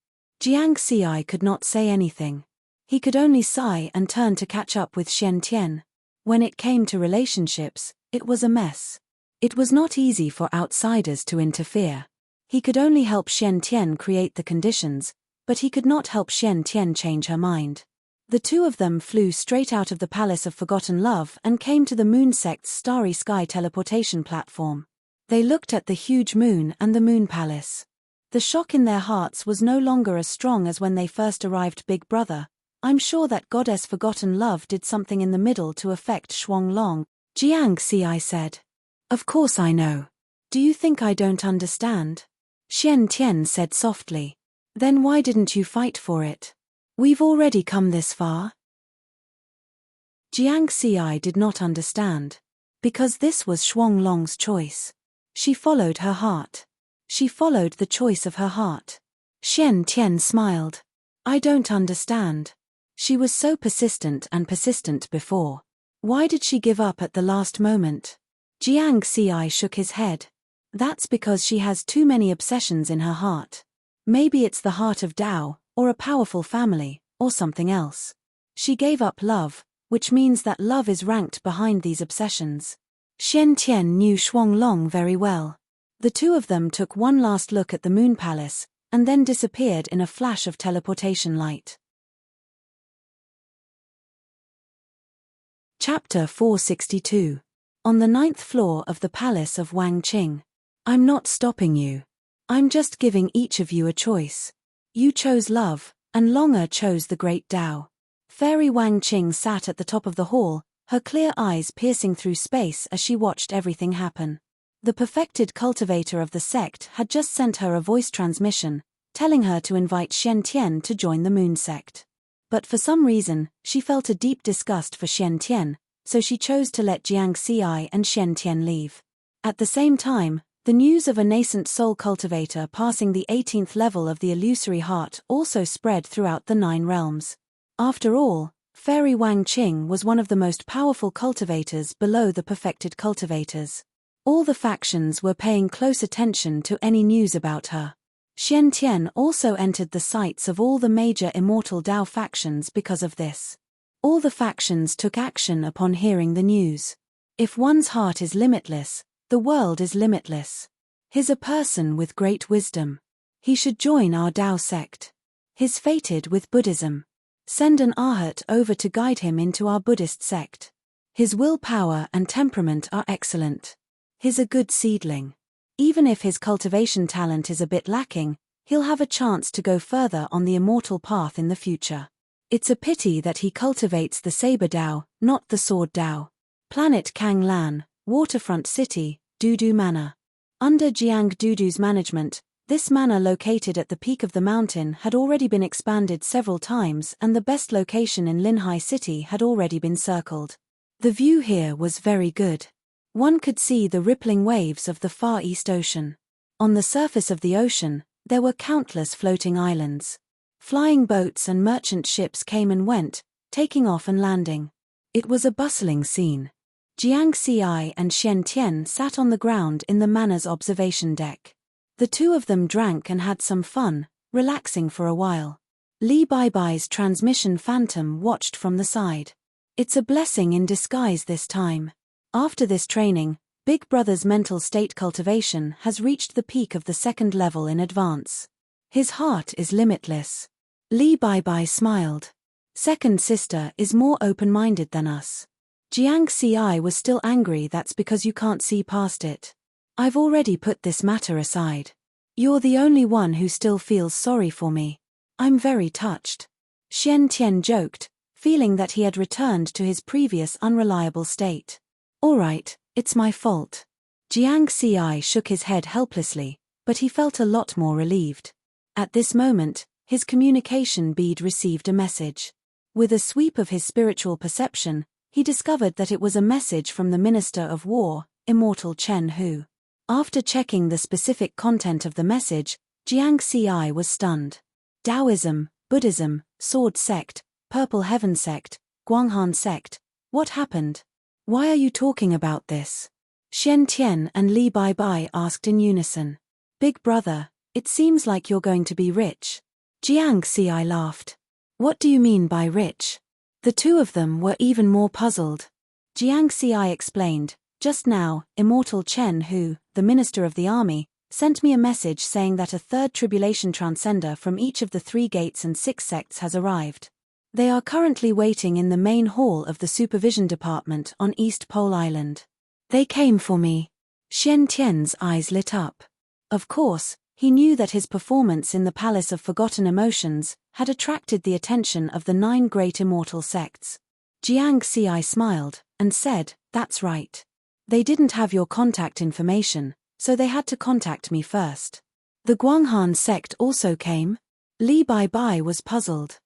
Jiang Xiai could not say anything. He could only sigh and turn to catch up with Shen Tian. When it came to relationships, it was a mess. It was not easy for outsiders to interfere. He could only help Shen Tian create the conditions, but he could not help Shen Tian change her mind. The two of them flew straight out of the Palace of Forgotten Love and came to the Moon Sect's Starry Sky teleportation platform. They looked at the huge moon and the Moon Palace. The shock in their hearts was no longer as strong as when they first arrived. "Big brother, I'm sure that Goddess Forgotten Love did something in the middle to affect Xuanglong," Jiang Xiai said. "Of course I know. Do you think I don't understand?" Shen Tian said softly. "Then why didn't you fight for it? We've already come this far." Jiang Xiai did not understand. Because this was Xuanglong's choice. She followed her heart. She followed the choice of her heart. Shen Tian smiled. "I don't understand. She was so persistent before. Why did she give up at the last moment?" Jiang Xiai shook his head. "That's because she has too many obsessions in her heart. Maybe it's the heart of Tao, or a powerful family, or something else. She gave up love, which means that love is ranked behind these obsessions." Shen Tian knew Xuanglong very well. The two of them took one last look at the Moon Palace, and then disappeared in a flash of teleportation light. Chapter 462. On the 9th floor of the Palace of Wangqing. "I'm not stopping you. I'm just giving each of you a choice. You chose love, and Longer chose the great Tao." Fairy Wangqing sat at the top of the hall, her clear eyes piercing through space as she watched everything happen. The perfected cultivator of the sect had just sent her a voice transmission, telling her to invite Shen Tian to join the Moon Sect. But for some reason, she felt a deep disgust for Shen Tian, so she chose to let Jiang Xiai and Shen Tian leave. At the same time, the news of a nascent soul cultivator passing the 18th level of the illusory heart also spread throughout the 9 realms. After all, Fairy Wangqing was one of the most powerful cultivators below the perfected cultivators. All the factions were paying close attention to any news about her. Shen Tian also entered the sights of all the major immortal Dao factions because of this. All the factions took action upon hearing the news. If one's heart is limitless, the world is limitless. He's a person with great wisdom. He should join our Dao sect. He's fated with Buddhism. Send an arhat over to guide him into our Buddhist sect. His willpower and temperament are excellent. He's a good seedling. Even if his cultivation talent is a bit lacking, he'll have a chance to go further on the immortal path in the future. It's a pity that he cultivates the saber Dao, not the sword Dao. Planet Kang Lan, Waterfront City, Dudu Manor. Under Jiang Dudu's management, this manor located at the peak of the mountain had already been expanded several times, and the best location in Linhai City had already been circled. The view here was very good. One could see the rippling waves of the Far East Ocean. On the surface of the ocean, there were countless floating islands. Flying boats and merchant ships came and went, taking off and landing. It was a bustling scene. Jiang Xi and Xian Tian sat on the ground in the manor's observation deck. The two of them drank and had some fun, relaxing for a while. Li Baibai's transmission phantom watched from the side. It's a blessing in disguise this time. After this training, Big Brother's mental state cultivation has reached the peak of the second level in advance. His heart is limitless. Li Baibai smiled. Second sister is more open-minded than us. Jiang Xi was still angry. That's because you can't see past it. I've already put this matter aside. You're the only one who still feels sorry for me. I'm very touched. Xian Tian joked, feeling that he had returned to his previous unreliable state. All right, it's my fault. Jiang Xi shook his head helplessly, but he felt a lot more relieved. At this moment, his communication bead received a message. With a sweep of his spiritual perception, he discovered that it was a message from the Minister of War, Immortal Chen Hu. After checking the specific content of the message, Jiang Xi was stunned. Taoism, Buddhism, Sword Sect, Purple Heaven Sect, Guanghan Sect. What happened? Why are you talking about this? Xian Tian and Li Baibai asked in unison. Big Brother, it seems like you're going to be rich. Jiang Xi laughed. What do you mean by rich? The two of them were even more puzzled. Jiang Xi explained, just now, Immortal Chen Hu, the Minister of the Army, sent me a message saying that a third tribulation transcender from each of the 3 gates and 6 sects has arrived. They are currently waiting in the main hall of the Supervision Department on East Pole Island. They came for me. Xian Tian's eyes lit up. Of course, he knew that his performance in the Palace of Forgotten Emotions had attracted the attention of the 9 great immortal sects. Jiang Xi smiled, and said, that's right. They didn't have your contact information, so they had to contact me first. The Guanghan sect also came? Li Baibai was puzzled.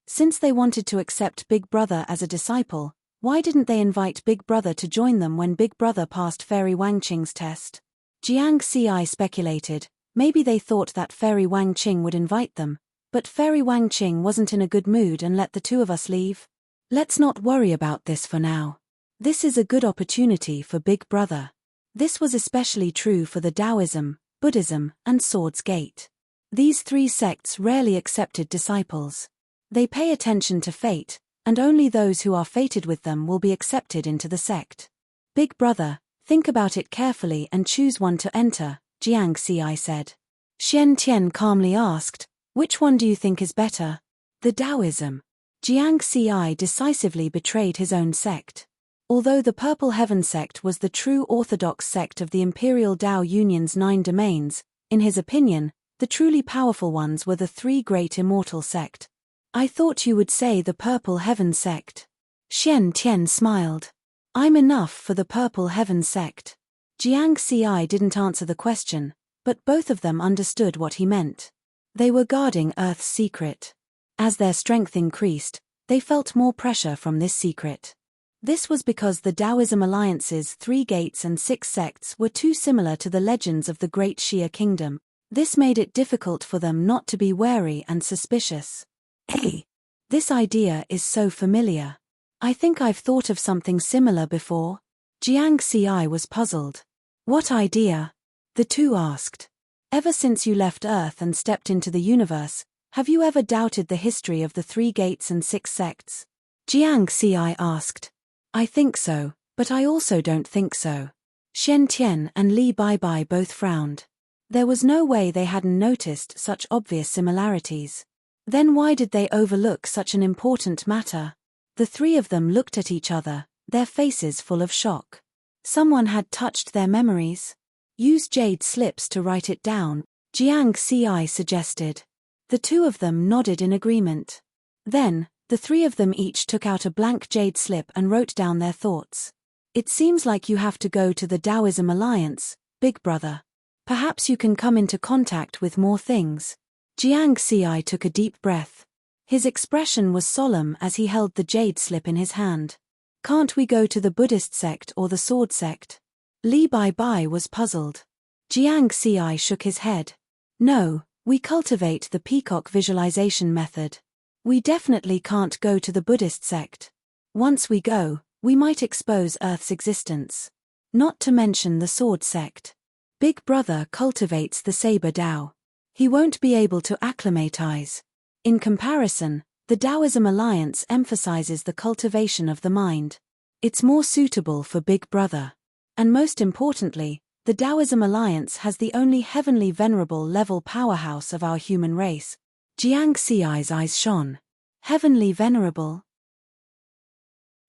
Since they wanted to accept Big Brother as a disciple, why didn't they invite Big Brother to join them when Big Brother passed Fairy Wang Qing's test? Jiang Xi speculated, maybe they thought that Fairy Wang Qing would invite them, but Fairy Wang Qing wasn't in a good mood and let the two of us leave. Let's not worry about this for now. This is a good opportunity for Big Brother. This was especially true for the Taoism, Buddhism, and Swords Gate. These 3 sects rarely accepted disciples. They pay attention to fate, and only those who are fated with them will be accepted into the sect. Big Brother, think about it carefully and choose one to enter, Jiang Xi said. Xian Tian calmly asked, which one do you think is better? The Taoism. Jiang Xi decisively betrayed his own sect. Although the Purple Heaven sect was the true orthodox sect of the Imperial Tao Union's 9 domains, in his opinion, the truly powerful ones were the 3 great immortal sect. I thought you would say the Purple Heaven sect. Xian Tian smiled. I'm enough for the Purple Heaven sect. Jiang Xi didn't answer the question, but both of them understood what he meant. They were guarding Earth's secret. As their strength increased, they felt more pressure from this secret. This was because the Taoism Alliance's 3 gates and 6 sects were too similar to the legends of the Great Xia Kingdom. This made it difficult for them not to be wary and suspicious. Hey, this idea is so familiar. I think I've thought of something similar before. Jiang Xi was puzzled. What idea? The two asked. Ever since you left Earth and stepped into the universe, have you ever doubted the history of the 3 gates and 6 sects? Jiang Xi asked. I think so, but I also don't think so. Xian Tian and Li Baibai both frowned. There was no way they hadn't noticed such obvious similarities. Then why did they overlook such an important matter? The 3 of them looked at each other, their faces full of shock. Someone had touched their memories. Use jade slips to write it down, Jiang Ci suggested. The two of them nodded in agreement. Then, the three of them each took out a blank jade slip and wrote down their thoughts. It seems like you have to go to the Taoism Alliance, Big Brother. Perhaps you can come into contact with more things. Jiang Ci took a deep breath. His expression was solemn as he held the jade slip in his hand. Can't we go to the Buddhist sect or the sword sect? Li Bai was puzzled. Jiang Ci shook his head. No, we cultivate the peacock visualization method. We definitely can't go to the Buddhist sect. Once we go, we might expose Earth's existence. Not to mention the sword sect. Big Brother cultivates the saber Tao. He won't be able to acclimatize. In comparison, the Taoism Alliance emphasizes the cultivation of the mind. It's more suitable for Big Brother. And most importantly, the Taoism Alliance has the only heavenly venerable level powerhouse of our human race. Jiang Ci's eyes shone. Heavenly venerable?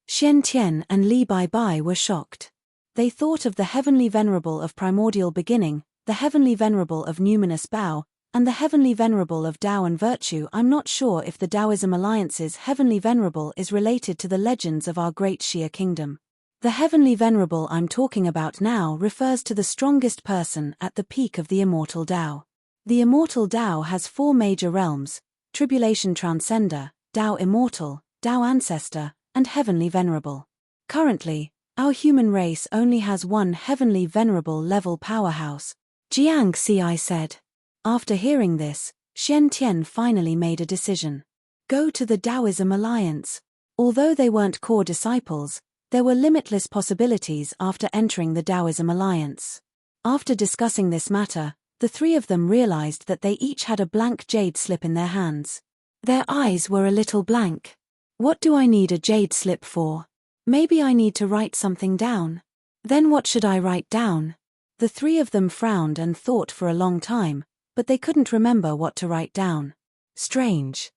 Xian Tian and Li Bai were shocked. They thought of the heavenly venerable of primordial beginning, the heavenly venerable of numinous Bao, and the heavenly venerable of Tao and virtue. I'm not sure if the Taoism Alliance's heavenly venerable is related to the legends of our great Xia kingdom. The heavenly venerable I'm talking about now refers to the strongest person at the peak of the immortal Tao. The immortal Tao has four major realms: tribulation transcender, Tao immortal, Tao ancestor, and heavenly venerable. Currently, our human race only has one heavenly venerable level powerhouse, Jiang Ci said. After hearing this, Xian Tian finally made a decision. Go to the Taoism Alliance. Although they weren't core disciples, there were limitless possibilities after entering the Taoism Alliance. After discussing this matter, the three of them realized that they each had a blank jade slip in their hands. Their eyes were a little blank. What do I need a jade slip for? Maybe I need to write something down. Then what should I write down? The three of them frowned and thought for a long time, but they couldn't remember what to write down. Strange.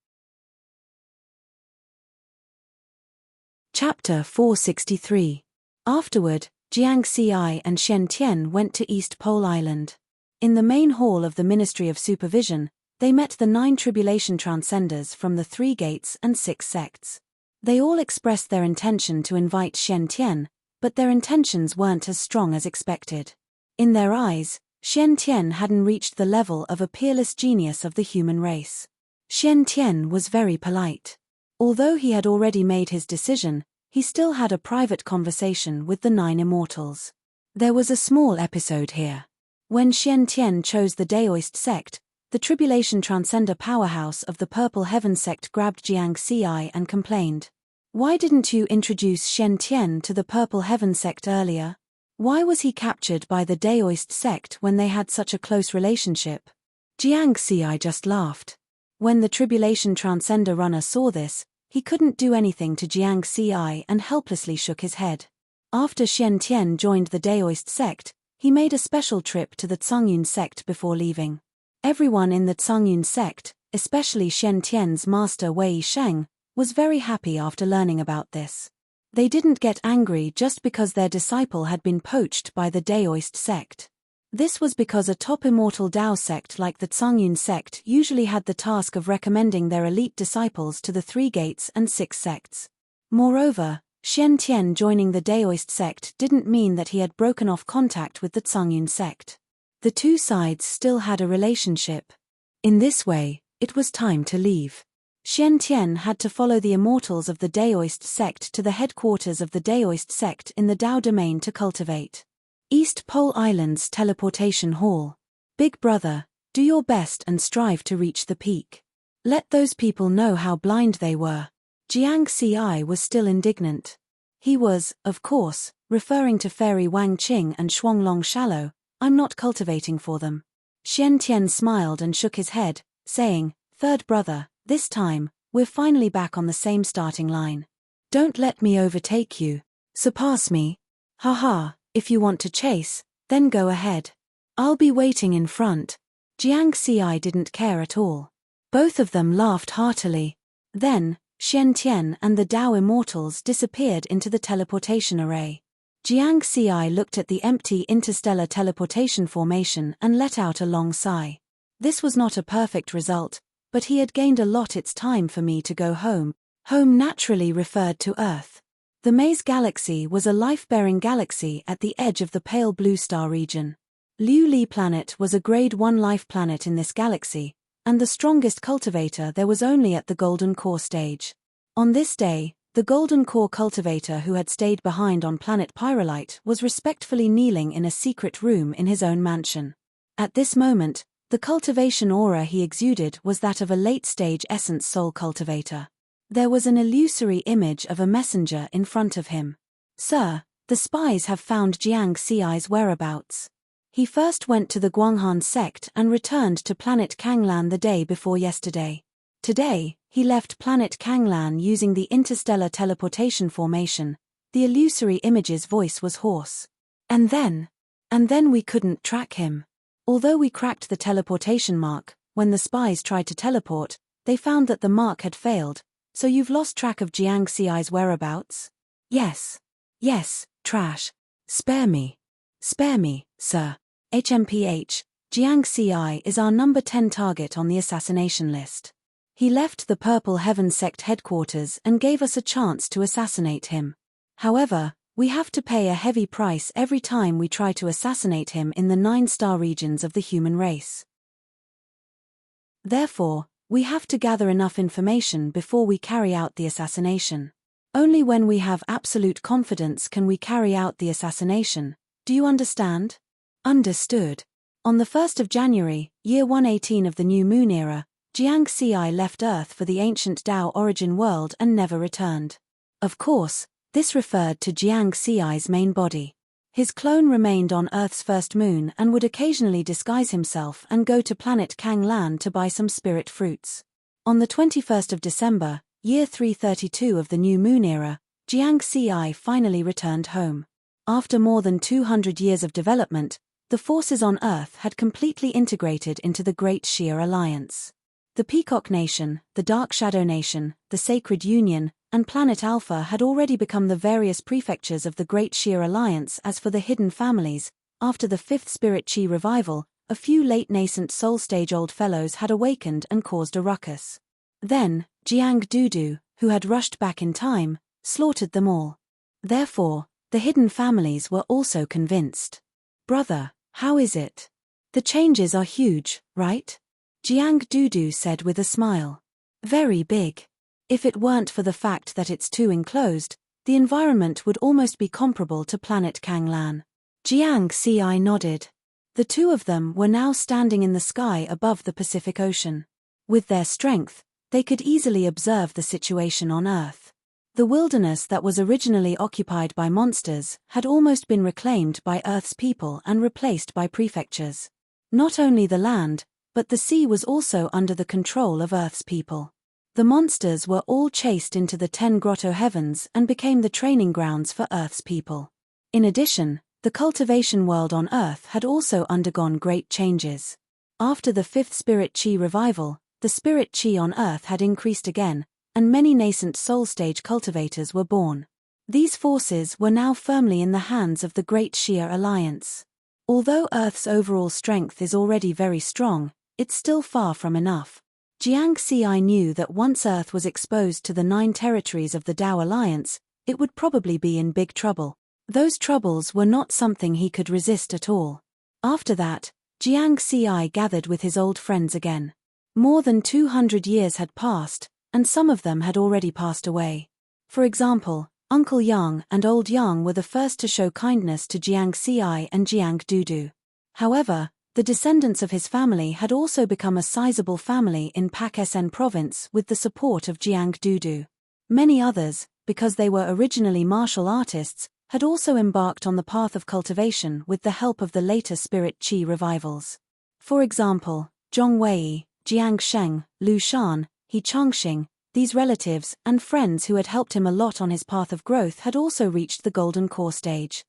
Chapter 463. Afterward, Jiang Ci and Xian Tian went to East Pole Island. In the main hall of the Ministry of Supervision, they met the 9 tribulation transcenders from the 3 gates and 6 sects. They all expressed their intention to invite Xian Tian, but their intentions weren't as strong as expected. In their eyes, Xian Tian hadn't reached the level of a peerless genius of the human race. Xian Tian was very polite. Although he had already made his decision, he still had a private conversation with the 9 immortals. There was a small episode here. When Xian Tian chose the Daoist sect, the Tribulation Transcender powerhouse of the Purple Heaven sect grabbed Jiang Ci and complained. Why didn't you introduce Xian Tian to the Purple Heaven sect earlier? Why was he captured by the Daoist sect when they had such a close relationship? Jiang Ci just laughed. When the Tribulation Transcender runner saw this, he couldn't do anything to Jiang Ci and helplessly shook his head. After Xian Tian joined the Daoist sect, he made a special trip to the Tsungyun sect before leaving. Everyone in the Tsungyun sect, especially Xian Tian's master Wei Sheng, was very happy after learning about this. They didn't get angry just because their disciple had been poached by the Daoist sect. This was because a top immortal Tao sect like the Tsungyun sect usually had the task of recommending their elite disciples to the 3 gates and 6 sects. Moreover, Xian Tian joining the Daoist sect didn't mean that he had broken off contact with the Tsungyun sect. The two sides still had a relationship. In this way, it was time to leave. Xian Tian had to follow the immortals of the Daoist sect to the headquarters of the Daoist sect in the Tao domain to cultivate. East Pole Island's teleportation hall. Big Brother, do your best and strive to reach the peak. Let those people know how blind they were. Jiang Ci was still indignant. He was, of course, referring to Fairy Wang Qing and Shuanglong Shallow. I'm not cultivating for them. Xian Tian smiled and shook his head, saying, Third brother, this time, we're finally back on the same starting line. Don't let me overtake you. Surpass me. Haha, if you want to chase, then go ahead. I'll be waiting in front. Jiang Ci didn't care at all. Both of them laughed heartily. Then, Xian Tian and the Tao immortals disappeared into the teleportation array. Jiang Xi looked at the empty interstellar teleportation formation and let out a long sigh. This was not a perfect result, but he had gained a lot. It's time for me to go home. Home naturally referred to Earth. The Maze Galaxy was a life-bearing galaxy at the edge of the pale blue star region. Liu Li planet was a grade 1 life planet in this galaxy, and the strongest cultivator there was only at the Golden Core stage. On this day, the Golden Core cultivator who had stayed behind on planet Pyrolite was respectfully kneeling in a secret room in his own mansion. At this moment, the cultivation aura he exuded was that of a late-stage essence soul cultivator. There was an illusory image of a messenger in front of him. "Sir, the spies have found Jiang Xi's whereabouts. He first went to the Guanghan sect and returned to planet Kanglan the day before yesterday. Today, he left planet Kanglan using the interstellar teleportation formation." The illusory image's voice was hoarse. And then we couldn't track him. Although we cracked the teleportation mark, when the spies tried to teleport, they found that the mark had failed. So you've lost track of Jiang Xi's whereabouts? Yes, trash. Spare me, sir. HMPH, Jiang Xi is our number 10 target on the assassination list. He left the Purple Heaven sect headquarters and gave us a chance to assassinate him. However, we have to pay a heavy price every time we try to assassinate him in the 9-star regions of the human race. Therefore, we have to gather enough information before we carry out the assassination. Only when we have absolute confidence can we carry out the assassination. Do you understand? Understood. On the 1st of January, year 118 of the new moon era, Jiang Xi left Earth for the ancient Tao origin world and never returned. Of course, this referred to Jiang Xi's main body. His clone remained on Earth's first moon and would occasionally disguise himself and go to planet Kanglan to buy some spirit fruits. On the 21st of December, year 332 of the new moon era, Jiang Xi finally returned home. After more than 200 years of development, the forces on Earth had completely integrated into the Great Sheer Alliance. The Peacock Nation, the Dark Shadow Nation, the Sacred Union, and Planet Alpha had already become the various prefectures of the Great Sheer Alliance. As for the hidden families, after the 5th Spirit Chi revival, a few late nascent soul stage old fellows had awakened and caused a ruckus. Then, Jiang Dudu, who had rushed back in time, slaughtered them all. Therefore, the hidden families were also convinced. "Brother, how is it? The changes are huge, right?" Jiang Dudu said with a smile. "Very big. If it weren't for the fact that it's too enclosed, the environment would almost be comparable to planet Kanglan." Jiang Xi nodded. The two of them were now standing in the sky above the Pacific Ocean. With their strength, they could easily observe the situation on Earth. The wilderness that was originally occupied by monsters had almost been reclaimed by Earth's people and replaced by prefectures. Not only the land, but the sea was also under the control of Earth's people. The monsters were all chased into the 10 grotto heavens and became the training grounds for Earth's people. In addition, the cultivation world on Earth had also undergone great changes. After the 5th Spirit Chi revival, the Spirit Chi on Earth had increased again, and many nascent soul stage cultivators were born. These forces were now firmly in the hands of the Great Sheer Alliance. Although Earth's overall strength is already very strong, it's still far from enough. Jiang Xi knew that once Earth was exposed to the 9 territories of the Tao Alliance, it would probably be in big trouble. Those troubles were not something he could resist at all. After that, Jiang Xi gathered with his old friends again. More than 200 years had passed, and some of them had already passed away. For example, Uncle Yang and Old Yang were the first to show kindness to Jiang Xi and Jiang Dudu. However, the descendants of his family had also become a sizable family in Pak-Sen province with the support of Jiang Dudu. Many others, because they were originally martial artists, had also embarked on the path of cultivation with the help of the later Spirit Chi revivals. For example, Zhong Wei, Jiang Sheng, Lu Shan, He Changxing, these relatives and friends who had helped him a lot on his path of growth had also reached the Golden Core stage.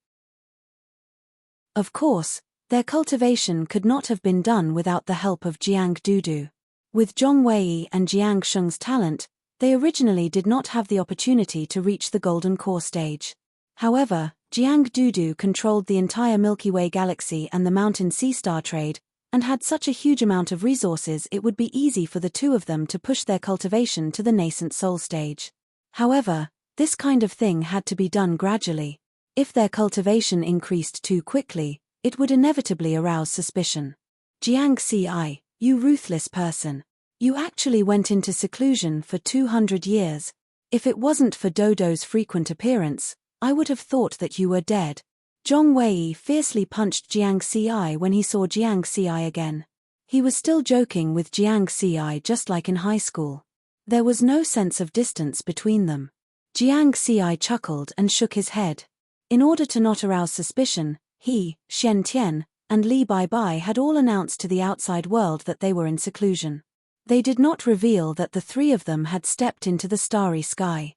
Of course, their cultivation could not have been done without the help of Jiang Dudu. With Zhong Wei and Jiang Sheng's talent, they originally did not have the opportunity to reach the Golden Core stage. However, Jiang Dudu controlled the entire Milky Way galaxy and the Mountain Sea Star trade, and had such a huge amount of resources it would be easy for the two of them to push their cultivation to the nascent soul stage. However, this kind of thing had to be done gradually. If their cultivation increased too quickly, it would inevitably arouse suspicion. Jiang Ci, you ruthless person. You actually went into seclusion for 200 years. If it wasn't for Dodo's frequent appearance, I would have thought that you were dead. Zhong Wei fiercely punched Jiang Ci when he saw Jiang Ci again. He was still joking with Jiang Ci just like in high school. There was no sense of distance between them. Jiang Ci chuckled and shook his head. In order to not arouse suspicion, he, Shen Tian, and Li Baibai had all announced to the outside world that they were in seclusion. They did not reveal that the three of them had stepped into the starry sky.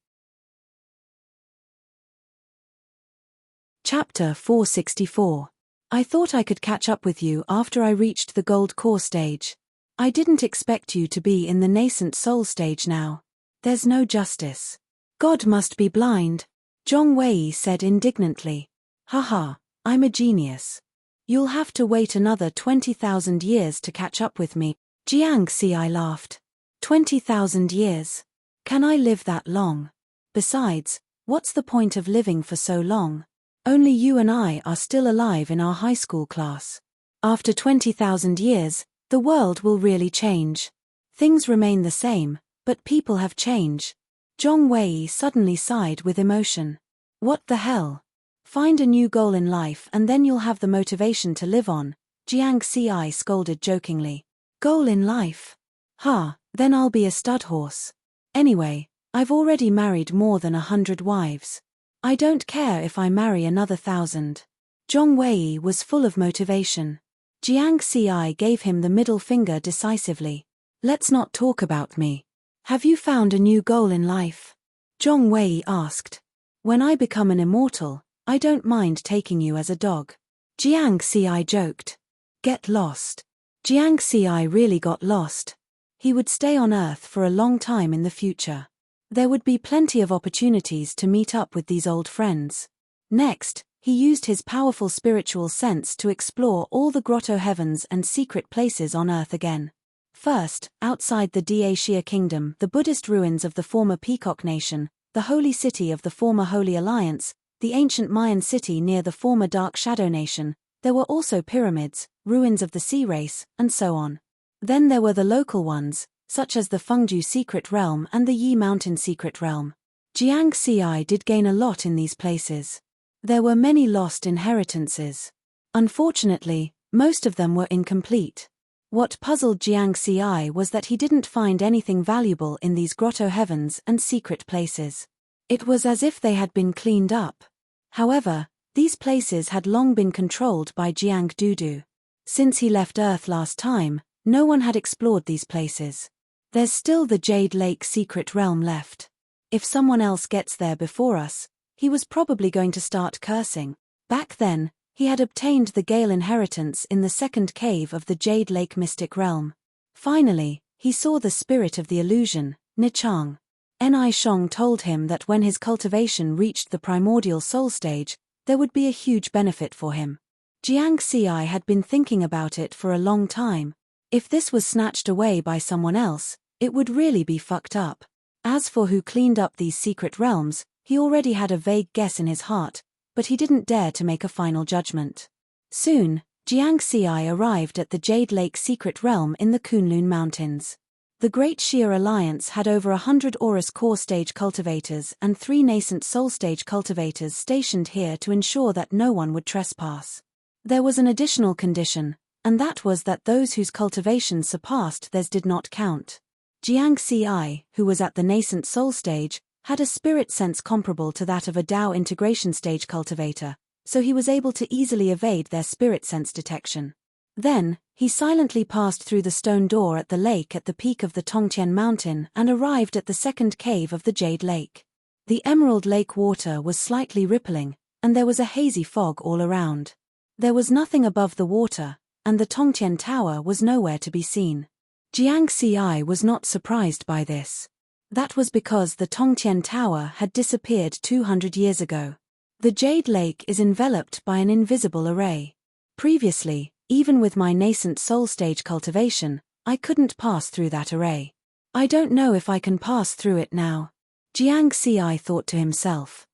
Chapter 464. I thought I could catch up with you after I reached the gold core stage. I didn't expect you to be in the nascent soul stage now. There's no justice. God must be blind. Zhong Wei said indignantly. Haha, I'm a genius. You'll have to wait another 20,000 years to catch up with me. Jiang Ci laughed. 20,000 years. Can I live that long? Besides, what's the point of living for so long? Only you and I are still alive in our high school class. After 20,000 years, the world will really change. Things remain the same, but people have changed. Zhong Wei suddenly sighed with emotion. What the hell? Find a new goal in life and then you'll have the motivation to live on, Jiang Ci scolded jokingly. Goal in life? Then I'll be a stud horse. Anyway, I've already married more than 100 wives. I don't care if I marry another 1,000. Zhong Wei was full of motivation. Jiang Ci gave him the middle finger decisively. Let's not talk about me. Have you found a new goal in life? Zhong Wei asked. When I become an immortal, I don't mind taking you as a dog. Jiang Ci joked. Get lost. Jiang Ci really got lost. He would stay on Earth for a long time in the future. There would be plenty of opportunities to meet up with these old friends. Next, he used his powerful spiritual sense to explore all the grotto heavens and secret places on Earth again. First, outside the Dacia Kingdom, the Buddhist ruins of the former Peacock Nation, the holy city of the former Holy Alliance, the ancient Mayan city near the former Dark Shadow Nation, there were also pyramids, ruins of the Sea Race, and so on. Then there were the local ones, such as the Fengju Secret Realm and the Yi Mountain Secret Realm. Jiang Ci did gain a lot in these places. There were many lost inheritances. Unfortunately, most of them were incomplete. What puzzled Jiang Ci was that he didn't find anything valuable in these grotto heavens and secret places. It was as if they had been cleaned up. However, these places had long been controlled by Jiang Dudu. Since he left Earth last time, no one had explored these places. There's still the Jade Lake Secret Realm left. If someone else gets there before us, he was probably going to start cursing. Back then, he had obtained the Gale inheritance in the second cave of the Jade Lake Mystic Realm. Finally, he saw the spirit of the illusion, Nichang. Ni Shong told him that when his cultivation reached the primordial soul stage, there would be a huge benefit for him. Jiang Ci had been thinking about it for a long time. If this was snatched away by someone else, it would really be fucked up. As for who cleaned up these secret realms, he already had a vague guess in his heart, but he didn't dare to make a final judgment. Soon, Jiang Ci arrived at the Jade Lake Secret Realm in the Kunlun Mountains. The Great Sheer Alliance had over 100 Aurus Core Stage cultivators and 3 nascent Soul Stage cultivators stationed here to ensure that no one would trespass. There was an additional condition, and that was that those whose cultivation surpassed theirs did not count. Jiang Ci, who was at the nascent soul stage, had a spirit sense comparable to that of a Dao integration stage cultivator, so he was able to easily evade their spirit sense detection. Then, he silently passed through the stone door at the lake at the peak of the Tongtian Mountain and arrived at the second cave of the Jade Lake. The Emerald Lake water was slightly rippling, and there was a hazy fog all around. There was nothing above the water, and the Tongtian Tower was nowhere to be seen. Jiang Ci was not surprised by this. That was because the Tongtian Tower had disappeared 200 years ago. The Jade Lake is enveloped by an invisible array. Previously, even with my nascent soul stage cultivation, I couldn't pass through that array. I don't know if I can pass through it now. Jiang Xi thought to himself.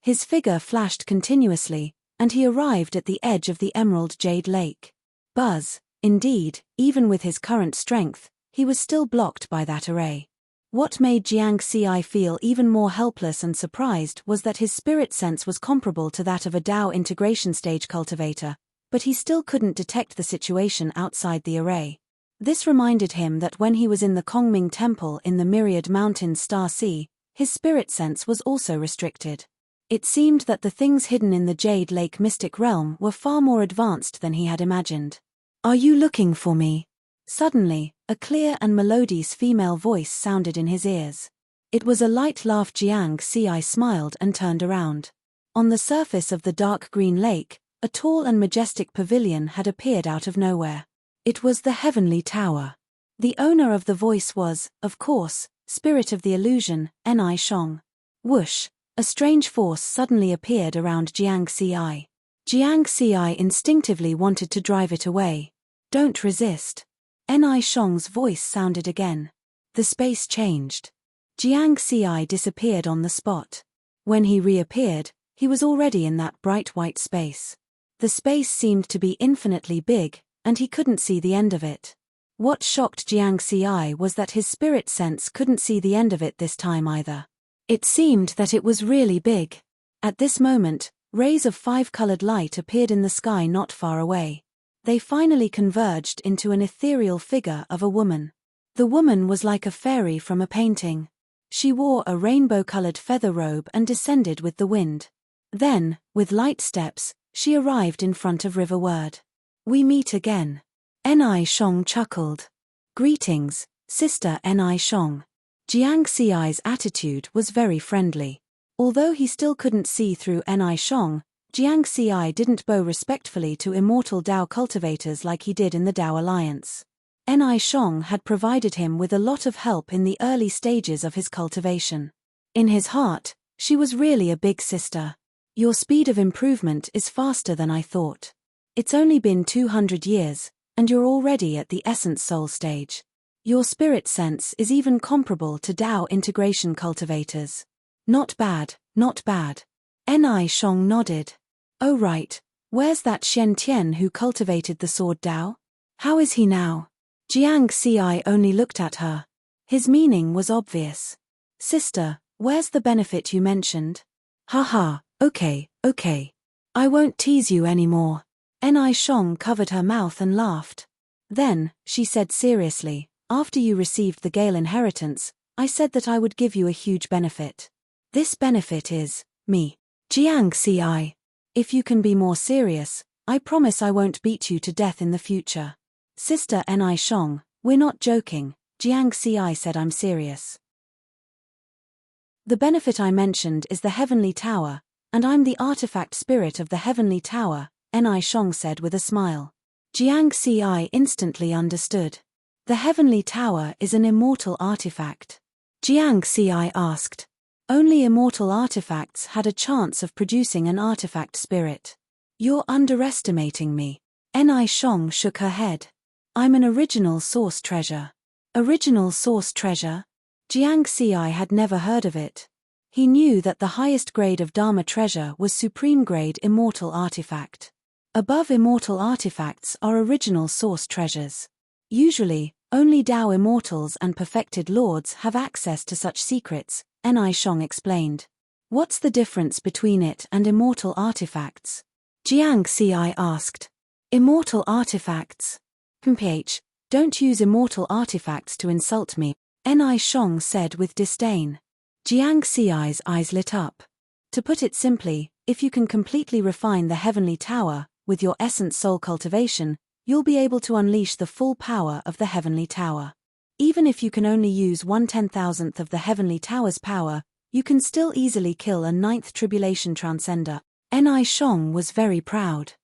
His figure flashed continuously, and he arrived at the edge of the Emerald Jade Lake. Buzz, indeed, even with his current strength, he was still blocked by that array. What made Jiang Xi feel even more helpless and surprised was that his spirit sense was comparable to that of a Dao integration stage cultivator, but he still couldn't detect the situation outside the array. This reminded him that when he was in the Kongming Temple in the Myriad Mountains Star Sea, his spirit sense was also restricted. It seemed that the things hidden in the Jade Lake mystic realm were far more advanced than he had imagined. "Are you looking for me?" Suddenly, a clear and melodious female voice sounded in his ears. It was a light laugh. Jiang Xi smiled and turned around. On the surface of the dark green lake, a tall and majestic pavilion had appeared out of nowhere. It was the Heavenly Tower. The owner of the voice was, of course, Spirit of the Illusion, Ni Shong. Whoosh! A strange force suddenly appeared around Jiang Xi. Jiang Xi instinctively wanted to drive it away. "Don't resist." Ni Shong's voice sounded again. The space changed. Jiang Xi disappeared on the spot. When he reappeared, he was already in that bright white space. The space seemed to be infinitely big, and he couldn't see the end of it. What shocked Jiang Xi was that his spirit sense couldn't see the end of it this time either. It seemed that it was really big. At this moment, rays of five-colored light appeared in the sky not far away. They finally converged into an ethereal figure of a woman. The woman was like a fairy from a painting. She wore a rainbow-colored feather robe and descended with the wind. Then, with light steps, she arrived in front of River Word. "We meet again." Ni Shong chuckled. "Greetings, Sister Ni Shong." Jiang Xi's attitude was very friendly. Although he still couldn't see through Ni Shong, Jiang Xi didn't bow respectfully to immortal Dao cultivators like he did in the Dao Alliance. Ni Shong had provided him with a lot of help in the early stages of his cultivation. In his heart, she was really a big sister. "Your speed of improvement is faster than I thought. It's only been 200 years, and you're already at the Essence Soul stage. Your spirit sense is even comparable to Dao integration cultivators." "Not bad, not bad." Ni Shong nodded. "Oh right, where's that Shen Tian who cultivated the sword Dao? How is he now?" Jiang Xi only looked at her. His meaning was obvious. "Sister, where's the benefit you mentioned?" "Haha, okay. I won't tease you anymore." Ni Shong covered her mouth and laughed. Then, she said seriously, "After you received the Gale inheritance, I said that I would give you a huge benefit. This benefit is me." Jiang Xi, if you can be more serious, I promise I won't beat you to death in the future. Sister Ni Shong, we're not joking, Jiang Xi said. "I'm serious. The benefit I mentioned is the Heavenly Tower, and I'm the artifact spirit of the Heavenly Tower," Ni Shong said with a smile. Jiang Xi instantly understood. The Heavenly Tower is an immortal artifact. Jiang Xi asked. Only immortal artifacts had a chance of producing an artifact spirit. "You're underestimating me." Ni Shong shook her head. "I'm an original source treasure." Original source treasure? Jiang Xi had never heard of it. He knew that the highest grade of Dharma treasure was supreme grade immortal artifact. Above immortal artifacts are original source treasures. Usually, only Dao immortals and perfected lords have access to such secrets, Ni Shong explained. "What's the difference between it and immortal artifacts?" Jiang Xi asked. "Immortal artifacts? Don't use immortal artifacts to insult me," Ni Shong said with disdain. Jiang Xi's eyes lit up. To put it simply, if you can completely refine the Heavenly Tower, with your essence soul cultivation, you'll be able to unleash the full power of the Heavenly Tower. Even if you can only use 1/10,000th of the Heavenly Tower's power, you can still easily kill a 9th Tribulation Transcender. Ni Shong was very proud.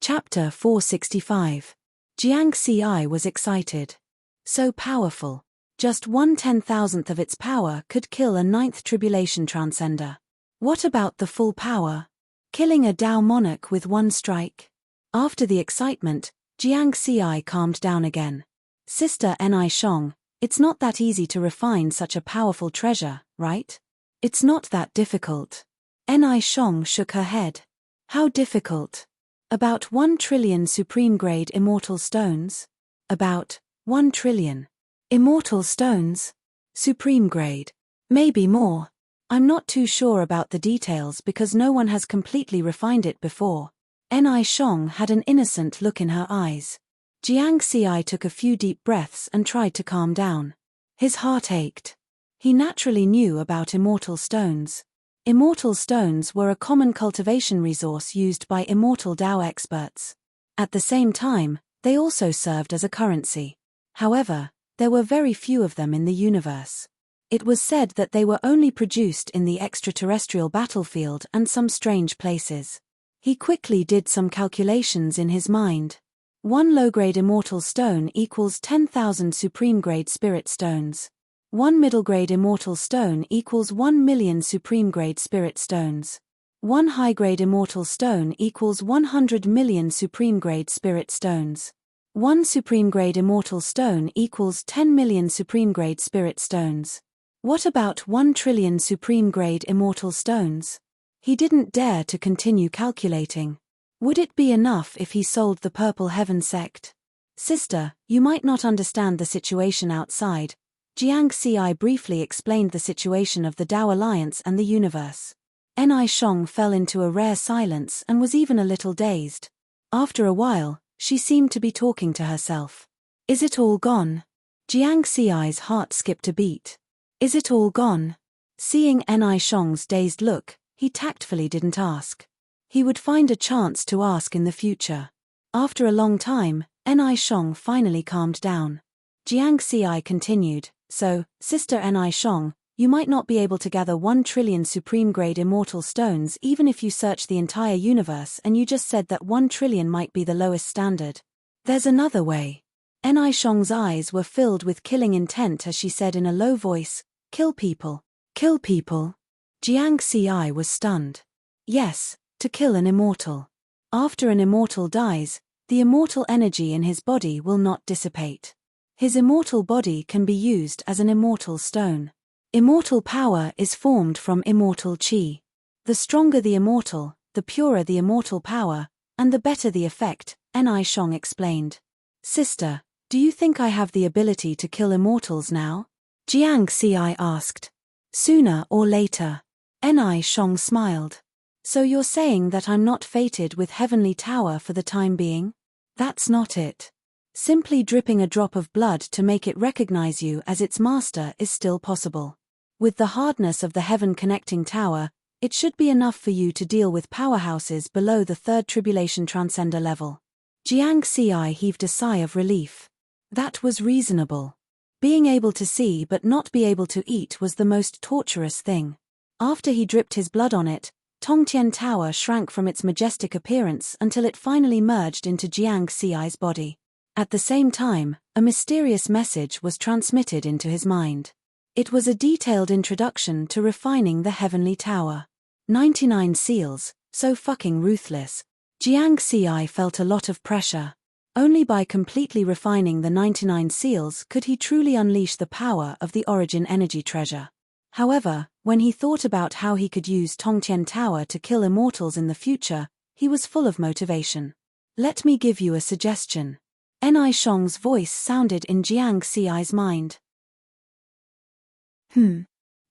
Chapter 465. Jiang Xi was excited. So powerful. Just 1/10,000th of its power could kill a 9th tribulation transcender. What about the full power? Killing a Dao monarch with one strike? After the excitement, Jiang Xi calmed down again. Sister Ni Shong, it's not that easy to refine such a powerful treasure, right? It's not that difficult. Ni Shong shook her head. How difficult? About 1 trillion supreme-grade immortal stones? About 1 trillion. Immortal stones? Supreme-grade. Maybe more. I'm not too sure about the details because no one has completely refined it before. Ni Shong had an innocent look in her eyes. Jiang Xi took a few deep breaths and tried to calm down. His heart ached. He naturally knew about immortal stones. Immortal stones were a common cultivation resource used by immortal Dao experts. At the same time, they also served as a currency. However, there were very few of them in the universe. It was said that they were only produced in the extraterrestrial battlefield and some strange places. He quickly did some calculations in his mind. 1 low-grade immortal stone equals 10,000 supreme-grade spirit stones. 1 middle-grade immortal stone equals 1 million supreme-grade spirit stones. 1 high-grade immortal stone equals 100 million supreme-grade spirit stones. 1 supreme-grade immortal stone equals 10 million supreme-grade spirit stones. What about 1 trillion supreme-grade immortal stones? He didn't dare to continue calculating. Would it be enough if he sold the Purple Heaven sect? Sister, you might not understand the situation outside. Jiang Xi briefly explained the situation of the Dao Alliance and the universe. Ni Shong fell into a rare silence and was even a little dazed. After a while, she seemed to be talking to herself. Is it all gone? Jiang Xi's heart skipped a beat. Is it all gone? Seeing Ni Shong's dazed look, he tactfully didn't ask. He would find a chance to ask in the future. After a long time, Ni Shong finally calmed down. Jiang Xi continued, so, Sister Ni Shong, you might not be able to gather 1 trillion supreme-grade immortal stones even if you search the entire universe, and you just said that 1 trillion might be the lowest standard. There's another way. Ni Shong's eyes were filled with killing intent as she said in a low voice, kill people. Kill people? Jiang Xi was stunned. Yes, to kill an immortal. After an immortal dies, the immortal energy in his body will not dissipate. His immortal body can be used as an immortal stone. Immortal power is formed from immortal qi. The stronger the immortal, the purer the immortal power, and the better the effect, Ni Shong explained. Sister, do you think I have the ability to kill immortals now? Jiang Xi asked. Sooner or later. Ni Shong smiled. So you're saying that I'm not fated with Heavenly Tower for the time being? That's not it. Simply dripping a drop of blood to make it recognize you as its master is still possible. With the hardness of the heaven-connecting tower, it should be enough for you to deal with powerhouses below the 3rd tribulation transcender level. Jiang Xi heaved a sigh of relief. That was reasonable. Being able to see but not be able to eat was the most torturous thing. After he dripped his blood on it, Tongtian Tower shrank from its majestic appearance until it finally merged into Jiang Xi's body. At the same time, a mysterious message was transmitted into his mind. It was a detailed introduction to refining the Heavenly Tower. 99 seals, so fucking ruthless. Jiang Xi felt a lot of pressure. Only by completely refining the 99 seals could he truly unleash the power of the origin energy treasure. However, when he thought about how he could use Tongtian Tower to kill immortals in the future, he was full of motivation. Let me give you a suggestion. Ni Shong's voice sounded in Jiang Xi's mind.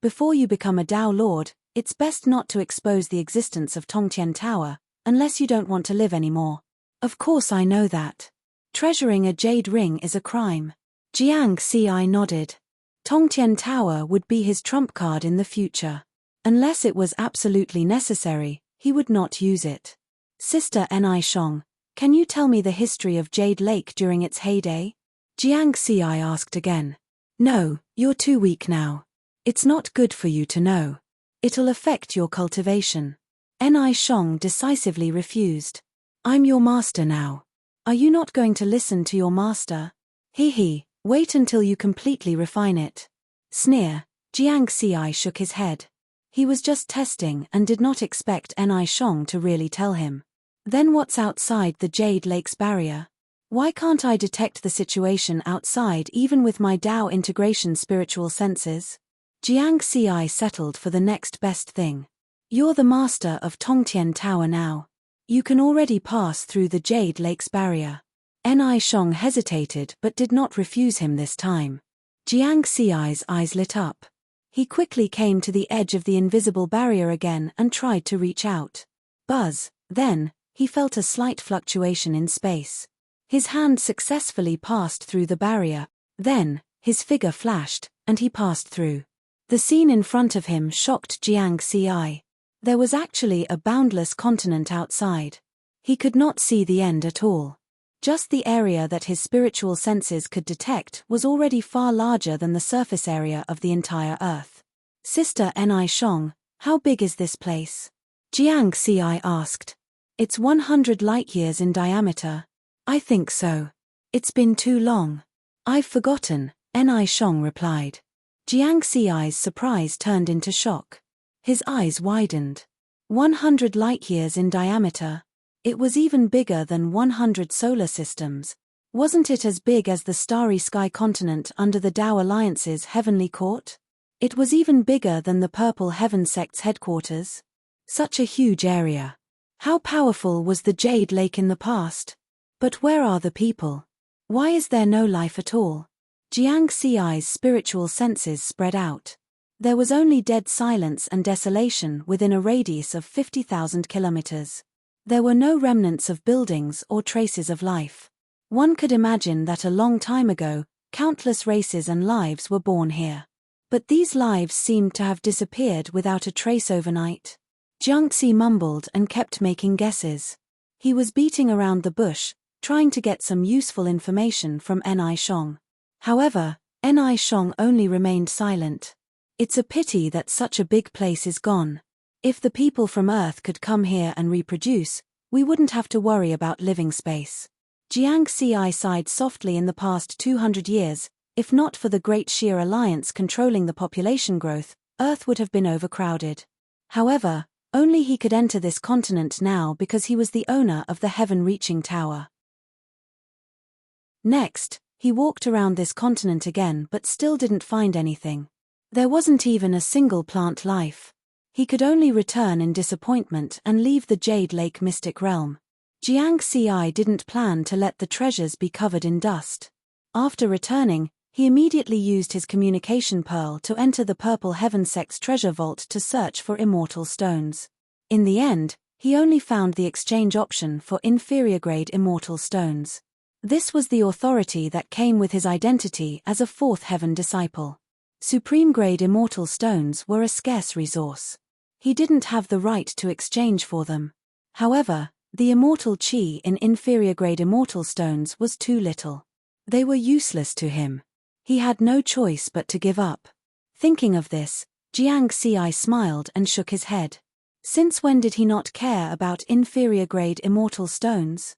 Before you become a Dao Lord, it's best not to expose the existence of Tongtian Tower, unless you don't want to live anymore. Of course I know that. Treasuring a jade ring is a crime. Jiang Xi nodded. Tongtian Tower would be his trump card in the future. Unless it was absolutely necessary, he would not use it. Sister Ni Shong, can you tell me the history of Jade Lake during its heyday? Jiang Xi asked again. No, you're too weak now. It's not good for you to know. It'll affect your cultivation. Ni Shong decisively refused. I'm your master now. Are you not going to listen to your master? He, Wait until you completely refine it. Sneer. Jiang Xi shook his head. He was just testing and did not expect Ni Shong to really tell him. Then what's outside the Jade Lake's barrier? Why can't I detect the situation outside even with my Dao integration spiritual senses? Jiang Xi settled for the next best thing. You're the master of Tongtian Tower now. You can already pass through the Jade Lake's barrier. Ni Shong hesitated but did not refuse him this time. Jiang Xi's eyes lit up. He quickly came to the edge of the invisible barrier again and tried to reach out. Buzz, then, he felt a slight fluctuation in space. His hand successfully passed through the barrier, then, his figure flashed, and he passed through. The scene in front of him shocked Jiang Xi. There was actually a boundless continent outside. He could not see the end at all. Just the area that his spiritual senses could detect was already far larger than the surface area of the entire Earth. Sister Ni Shong, how big is this place? Jiang Xi asked. It's 100 light-years in diameter. I think so. It's been too long. I've forgotten, Ni Shong replied. Jiang Xi's surprise turned into shock. His eyes widened. 100 light-years in diameter. It was even bigger than 100 solar systems. Wasn't it as big as the starry sky continent under the Dao Alliance's heavenly court? It was even bigger than the Purple Heaven sect's headquarters. Such a huge area. How powerful was the Jade Lake in the past? But where are the people? Why is there no life at all? Jiang Xi's spiritual senses spread out. There was only dead silence and desolation within a radius of 50,000 kilometers. There were no remnants of buildings or traces of life. One could imagine that a long time ago, countless races and lives were born here. But these lives seemed to have disappeared without a trace overnight. Jiang Xi mumbled and kept making guesses. He was beating around the bush, trying to get some useful information from Ni Shong. However, Ni Shong only remained silent. It's a pity that such a big place is gone. If the people from Earth could come here and reproduce, we wouldn't have to worry about living space. Jiang Xi sighed softly. In the past 200 years, if not for the Great Sheer Alliance controlling the population growth, Earth would have been overcrowded. However, only he could enter this continent now because he was the owner of the heaven-reaching tower. Next, he walked around this continent again but still didn't find anything. There wasn't even a single plant life. He could only return in disappointment and leave the Jade Lake mystic realm. Jiang Xi didn't plan to let the treasures be covered in dust. After returning, he immediately used his communication pearl to enter the Purple Heaven sect's treasure vault to search for immortal stones. In the end, he only found the exchange option for inferior-grade immortal stones. This was the authority that came with his identity as a fourth heaven disciple. Supreme-grade immortal stones were a scarce resource. He didn't have the right to exchange for them. However, the immortal chi in inferior-grade immortal stones was too little. They were useless to him. He had no choice but to give up. Thinking of this, Jiang Xi smiled and shook his head. Since when did he not care about inferior-grade immortal stones?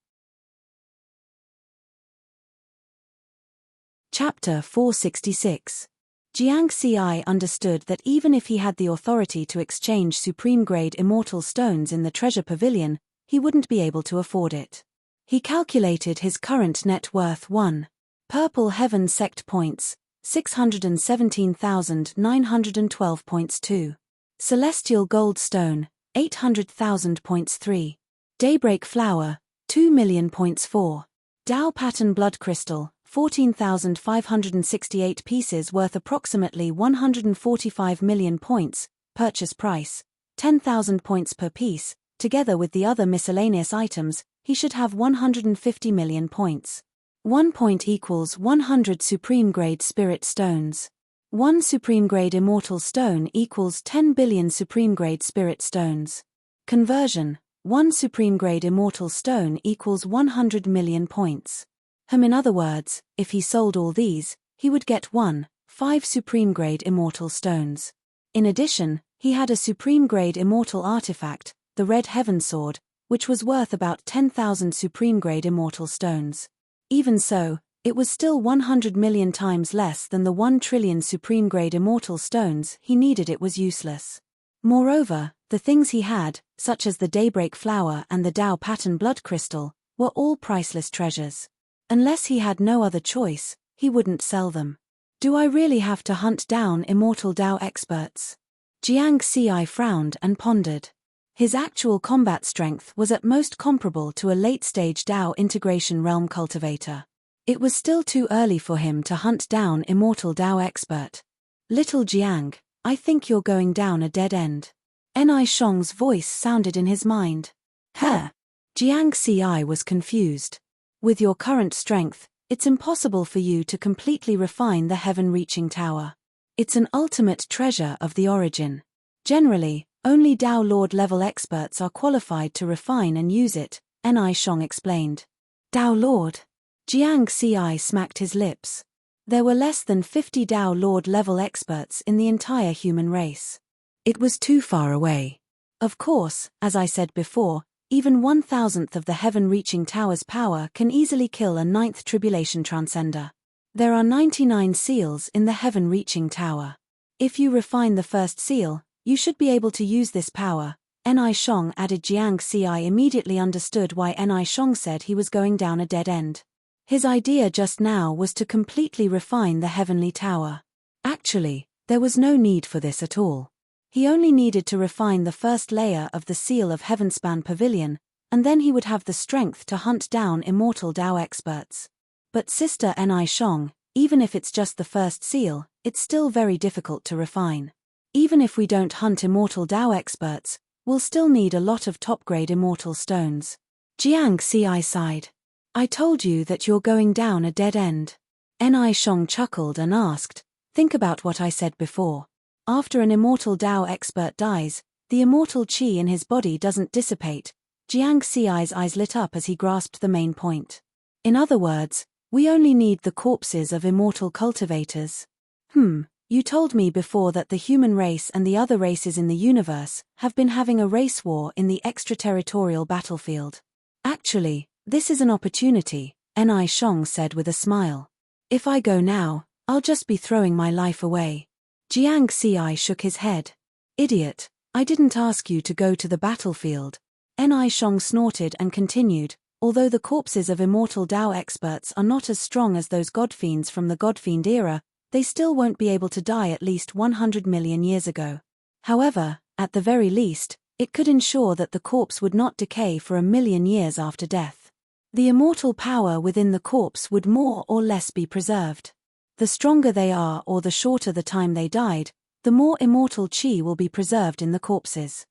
Chapter 466. Jiang Xi understood that even if he had the authority to exchange supreme-grade immortal stones in the treasure pavilion, he wouldn't be able to afford it. He calculated his current net worth 1. Purple Heaven Sect points, 617,912 points 2. Celestial Gold Stone, 800,000 points 3. Daybreak Flower, 2 million points 4. Dao Pattern Blood Crystal, 14,568 pieces worth approximately 145 million points, purchase price, 10,000 points per piece. Together with the other miscellaneous items, he should have 150 million points. 1 point equals 100 supreme-grade spirit stones. 1 supreme-grade immortal stone equals 10 billion supreme-grade spirit stones. Conversion: 1 supreme-grade immortal stone equals 100 million points. In other words, if he sold all these, he would get 5 supreme-grade immortal stones. In addition, he had a supreme-grade immortal artifact, the Red Heaven Sword, which was worth about 10,000 supreme-grade immortal stones. Even so, It was still 100 million times less than the 1 trillion supreme-grade immortal stones he needed. It was useless. Moreover, the things he had, such as the Daybreak Flower and the Tao Pattern Blood Crystal, were all priceless treasures. Unless he had no other choice, he wouldn't sell them. Do I really have to hunt down immortal Tao experts? Jiang Xi frowned and pondered. His actual combat strength was at most comparable to a late-stage Tao integration realm cultivator. It was still too early for him to hunt down immortal Tao expert. Little Jiang, I think you're going down a dead end. Enai Shong's voice sounded in his mind. Huh? Jiang Xi was confused. With your current strength, it's impossible for you to completely refine the heaven-reaching tower. It's an ultimate treasure of the origin. Generally, only Tao Lord level experts are qualified to refine and use it, Enai Shong explained. Tao Lord? Jiang Xi smacked his lips. There were less than 50 Tao Lord level experts in the entire human race. It was too far away. Of course, as I said before, even 1,000th of the heaven-reaching tower's power can easily kill a 9th tribulation transcender. There are 99 seals in the heaven-reaching tower. If you refine the first seal, you should be able to use this power, Enai Shong added. Jiang Xi immediately understood why Enai Shong said he was going down a dead end. His idea just now was to completely refine the heavenly tower. Actually, there was no need for this at all. He only needed to refine the first layer of the seal of Heavenspan Pavilion, and then he would have the strength to hunt down immortal Tao experts. But Sister Enai Shong, even if it's just the first seal, it's still very difficult to refine. Even if we don't hunt immortal Tao experts, we'll still need a lot of top-grade immortal stones. Jiang Xi sighed. I told you that you're going down a dead end. Enai Shong chuckled and asked, think about what I said before. After an immortal Tao expert dies, the immortal qi in his body doesn't dissipate. Jiang Xi's eyes lit up as he grasped the main point. In other words, we only need the corpses of immortal cultivators. You told me before that the human race and the other races in the universe have been having a race war in the extraterritorial battlefield. Actually, this is an opportunity, Enai Shong said with a smile. If I go now, I'll just be throwing my life away. Jiang Xi shook his head. Idiot, I didn't ask you to go to the battlefield. Enai Shong snorted and continued, although the corpses of immortal Tao experts are not as strong as those godfiends from the godfiend era, they still won't be able to die at least 100 million years ago. However, at the very least, it could ensure that the corpse would not decay for 1,000,000 years after death. The immortal power within the corpse would more or less be preserved. The stronger they are or the shorter the time they died, the more immortal qi will be preserved in the corpses.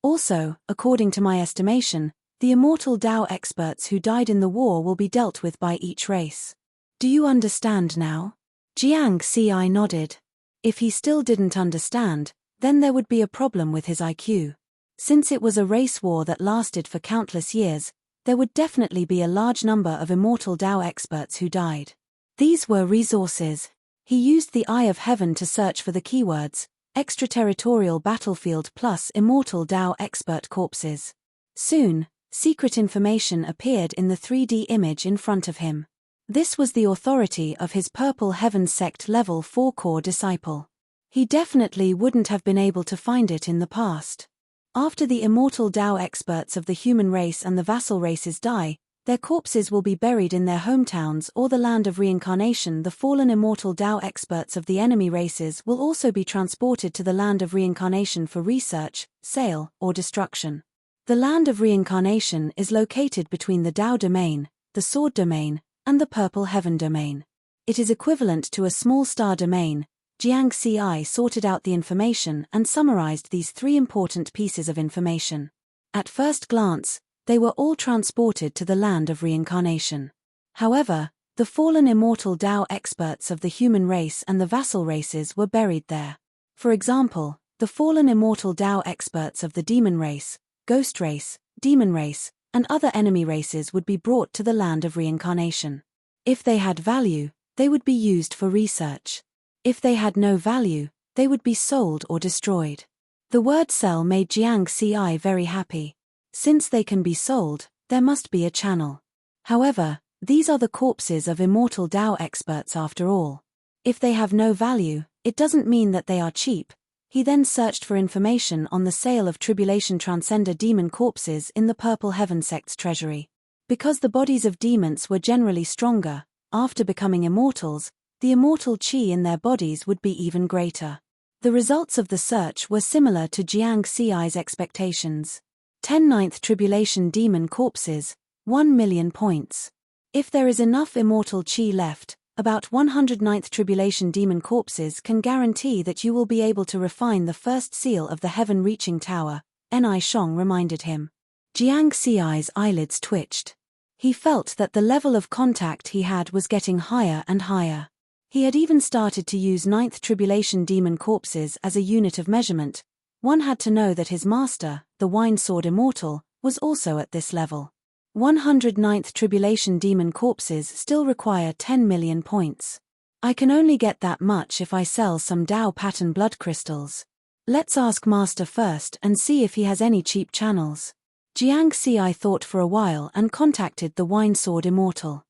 Also, according to my estimation, the immortal Tao experts who died in the war will be dealt with by each race. Do you understand now? Jiang Xi nodded. If he still didn't understand, then there would be a problem with his IQ. Since it was a race war that lasted for countless years, there would definitely be a large number of immortal Tao experts who died. These were resources. He used the Eye of Heaven to search for the keywords, extraterritorial battlefield plus immortal Tao expert corpses. Soon, secret information appeared in the 3D image in front of him. This was the authority of his Purple Heaven Sect Level 4 core disciple. He definitely wouldn't have been able to find it in the past. After the immortal Tao experts of the human race and the vassal races die, their corpses will be buried in their hometowns or the land of reincarnation. The fallen immortal Tao experts of the enemy races will also be transported to the land of reincarnation for research, sale, or destruction. The land of reincarnation is located between the Tao domain, the sword domain, and the purple heaven domain. It is equivalent to a small star domain. Jiang Xi sorted out the information and summarized these 3 important pieces of information. At first glance, they were all transported to the land of reincarnation. However, the fallen immortal Tao experts of the human race and the vassal races were buried there. For example, the fallen immortal Tao experts of the demon race, ghost race, demon race, and other enemy races would be brought to the land of reincarnation. If they had value, they would be used for research. If they had no value, they would be sold or destroyed. The word sell made Jiang Xi very happy. Since they can be sold, there must be a channel. However, These are the corpses of immortal Dao experts after all. If they have no value, it doesn't mean that they are cheap. He then searched for information on the sale of Tribulation Transcender demon corpses in the Purple Heaven sect's treasury. Because the bodies of demons were generally stronger, after becoming immortals, the immortal chi in their bodies would be even greater. The results of the search were similar to Jiang Ci's expectations. 10 ninth Tribulation demon corpses, 1 million points. If there is enough immortal chi left, about 100 ninth Tribulation demon corpses can guarantee that you will be able to refine the first seal of the heaven-reaching tower, Ni Shong reminded him. Jiang Ci's eyelids twitched. He felt that the level of contact he had was getting higher and higher. He had even started to use ninth Tribulation demon corpses as a unit of measurement. One had to know that his master, the Wine Sword Immortal, was also at this level. 109th Tribulation demon corpses still require 10 million points. I can only get that much if I sell some Dao pattern blood crystals. Let's ask Master first and see if he has any cheap channels. Jiang Ci thought for a while and contacted the Wine Sword Immortal.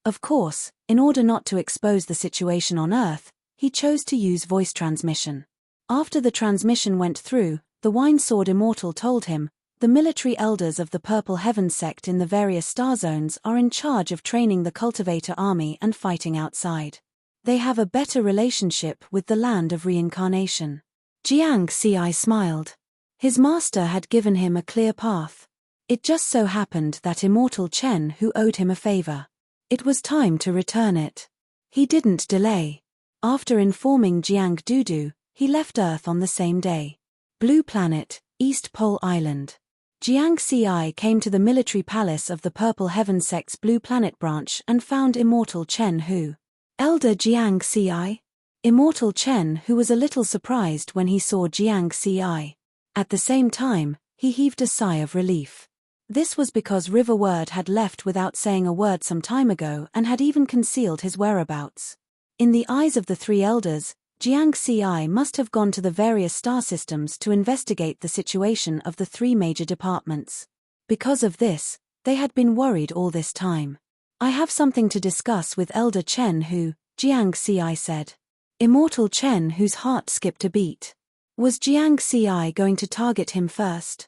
Of course, in order not to expose the situation on Earth, he chose to use voice transmission. After the transmission went through, the Wine Sword Immortal told him, the military elders of the Purple Heaven sect in the various star zones are in charge of training the cultivator army and fighting outside. They have a better relationship with the land of reincarnation. Jiang Ci smiled. His master had given him a clear path. It just so happened that Immortal Chen who owed him a favor. It was time to return it. He didn't delay. After informing Jiang Dudu, he left Earth on the same day. Blue Planet, East Pole Island. Jiang Ci came to the military palace of the Purple Heaven sect's Blue Planet branch and found Immortal Chen Hu. Elder Jiang Ci? Immortal Chen Hu was a little surprised when he saw Jiang Ci. At the same time, he heaved a sigh of relief. This was because River Word had left without saying a word some time ago and had even concealed his whereabouts. In the eyes of the three elders, Jiang Ci must have gone to the various star systems to investigate the situation of the three major departments. Because of this, they had been worried all this time. I have something to discuss with Elder Chen Hu, Jiang Ci said. Immortal Chen Hu's heart skipped a beat. Was Jiang Ci going to target him first?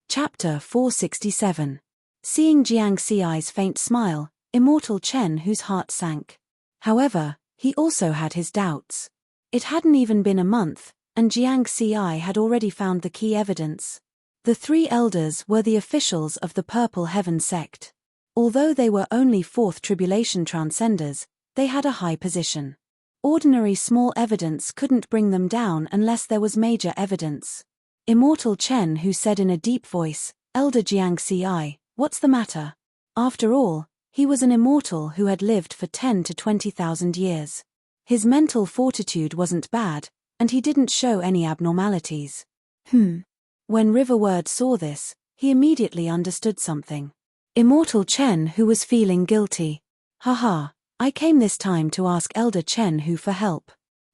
Chapter 467. Seeing Jiang Ci's faint smile, Immortal Chen Hu's heart sank. However, he also had his doubts. It hadn't even been a month, and Jiang Ci had already found the key evidence. The three elders were the officials of the Purple Heaven sect. Although they were only fourth Tribulation Transcenders, they had a high position. Ordinary small evidence couldn't bring them down unless there was major evidence. Immortal Chen Hu said in a deep voice, Elder Jiang Ci, what's the matter? After all, he was an immortal who had lived for 10 to 20,000 years. His mental fortitude wasn't bad, and he didn't show any abnormalities. When Riverword saw this, he immediately understood something. Immortal Chen Hu was feeling guilty. Haha, I came this time to ask Elder Chen Hu for help.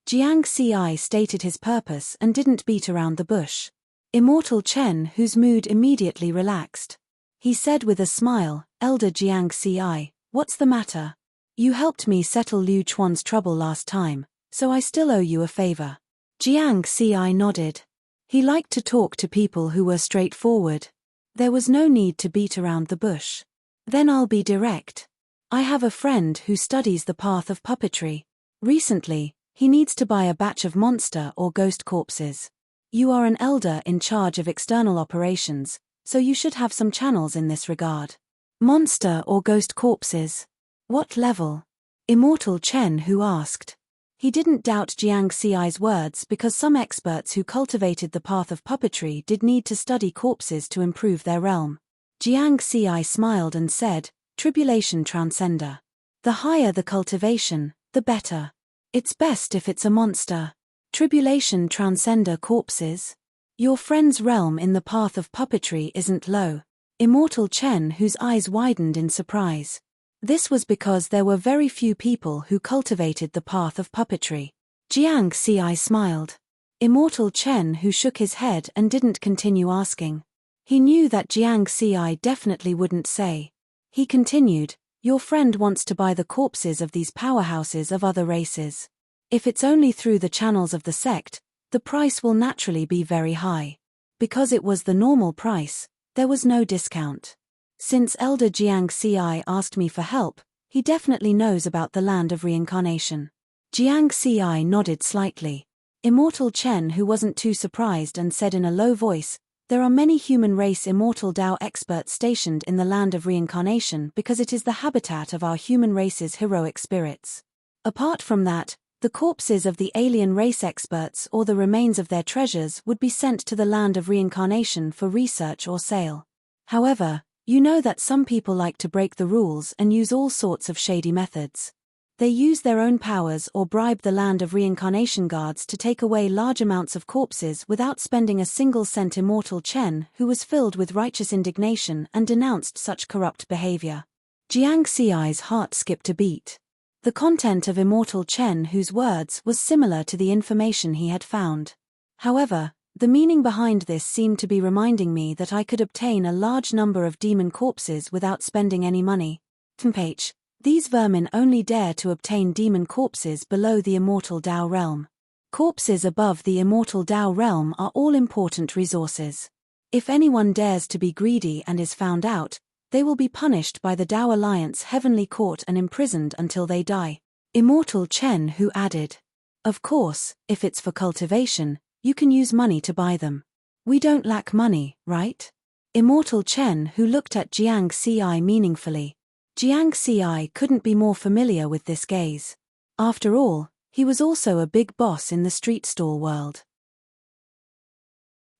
Jiang Ci stated his purpose and didn't beat around the bush. Immortal Chen Hu's mood immediately relaxed. He said with a smile, Elder Jiang Ci, what's the matter? You helped me settle Liu Chuan's trouble last time, so I still owe you a favor. Jiang Ci nodded. He liked to talk to people who were straightforward. There was no need to beat around the bush. Then I'll be direct. I have a friend who studies the path of puppetry. Recently, he needs to buy a batch of monster or ghost corpses. You are an elder in charge of external operations, so you should have some channels in this regard. Monster or ghost corpses? What level? Immortal Chen Hu asked. He didn't doubt Jiang Ci's words because some experts who cultivated the path of puppetry did need to study corpses to improve their realm. Jiang Ci smiled and said, Tribulation Transcender. The higher the cultivation, the better. It's best if it's a monster. Tribulation Transcender corpses? Your friend's realm in the path of puppetry isn't low. Immortal Chen Hu's eyes widened in surprise. This was because there were very few people who cultivated the path of puppetry. Jiang Ci smiled. Immortal Chen Hu shook his head and didn't continue asking. He knew that Jiang Ci definitely wouldn't say. He continued, "Your friend wants to buy the corpses of these powerhouses of other races. If it's only through the channels of the sect, the price will naturally be very high. Because it was the normal price, there was no discount. Since Elder Jiang Ci asked me for help, he definitely knows about the land of reincarnation." Jiang Ci nodded slightly. Immortal Chen, who wasn't too surprised, and said in a low voice, "There are many human race immortal Dao experts stationed in the land of reincarnation because it is the habitat of our human race's heroic spirits. Apart from that, the corpses of the alien race experts or the remains of their treasures would be sent to the land of reincarnation for research or sale. However, you know that some people like to break the rules and use all sorts of shady methods. They use their own powers or bribe the land of reincarnation guards to take away large amounts of corpses without spending a single cent." Immortal Chen, who was filled with righteous indignation and denounced such corrupt behavior. Jiang Ci's heart skipped a beat. The content of Immortal Chen, whose words was similar to the information he had found. However, the meaning behind this seemed to be reminding me that I could obtain a large number of demon corpses without spending any money. Tempage. These vermin only dare to obtain demon corpses below the immortal Dao realm. Corpses above the immortal Dao realm are all important resources. If anyone dares to be greedy and is found out, they will be punished by the Dao Alliance Heavenly Court and imprisoned until they die. Immortal Chen, who added, "Of course, if it's for cultivation, you can use money to buy them. We don't lack money, right?" Immortal Chen, who looked at Jiang Ci meaningfully. Jiang Ci couldn't be more familiar with this gaze. After all, he was also a big boss in the street stall world.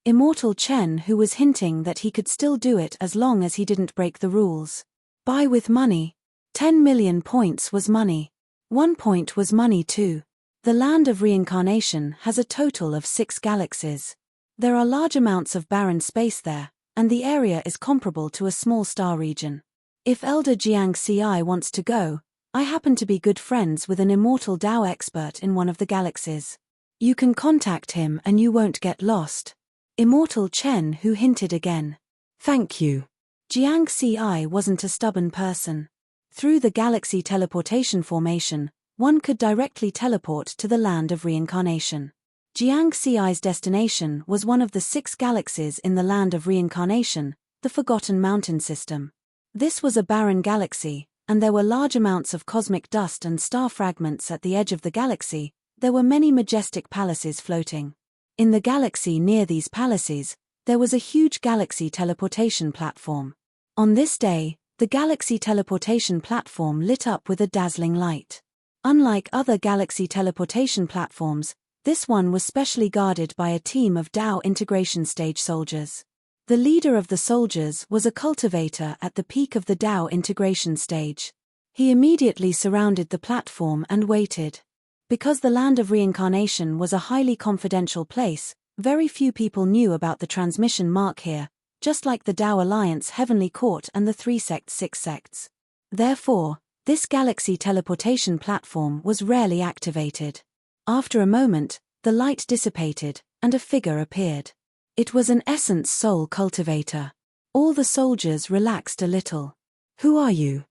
Immortal Chen, who was hinting that he could still do it as long as he didn't break the rules. Buy with money. 10 million points was money. 1 point was money too. The land of reincarnation has a total of 6 galaxies. There are large amounts of barren space there, and the area is comparable to a small star region. If Elder Jiang Ci wants to go, I happen to be good friends with an immortal Dao expert in one of the galaxies. You can contact him and you won't get lost. Immortal Chen, who hinted again. Thank you. Jiang Ci wasn't a stubborn person. Through the galaxy teleportation formation, one could directly teleport to the land of reincarnation. Jiang Ci's destination was one of the 6 galaxies in the land of reincarnation, the Forgotten Mountain System. This was a barren galaxy, and there were large amounts of cosmic dust and star fragments at the edge of the galaxy. There were many majestic palaces floating. In the galaxy near these palaces, there was a huge galaxy teleportation platform. On this day, the galaxy teleportation platform lit up with a dazzling light. Unlike other galaxy teleportation platforms, this one was specially guarded by a team of Dao integration stage soldiers. The leader of the soldiers was a cultivator at the peak of the Dao integration stage. He immediately surrounded the platform and waited. Because the land of reincarnation was a highly confidential place, very few people knew about the transmission mark here, just like the Dao Alliance Heavenly Court and the 3 sects 6 sects. Therefore, this galaxy teleportation platform was rarely activated. After a moment, the light dissipated, and a figure appeared. It was an essence soul cultivator. All the soldiers relaxed a little. Who are you?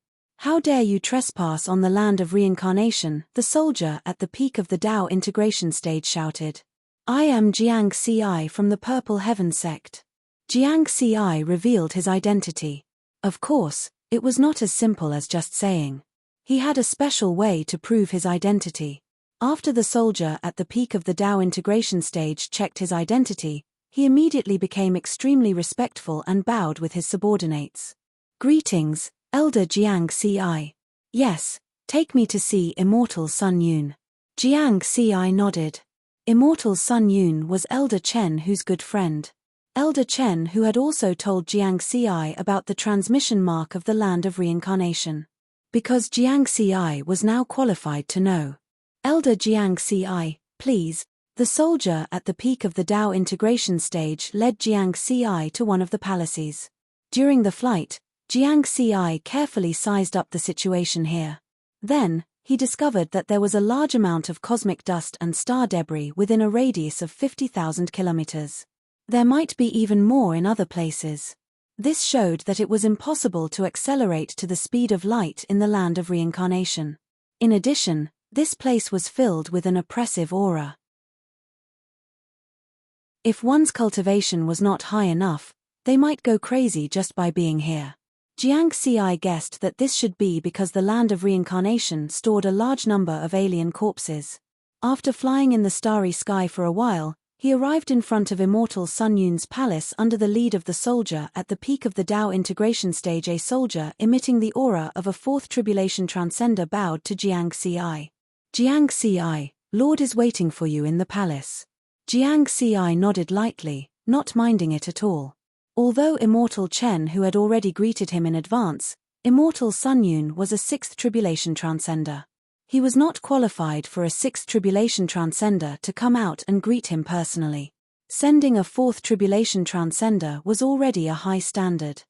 How dare you trespass on the land of reincarnation? The soldier at the peak of the Dao integration stage shouted. I am Jiang Ci from the Purple Heaven sect. Jiang Ci revealed his identity. Of course, it was not as simple as just saying. He had a special way to prove his identity. After the soldier at the peak of the Dao integration stage checked his identity, he immediately became extremely respectful and bowed with his subordinates. Greetings, Elder Jiang Ci. Yes, take me to see Immortal Sun Yun. Jiang Ci nodded. Immortal Sun Yun was Elder Chen, whose good friend. Elder Chen, who had also told Jiang Ci about the transmission mark of the land of reincarnation. Because Jiang Ci was now qualified to know. Elder Jiang Ci, please. The soldier at the peak of the Dao integration stage led Jiang Ci to one of the palaces. During the flight, Jiang Ci carefully sized up the situation here. Then, he discovered that there was a large amount of cosmic dust and star debris within a radius of 50,000 kilometers. There might be even more in other places. This showed that it was impossible to accelerate to the speed of light in the land of reincarnation. In addition, this place was filled with an oppressive aura. If one's cultivation was not high enough, they might go crazy just by being here. Jiang Xi guessed that this should be because the land of reincarnation stored a large number of alien corpses. After flying in the starry sky for a while, he arrived in front of Immortal Sun Yun's palace under the lead of the soldier at the peak of the Tao integration stage. A soldier emitting the aura of a fourth tribulation transcender bowed to Jiang Xi. Jiang Xi, Lord is waiting for you in the palace. Jiang Xi nodded lightly, not minding it at all. Although Immortal Chen, who had already greeted him in advance, Immortal Sun Yun was a sixth tribulation transcender. He was not qualified for a sixth tribulation transcender to come out and greet him personally. Sending a fourth tribulation transcender was already a high standard.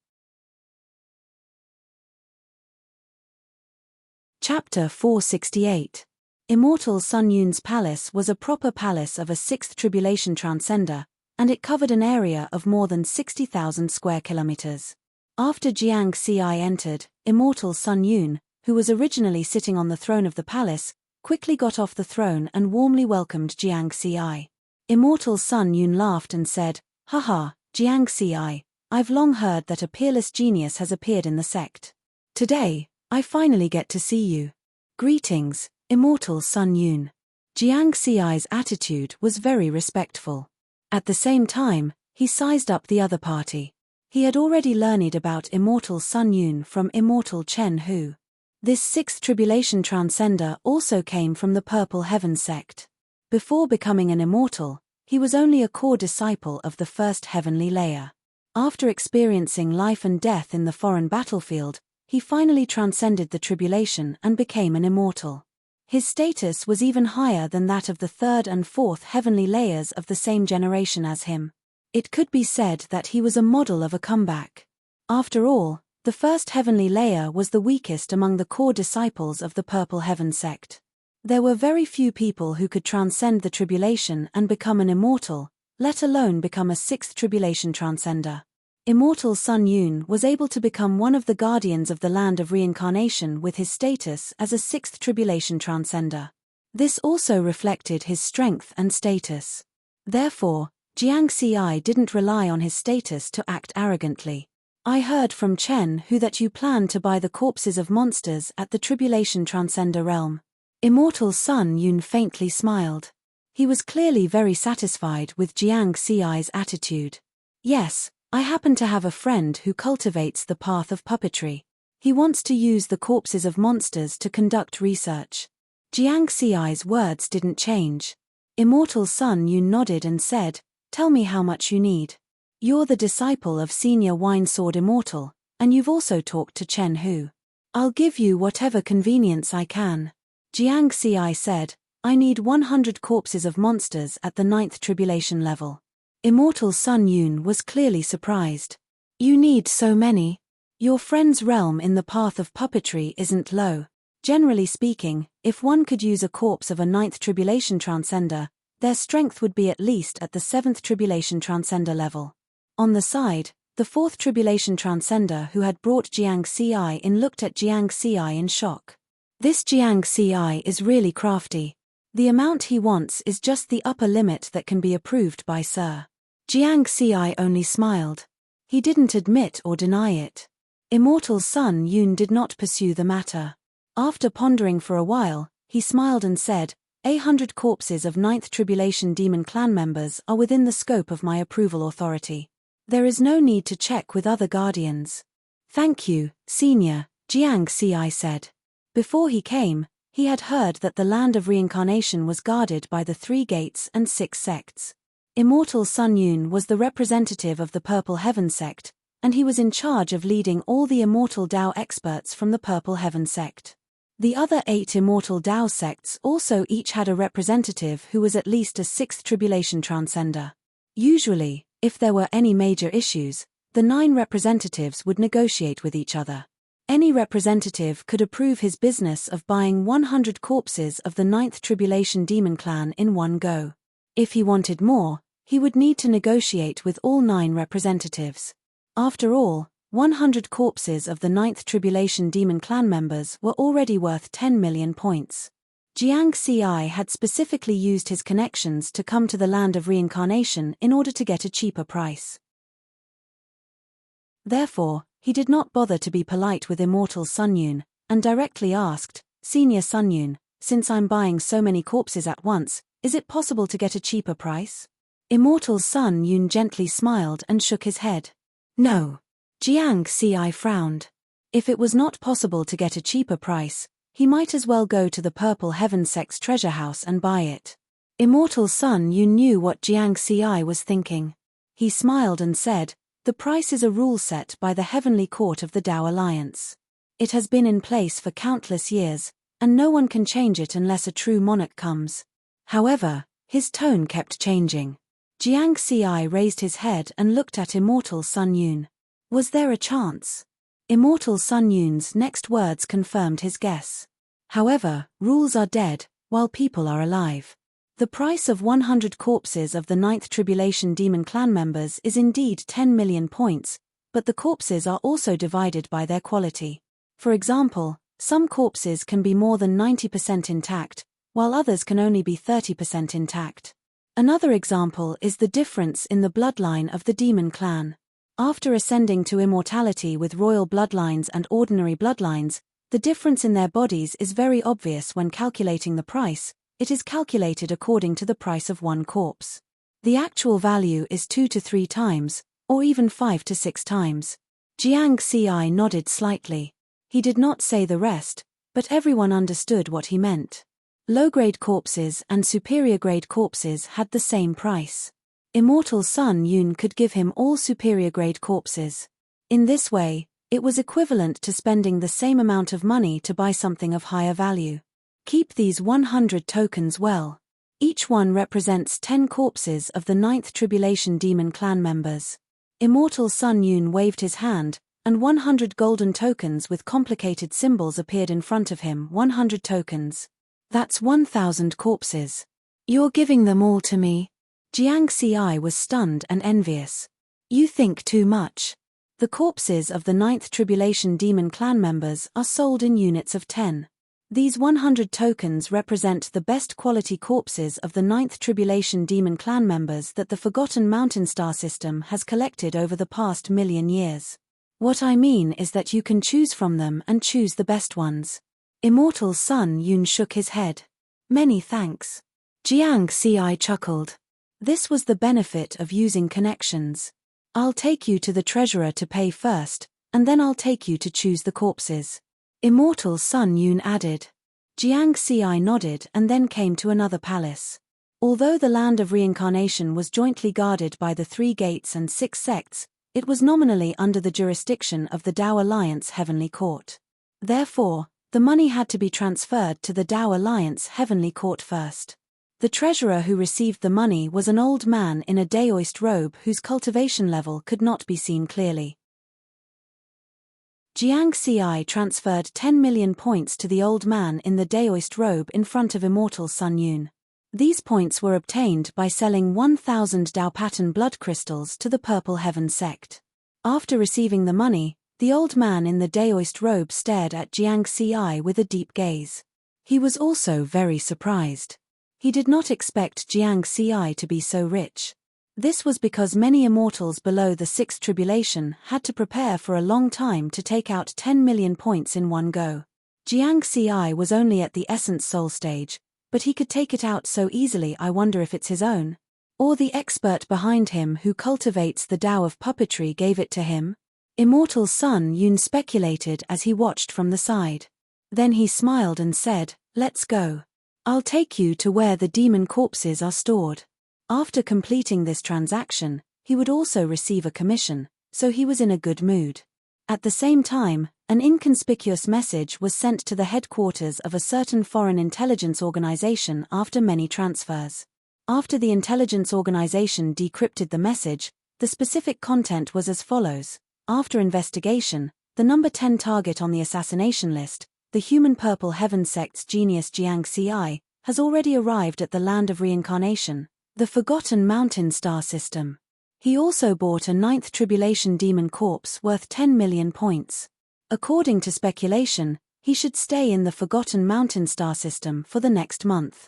Chapter 468. Immortal Sun Yun's palace was a proper palace of a sixth tribulation transcender, and it covered an area of more than 60,000 square kilometers. After Jiang Xi entered, Immortal Sun Yun, who was originally sitting on the throne of the palace, quickly got off the throne and warmly welcomed Jiang Xi. Immortal Sun Yun laughed and said, "Haha, Jiang Xi, I've long heard that a peerless genius has appeared in the sect. Today, I finally get to see you. Greetings, Immortal Sun Yun." Jiang Xi's attitude was very respectful. At the same time, he sized up the other party. He had already learned about Immortal Sun Yun from Immortal Chen Hu. This sixth tribulation transcender also came from the Purple Heaven sect. Before becoming an immortal, he was only a core disciple of the first heavenly layer. After experiencing life and death in the foreign battlefield, he finally transcended the tribulation and became an immortal. His status was even higher than that of the third and fourth heavenly layers of the same generation as him. It could be said that he was a model of a comeback. After all, the first heavenly layer was the weakest among the core disciples of the Purple Heaven sect. There were very few people who could transcend the tribulation and become an immortal, let alone become a sixth tribulation transcender. Immortal Sun Yun was able to become one of the guardians of the land of reincarnation with his status as a sixth tribulation transcender. This also reflected his strength and status. Therefore, Jiang Xi didn't rely on his status to act arrogantly. "I heard from Chen Hu that you plan to buy the corpses of monsters at the tribulation transcender realm." Immortal Sun Yun faintly smiled. He was clearly very satisfied with Jiang Xi's attitude. "Yes, I happen to have a friend who cultivates the path of puppetry. He wants to use the corpses of monsters to conduct research." Jiang Xi's words didn't change. Immortal Sun Yun nodded and said, "Tell me how much you need. You're the disciple of Senior Wine Sword Immortal, and you've also talked to Chen Hu. I'll give you whatever convenience I can." Jiang Xi said, "I need 100 corpses of monsters at the 9th tribulation level." Immortal Sun Yun was clearly surprised. "You need so many? Your friend's realm in the path of puppetry isn't low. Generally speaking, if one could use a corpse of a 9th tribulation transcender, their strength would be at least at the 7th tribulation transcender level." On the side, the 4th tribulation transcender who had brought Jiang Xi in looked at Jiang Xi in shock. "This Jiang Xi is really crafty. The amount he wants is just the upper limit that can be approved by Sir." Jiang Xi only smiled. He didn't admit or deny it. Immortal Sun Yun did not pursue the matter. After pondering for a while, he smiled and said, 100 corpses of 9th tribulation demon clan members are within the scope of my approval authority. There is no need to check with other guardians." "Thank you, Senior," Jiang Xi said. Before he came, he had heard that the land of reincarnation was guarded by the 3 gates and 6 sects. Immortal Sun Yun was the representative of the Purple Heaven sect, and he was in charge of leading all the immortal Tao experts from the Purple Heaven sect. The other 8 immortal Tao sects also each had a representative who was at least a 6th tribulation transcender. Usually, if there were any major issues, the 9 representatives would negotiate with each other. Any representative could approve his business of buying 100 corpses of the 9th tribulation demon clan in one go. If he wanted more, He would need to negotiate with all 9 representatives. After all, 100 corpses of the 9th Tribulation Demon clan members were already worth 10 million points. Jiang Ci had specifically used his connections to come to the land of reincarnation in order to get a cheaper price. Therefore, he did not bother to be polite with Immortal Sun Yun, and directly asked, "Senior Sun Yun, since I'm buying so many corpses at once, is it possible to get a cheaper price?" Immortal Sun Yun gently smiled and shook his head. "No." Jiang Ci frowned. If it was not possible to get a cheaper price, he might as well go to the Purple Heaven Sect's treasure house and buy it. Immortal Sun Yun knew what Jiang Ci was thinking. He smiled and said, "The price is a rule set by the Heavenly Court of the Tao Alliance. It has been in place for countless years, and no one can change it unless a true monarch comes." However, his tone kept changing. Jiang Ci raised his head and looked at Immortal Sun Yun. Was there a chance? Immortal Sun Yun's next words confirmed his guess. However, rules are dead, while people are alive. The price of 100 corpses of the 9th Tribulation Demon clan members is indeed 10 million points, but the corpses are also divided by their quality. For example, some corpses can be more than 90% intact, while others can only be 30% intact. Another example is the difference in the bloodline of the demon clan. After ascending to immortality with royal bloodlines and ordinary bloodlines, the difference in their bodies is very obvious when calculating the price. It is calculated according to the price of one corpse. The actual value is 2 to 3 times, or even 5 to 6 times. Jiang Ci nodded slightly. He did not say the rest, but everyone understood what he meant. Low-grade corpses and superior-grade corpses had the same price. Immortal Sun Yun could give him all superior-grade corpses. In this way, it was equivalent to spending the same amount of money to buy something of higher value. Keep these 100 tokens well. Each one represents 10 corpses of the 9th Tribulation Demon clan members. Immortal Sun Yun waved his hand, and 100 golden tokens with complicated symbols appeared in front of him. 100 tokens. That's 1,000 corpses. You're giving them all to me? Jiang Ci was stunned and envious. You think too much. The corpses of the 9th Tribulation Demon clan members are sold in units of 10. These 100 tokens represent the best quality corpses of the 9th Tribulation Demon clan members that the Forgotten Mountain Star system has collected over the past million years. What I mean is that you can choose from them and choose the best ones. Immortal Sun Yun shook his head. Many thanks. Jiang Ci chuckled. This was the benefit of using connections. I'll take you to the treasurer to pay first, and then I'll take you to choose the corpses. Immortal Sun Yun added. Jiang Ci nodded and then came to another palace. Although the land of reincarnation was jointly guarded by the 3 gates and 6 sects, it was nominally under the jurisdiction of the Tao Alliance Heavenly Court. Therefore, the money had to be transferred to the Tao Alliance Heavenly Court first. The treasurer who received the money was an old man in a Daoist robe whose cultivation level could not be seen clearly. Jiang Ci transferred 10 million points to the old man in the Daoist robe in front of Immortal Sun Yun. These points were obtained by selling 1,000 Dao pattern blood crystals to the Purple Heaven sect. After receiving the money, the old man in the Daoist robe stared at Jiang Ci with a deep gaze. He was also very surprised. He did not expect Jiang Ci to be so rich. This was because many immortals below the 6th Tribulation had to prepare for a long time to take out 10 million points in one go. Jiang Ci was only at the Essence Soul stage, but he could take it out so easily. I wonder if it's his own. Or the expert behind him who cultivates the Tao of puppetry gave it to him? Immortal Sun Yun speculated as he watched from the side. Then he smiled and said, "Let's go. I'll take you to where the demon corpses are stored." After completing this transaction, he would also receive a commission, so he was in a good mood. At the same time, an inconspicuous message was sent to the headquarters of a certain foreign intelligence organization after many transfers. After the intelligence organization decrypted the message, the specific content was as follows. After investigation, the number 10 target on the assassination list, the human Purple Heaven sect's genius Jiang Ci, has already arrived at the land of reincarnation. The Forgotten Mountain Star System. He also bought a 9th Tribulation Demon corpse worth 10 million points. According to speculation, he should stay in the Forgotten Mountain Star System for the next month.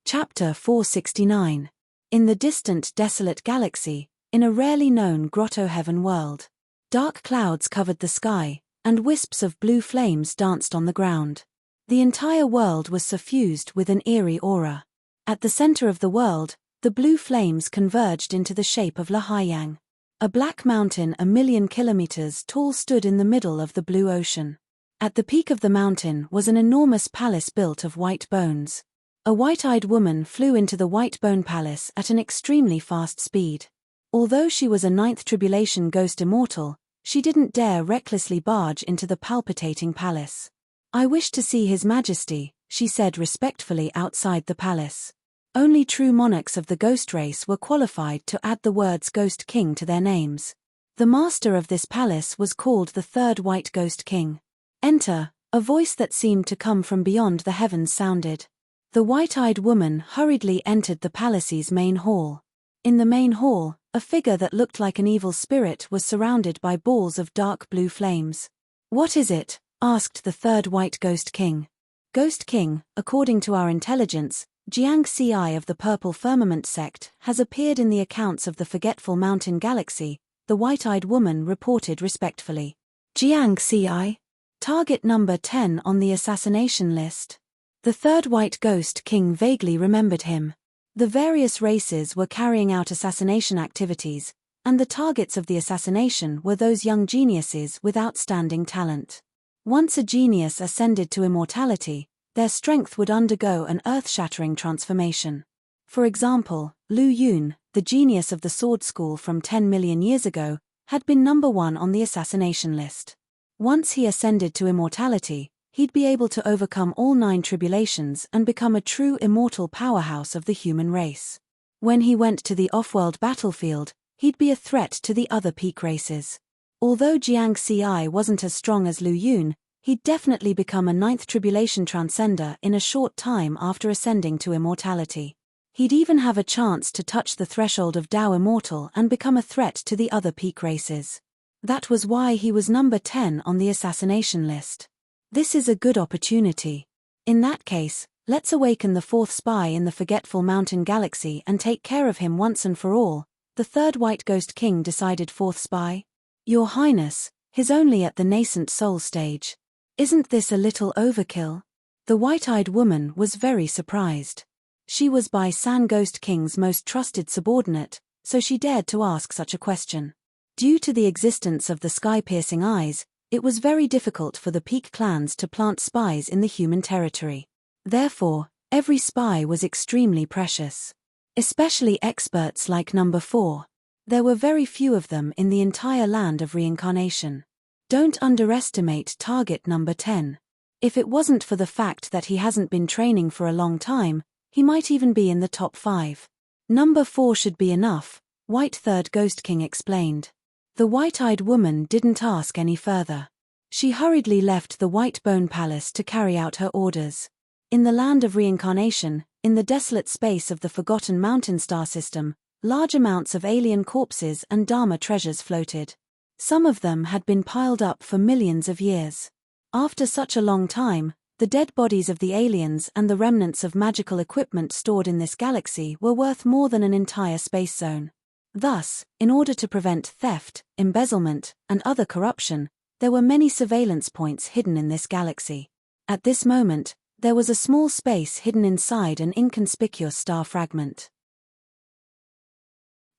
Chapter 469. In the distant desolate galaxy, in a rarely known grotto heaven world. Dark clouds covered the sky, and wisps of blue flames danced on the ground. The entire world was suffused with an eerie aura. At the center of the world, the blue flames converged into the shape of Lahayang. A black mountain 1,000,000 kilometers tall stood in the middle of the blue ocean. At the peak of the mountain was an enormous palace built of white bones. A white-eyed woman flew into the white bone palace at an extremely fast speed. Although she was a 9th Tribulation Ghost Immortal, she didn't dare recklessly barge into the palpitating palace. "I wish to see His Majesty," she said respectfully outside the palace. Only true monarchs of the ghost race were qualified to add the words Ghost King to their names. The master of this palace was called the Third White Ghost King. "Enter," a voice that seemed to come from beyond the heavens sounded. The white-eyed woman hurriedly entered the palace's main hall. In the main hall, a figure that looked like an evil spirit was surrounded by balls of dark blue flames. "What is it?" asked the Third White Ghost King. "Ghost King, according to our intelligence, Jiang Ci of the Purple Firmament sect has appeared in the accounts of the Forgetful Mountain Galaxy," the white-eyed woman reported respectfully. "Jiang Ci? Target number 10 on the assassination list." The Third White Ghost King vaguely remembered him. The various races were carrying out assassination activities, and the targets of the assassination were those young geniuses with outstanding talent. Once a genius ascended to immortality, their strength would undergo an earth-shattering transformation. For example, Lu Yun, the genius of the sword school from 10 million years ago, had been number 1 on the assassination list. Once he ascended to immortality, he'd be able to overcome all 9 tribulations and become a true immortal powerhouse of the human race. When he went to the off-world battlefield, he'd be a threat to the other peak races. Although Jiang Ci wasn't as strong as Lu Yun, he'd definitely become a 9th Tribulation Transcender in a short time after ascending to immortality. He'd even have a chance to touch the threshold of Tao Immortal and become a threat to the other peak races. That was why he was number 10 on the assassination list. This is a good opportunity. In that case, let's awaken the 4th spy in the Forgetful Mountain Galaxy and take care of him once and for all, the Third White Ghost King decided. 4th spy? Your Highness, he's only at the nascent soul stage. Isn't this a little overkill? The white-eyed woman was very surprised. She was Bai San Ghost King's most trusted subordinate, so she dared to ask such a question. Due to the existence of the sky-piercing eyes, it was very difficult for the peak clans to plant spies in the human territory. Therefore, every spy was extremely precious. Especially experts like number 4. There were very few of them in the entire land of reincarnation. Don't underestimate target number 10. If it wasn't for the fact that he hasn't been training for a long time, he might even be in the top 5. Number 4 should be enough, White Third Ghost King explained. The white-eyed woman didn't ask any further. She hurriedly left the White Bone Palace to carry out her orders. In the land of reincarnation, in the desolate space of the Forgotten Mountain Star System, large amounts of alien corpses and Dharma treasures floated. Some of them had been piled up for millions of years. After such a long time, the dead bodies of the aliens and the remnants of magical equipment stored in this galaxy were worth more than an entire space zone. Thus, in order to prevent theft, embezzlement, and other corruption, there were many surveillance points hidden in this galaxy. At this moment, there was a small space hidden inside an inconspicuous star fragment.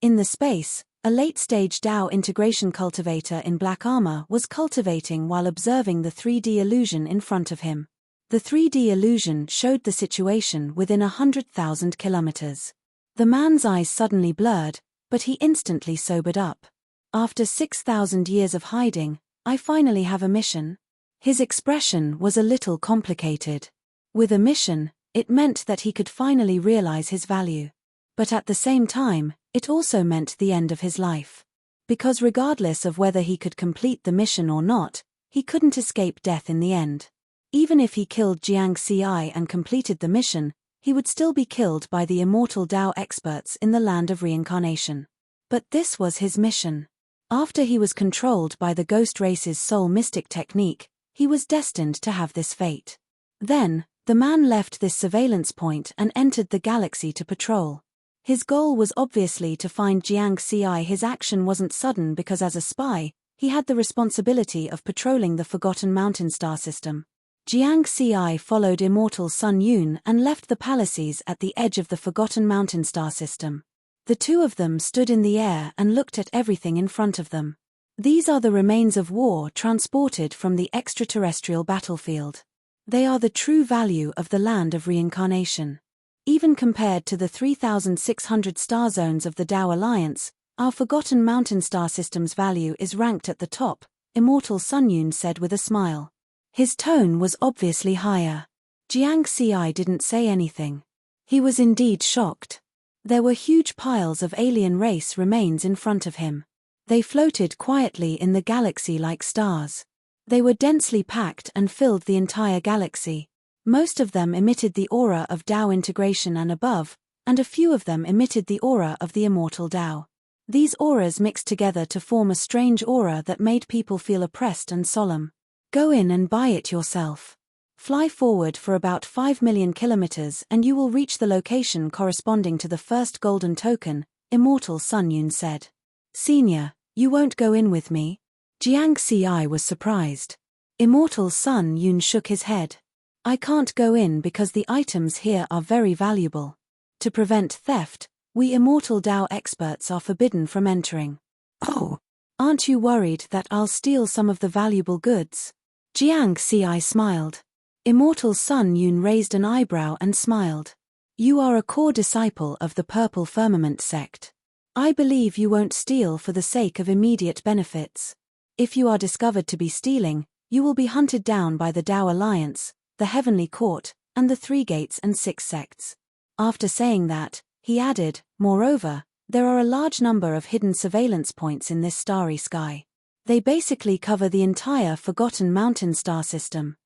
In the space, a late-stage Tao integration cultivator in black armor was cultivating while observing the 3D illusion in front of him. The 3D illusion showed the situation within 100,000 kilometers. The man's eyes suddenly blurred, but he instantly sobered up. After 6,000 years of hiding, I finally have a mission. His expression was a little complicated. With a mission, it meant that he could finally realize his value. But at the same time, it also meant the end of his life. Because regardless of whether he could complete the mission or not, he couldn't escape death in the end. Even if he killed Jiang Ci and completed the mission, he would still be killed by the immortal Dao experts in the land of reincarnation. But this was his mission. After he was controlled by the ghost race's soul mystic technique, he was destined to have this fate. Then, the man left this surveillance point and entered the galaxy to patrol. His goal was obviously to find Jiang Ci. His action wasn't sudden because as a spy, he had the responsibility of patrolling the Forgotten Mountain star system. Jiang Ci followed immortal Sun Yun and left the palaces at the edge of the Forgotten Mountain star system. The two of them stood in the air and looked at everything in front of them. These are the remains of war transported from the extraterrestrial battlefield. They are the true value of the land of reincarnation. Even compared to the 3,600 star zones of the Dao Alliance, our Forgotten Mountain star system's value is ranked at the top, immortal Sun Yun said with a smile. His tone was obviously higher. Jiang Ci didn't say anything. He was indeed shocked. There were huge piles of alien race remains in front of him. They floated quietly in the galaxy like stars. They were densely packed and filled the entire galaxy. Most of them emitted the aura of Dao integration and above, and a few of them emitted the aura of the immortal Dao. These auras mixed together to form a strange aura that made people feel oppressed and solemn. Go in and buy it yourself. Fly forward for about 5 million kilometers and you will reach the location corresponding to the first golden token, immortal Sun Yun said. Senior, you won't go in with me? Jiang Ci was surprised. Immortal Sun Yun shook his head. I can't go in because the items here are very valuable. To prevent theft, we immortal Dao experts are forbidden from entering. Oh, aren't you worried that I'll steal some of the valuable goods? Jiang Ci smiled. Immortal Sun Yun raised an eyebrow and smiled. You are a core disciple of the Purple Firmament sect. I believe you won't steal for the sake of immediate benefits. If you are discovered to be stealing, you will be hunted down by the Dao Alliance, the Heavenly Court, and the Three Gates and Six Sects. After saying that, he added, moreover, there are a large number of hidden surveillance points in this starry sky. They basically cover the entire Forgotten Mountain star system.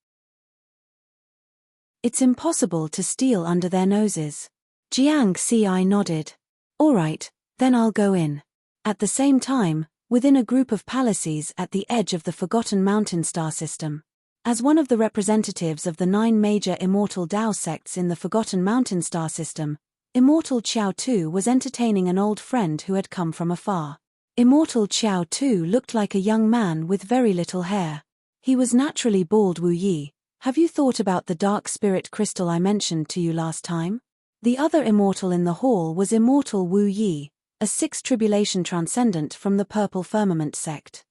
It's impossible to steal under their noses. Jiang Ci nodded. All right, then I'll go in. At the same time, within a group of palaces at the edge of the Forgotten Mountain star system. As one of the representatives of the 9 major immortal Dao sects in the Forgotten Mountain star system, Immortal Qiao Tu was entertaining an old friend who had come from afar. Immortal Qiao Tu looked like a young man with very little hair. He was naturally bald. Wu Yi, have you thought about the dark spirit crystal I mentioned to you last time? The other immortal in the hall was Immortal Wu Yi, a 6th tribulation transcendent from the Purple Firmament sect.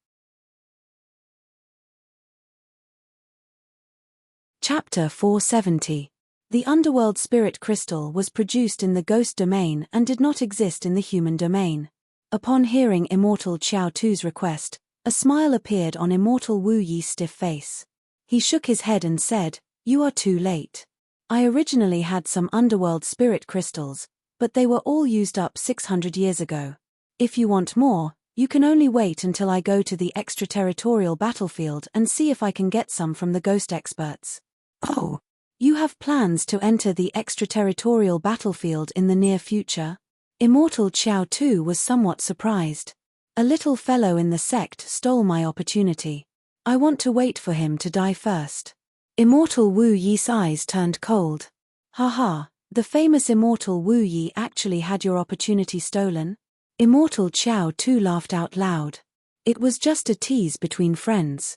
Chapter 470. The underworld spirit crystal was produced in the ghost domain and did not exist in the human domain. Upon hearing Immortal Qiao Tu's request, a smile appeared on Immortal Wu Yi's stiff face. He shook his head and said, "You are too late. I originally had some underworld spirit crystals, but they were all used up 600 years ago. If you want more, you can only wait until I go to the extraterritorial battlefield and see if I can get some from the ghost experts." Oh, you have plans to enter the extraterritorial battlefield in the near future? Immortal Qiao Tu was somewhat surprised. A little fellow in the sect stole my opportunity. I want to wait for him to die first. Immortal Wu Yi's eyes turned cold. Haha, the famous Immortal Wu Yi actually had your opportunity stolen? Immortal Qiao Tu laughed out loud. It was just a tease between friends.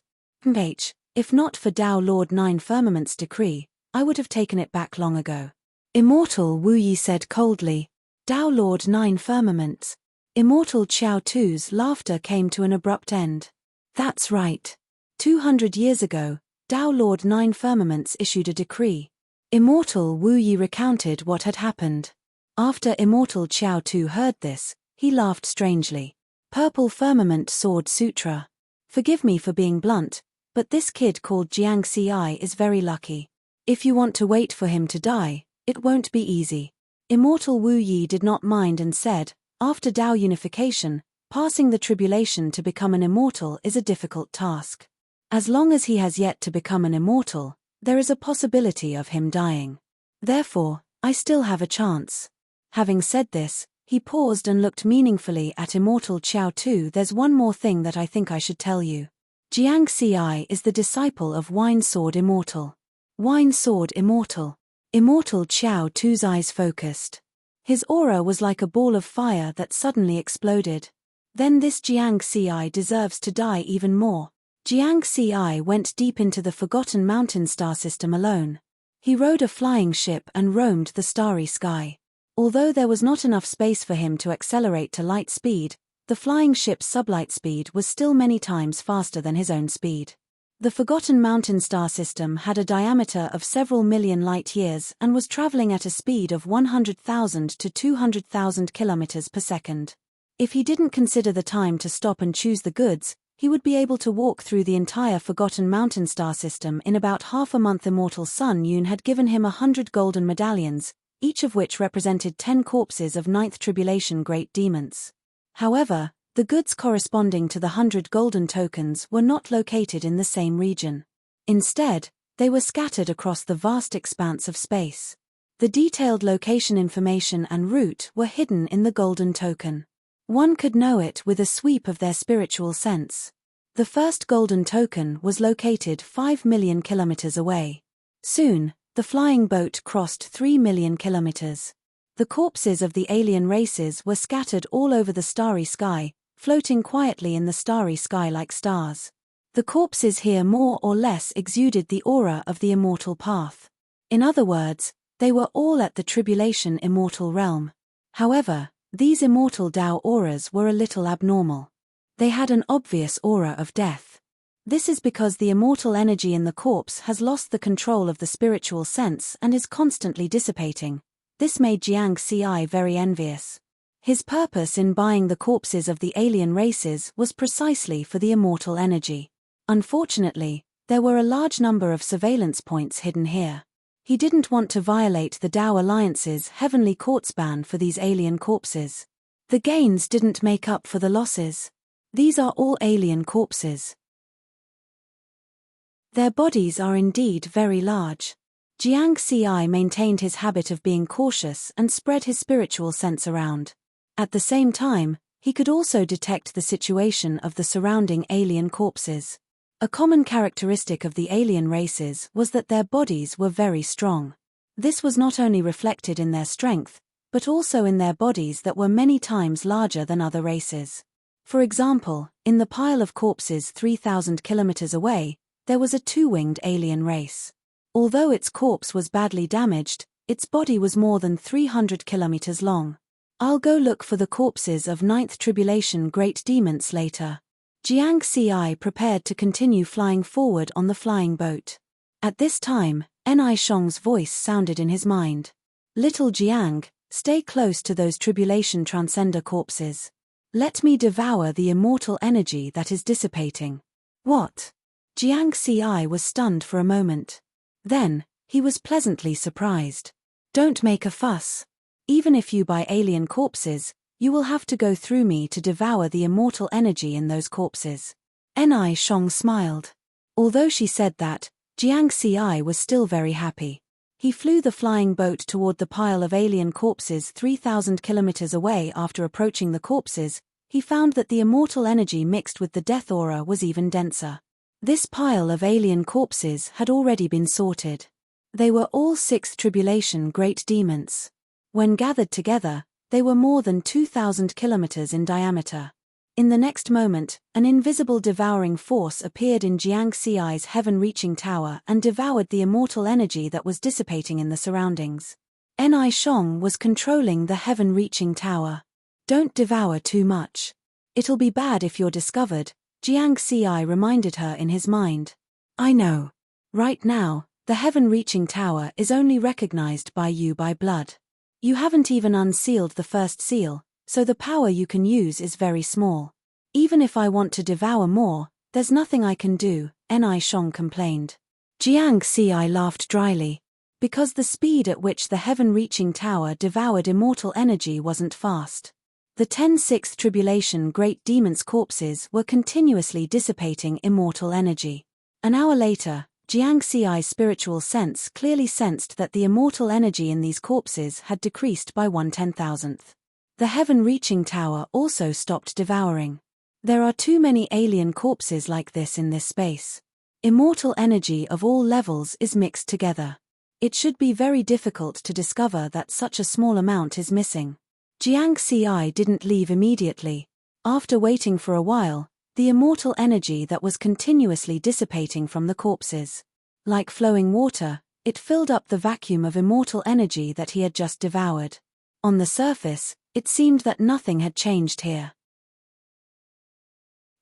If not for Dao Lord 9 Firmament's decree, I would have taken it back long ago. Immortal Wu Yi said coldly. Dao Lord 9 Firmaments. Immortal Qiao Tu's laughter came to an abrupt end. That's right. 200 years ago, Dao Lord 9 Firmaments issued a decree. Immortal Wu Yi recounted what had happened. After Immortal Qiao Tu heard this, he laughed strangely. Purple Firmament Sword Sutra. Forgive me for being blunt, but this kid called Jiang Ci is very lucky. If you want to wait for him to die, it won't be easy. Immortal Wu Yi did not mind and said, after Dao unification, passing the tribulation to become an immortal is a difficult task. As long as he has yet to become an immortal, There is a possibility of him dying. Therefore, I still have a chance. Having said this, he paused and looked meaningfully at Immortal Qiao Tu. There's one more thing that I think I should tell you. Jiang Xi is the disciple of Wine Sword Immortal. Wine Sword Immortal. Immortal Qiao Tu's eyes focused. His aura was like a ball of fire that suddenly exploded. Then this Jiang Xi deserves to die even more. Jiang Xi went deep into the forgotten mountain star system alone. He rode a flying ship and roamed the starry sky. Although there was not enough space for him to accelerate to light speed, the flying ship's sublight speed was still many times faster than his own speed. The forgotten mountain star system had a diameter of several million light-years and was traveling at a speed of 100,000 to 200,000 kilometers per second. If he didn't consider the time to stop and choose the goods, he would be able to walk through the entire forgotten mountain star system in about half a month. Immortal Sun Yun had given him 100 golden medallions, each of which represented 10 corpses of ninth tribulation great demons. However, the goods corresponding to the 100 golden tokens were not located in the same region. Instead, they were scattered across the vast expanse of space. The detailed location information and route were hidden in the golden token. One could know it with a sweep of their spiritual sense. The first golden token was located 5 million kilometers away. Soon, the flying boat crossed 3 million kilometers. The corpses of the alien races were scattered all over the starry sky, floating quietly in the starry sky like stars. The corpses here more or less exuded the aura of the immortal path. In other words, they were all at the tribulation immortal realm. However, these immortal Dao auras were a little abnormal. They had an obvious aura of death. This is because the immortal energy in the corpse has lost the control of the spiritual sense and is constantly dissipating. This made Jiang Xi very envious. His purpose in buying the corpses of the alien races was precisely for the immortal energy. Unfortunately, there were a large number of surveillance points hidden here. He didn't want to violate the Dao Alliance's heavenly court's ban for these alien corpses. The gains didn't make up for the losses. These are all alien corpses. Their bodies are indeed very large. Jiang Xi maintained his habit of being cautious and spread his spiritual sense around. At the same time, he could also detect the situation of the surrounding alien corpses. A common characteristic of the alien races was that their bodies were very strong. This was not only reflected in their strength, but also in their bodies that were many times larger than other races. For example, in the pile of corpses 3,000 kilometers away, there was a two-winged alien race. Although its corpse was badly damaged, its body was more than 300 kilometers long. I'll go look for the corpses of ninth tribulation great demons later. Jiang Xi prepared to continue flying forward on the flying boat. At this time, Ni Shong's voice sounded in his mind. Little Jiang, stay close to those tribulation transcender corpses. Let me devour the immortal energy that is dissipating. What? Jiang Xi was stunned for a moment. Then, he was pleasantly surprised. Don't make a fuss. Even if you buy alien corpses, you will have to go through me to devour the immortal energy in those corpses. Ni Shong smiled. Although she said that, Jiang Xi was still very happy. He flew the flying boat toward the pile of alien corpses 3,000 kilometers away. After approaching the corpses, he found that the immortal energy mixed with the death aura was even denser. This pile of alien corpses had already been sorted. They were all sixth tribulation great demons. When gathered together, they were more than 2,000 kilometers in diameter. In the next moment, an invisible devouring force appeared in Jiang Xi's heaven-reaching tower and devoured the immortal energy that was dissipating in the surroundings. Ni Shong was controlling the heaven-reaching tower. Don't devour too much. It'll be bad if you're discovered, Jiang Xi reminded her in his mind. I know. Right now, the heaven-reaching tower is only recognized by you by blood. You haven't even unsealed the first seal, so the power you can use is very small. Even if I want to devour more, there's nothing I can do, Ni Shong complained. Jiang Xi laughed dryly. Because the speed at which the heaven-reaching tower devoured immortal energy wasn't fast. The 10 sixth tribulation great demons' corpses were continuously dissipating immortal energy. An hour later, Jiang Xi's spiritual sense clearly sensed that the immortal energy in these corpses had decreased by 1/10,000th. The heaven-reaching tower also stopped devouring. There are too many alien corpses like this in this space. Immortal energy of all levels is mixed together. It should be very difficult to discover that such a small amount is missing. Jiang Xi didn't leave immediately. After waiting for a while, the immortal energy that was continuously dissipating from the corpses. Like flowing water, it filled up the vacuum of immortal energy that he had just devoured. On the surface, it seemed that nothing had changed here.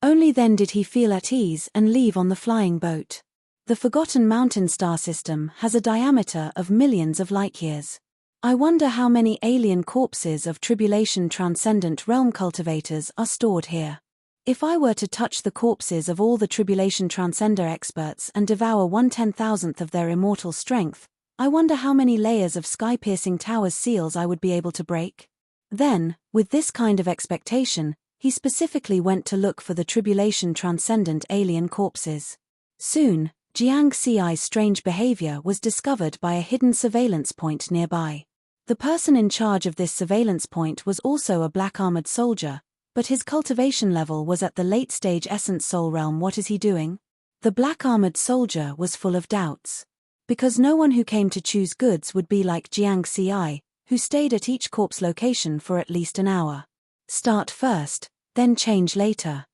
Only then did he feel at ease and leave on the flying boat. The Forgotten Mountain star system has a diameter of millions of light-years. I wonder how many alien corpses of Tribulation Transcendent Realm cultivators are stored here. If I were to touch the corpses of all the Tribulation Transcender experts and devour 1/10,000th of their immortal strength, I wonder how many layers of sky-piercing towers seals I would be able to break. Then, with this kind of expectation, he specifically went to look for the Tribulation Transcendent alien corpses. Soon, Jiang Xi's strange behavior was discovered by a hidden surveillance point nearby. The person in charge of this surveillance point was also a black-armored soldier, but his cultivation level was at the late-stage Essence Soul realm. What is he doing? The black-armored soldier was full of doubts. Because no one who came to choose goods would be like Jiang Xi, who stayed at each corpse location for at least an hour. Start first, then change later.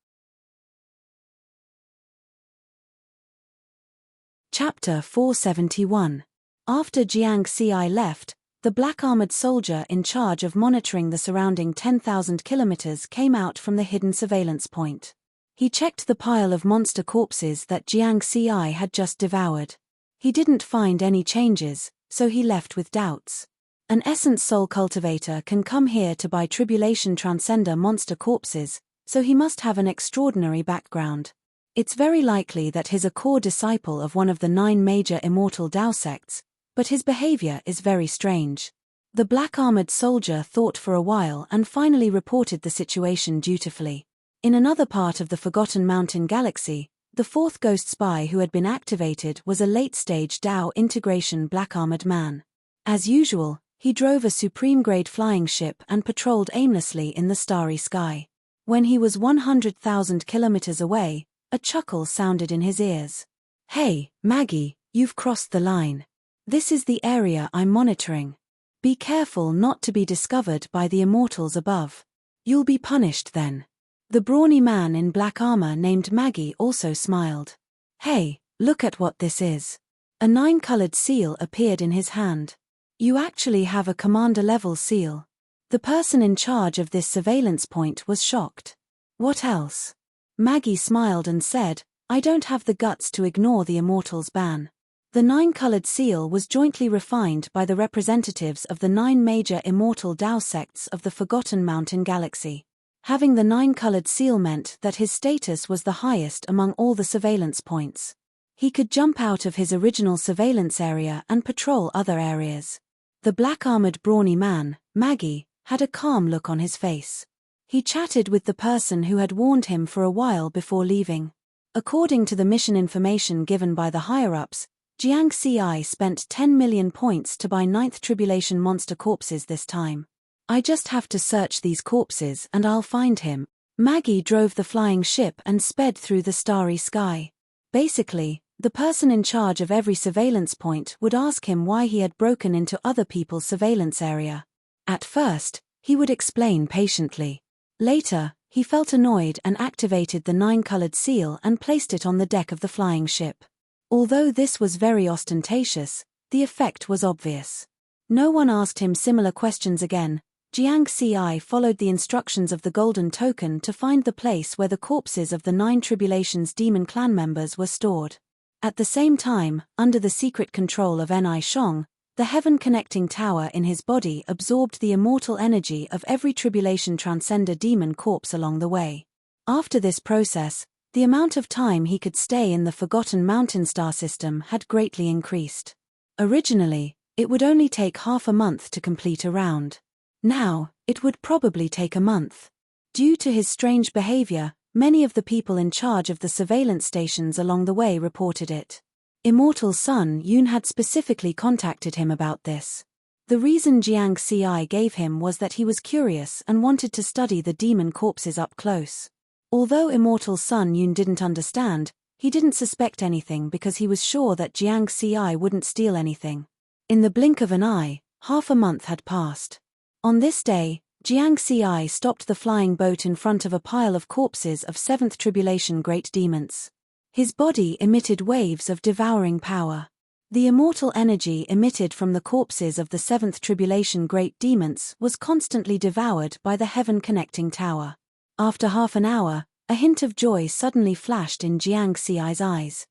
Chapter 471. After Jiang Xi left, the black-armored soldier in charge of monitoring the surrounding 10,000 kilometers came out from the hidden surveillance point. He checked the pile of monster corpses that Jiang Xi had just devoured. He didn't find any changes, so he left with doubts. An Essence Soul cultivator can come here to buy Tribulation Transcender monster corpses, so he must have an extraordinary background. It's very likely that he's a core disciple of one of the 9 major immortal Tao sects, but his behavior is very strange. The black-armored soldier thought for a while and finally reported the situation dutifully. In another part of the Forgotten Mountain galaxy, the 4th ghost spy who had been activated was a late-stage Tao integration black-armored man. As usual, he drove a supreme-grade flying ship and patrolled aimlessly in the starry sky. When he was 100,000 kilometers away, a chuckle sounded in his ears. "Hey, Maggie, you've crossed the line. This is the area I'm monitoring. Be careful not to be discovered by the immortals above. You'll be punished then." The brawny man in black armor named Maggie also smiled. "Hey, look at what this is." A 9-colored seal appeared in his hand. "You actually have a commander-level seal." The person in charge of this surveillance point was shocked. "What else?" Maggie smiled and said, "I don't have the guts to ignore the immortals' ban." The 9-colored seal was jointly refined by the representatives of the 9 major immortal Tao sects of the Forgotten Mountain galaxy. Having the 9-colored seal meant that his status was the highest among all the surveillance points. He could jump out of his original surveillance area and patrol other areas. The black-armored brawny man, Maggie, had a calm look on his face. He chatted with the person who had warned him for a while before leaving. According to the mission information given by the higher-ups, Jiang Xi spent 10 million points to buy 9th Tribulation monster corpses this time. "I just have to search these corpses and I'll find him." Maggie drove the flying ship and sped through the starry sky. Basically, the person in charge of every surveillance point would ask him why he had broken into other people's surveillance area. At first, he would explain patiently. Later, he felt annoyed and activated the 9-colored seal and placed it on the deck of the flying ship. Although this was very ostentatious, the effect was obvious. No one asked him similar questions again. Jiang Xi followed the instructions of the golden token to find the place where the corpses of the 9 Tribulations demon clan members were stored. At the same time, under the secret control of Ni Shong, the heaven-connecting tower in his body absorbed the immortal energy of every Tribulation Transcender demon corpse along the way. After this process, the amount of time he could stay in the Forgotten Mountain star system had greatly increased. Originally, it would only take half a month to complete a round. Now, it would probably take a month. Due to his strange behavior, many of the people in charge of the surveillance stations along the way reported it. Immortal Sun Yun had specifically contacted him about this. The reason Jiang Ci gave him was that he was curious and wanted to study the demon corpses up close. Although Immortal Sun Yun didn't understand, he didn't suspect anything because he was sure that Jiang Ci wouldn't steal anything. In the blink of an eye, half a month had passed. On this day, Jiang Ci stopped the flying boat in front of a pile of corpses of 7th Tribulation Great Demons. His body emitted waves of devouring power. The immortal energy emitted from the corpses of the 7th Tribulation Great Demons was constantly devoured by the heaven-connecting tower. After half an hour, a hint of joy suddenly flashed in Jiang Ci's eyes.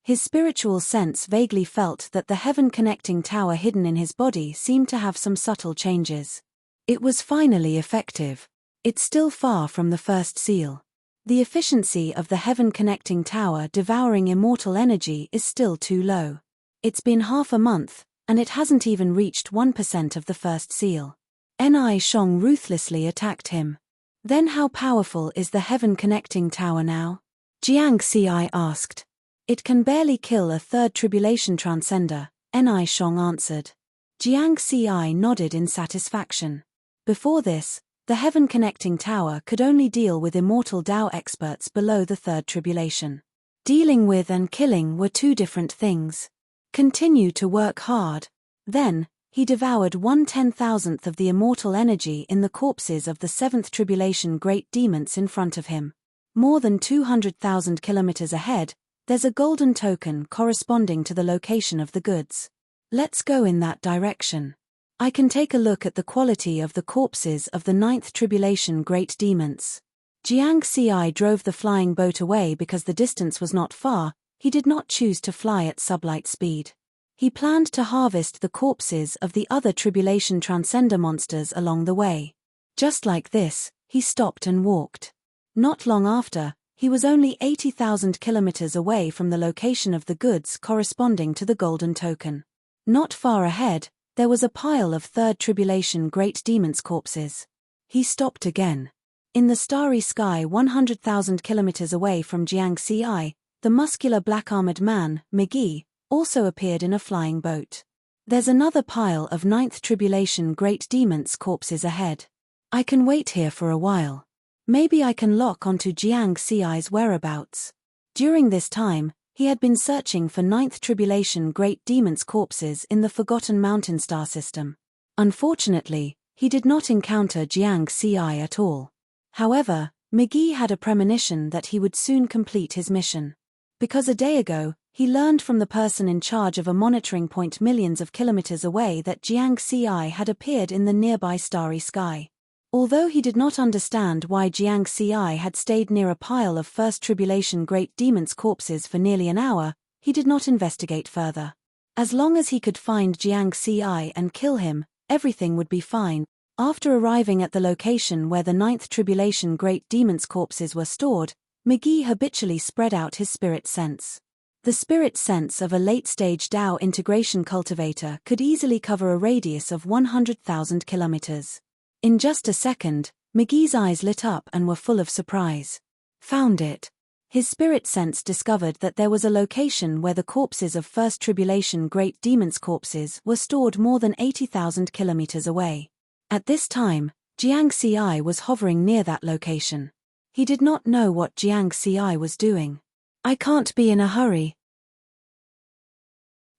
His spiritual sense vaguely felt that the heaven-connecting tower hidden in his body seemed to have some subtle changes. It was finally effective. It's still far from the first seal. The efficiency of the heaven-connecting tower devouring immortal energy is still too low. It's been half a month, and it hasn't even reached 1% of the first seal. Ni Shong ruthlessly attacked him. Then how powerful is the heaven-connecting tower now? Jiang Ci asked. It can barely kill a 3rd Tribulation Transcender, Ni Shong answered. Jiang Ci nodded in satisfaction. Before this, the heaven-connecting tower could only deal with immortal Dao experts below the 3rd Tribulation. Dealing with and killing were two different things. Continue to work hard. Then, he devoured 1/10,000th of the immortal energy in the corpses of the 7th Tribulation Great Demons in front of him. More than 200,000 kilometers ahead, there's a golden token corresponding to the location of the goods. Let's go in that direction. I can take a look at the quality of the corpses of the 9th Tribulation Great Demons. Jiang Ci drove the flying boat away because the distance was not far. He did not choose to fly at sublight speed. He planned to harvest the corpses of the other Tribulation Transcender monsters along the way. Just like this, he stopped and walked. Not long after, he was only 80,000 kilometers away from the location of the goods corresponding to the golden token. Not far ahead, there was a pile of 3rd Tribulation Great Demons corpses. He stopped again. In the starry sky 100,000 kilometers away from Jiang Ci, the muscular black-armored man, McGee, also appeared in a flying boat. There's another pile of 9th Tribulation Great Demons corpses ahead. I can wait here for a while. Maybe I can lock onto Jiang Ci's whereabouts. During this time, he had been searching for 9th Tribulation Great Demons corpses in the Forgotten Mountain star system. Unfortunately, he did not encounter Jiang Ci at all. However, McGee had a premonition that he would soon complete his mission. Because a day ago, he learned from the person in charge of a monitoring point millions of kilometers away that Jiang Ci had appeared in the nearby starry sky. Although he did not understand why Jiang Ci had stayed near a pile of 1st Tribulation Great Demons corpses for nearly an hour, he did not investigate further. As long as he could find Jiang Ci and kill him, everything would be fine. After arriving at the location where the 9th Tribulation Great Demons corpses were stored, McGee habitually spread out his spirit sense. The spirit sense of a late-stage Dao integration cultivator could easily cover a radius of 100,000 kilometers. In just a second, McGee's eyes lit up and were full of surprise. Found it. His spirit sense discovered that there was a location where the corpses of 1st Tribulation Great Demons corpses were stored more than 80,000 kilometers away. At this time, Jiang Ci was hovering near that location. He did not know what Jiang Ci was doing. I can't be in a hurry.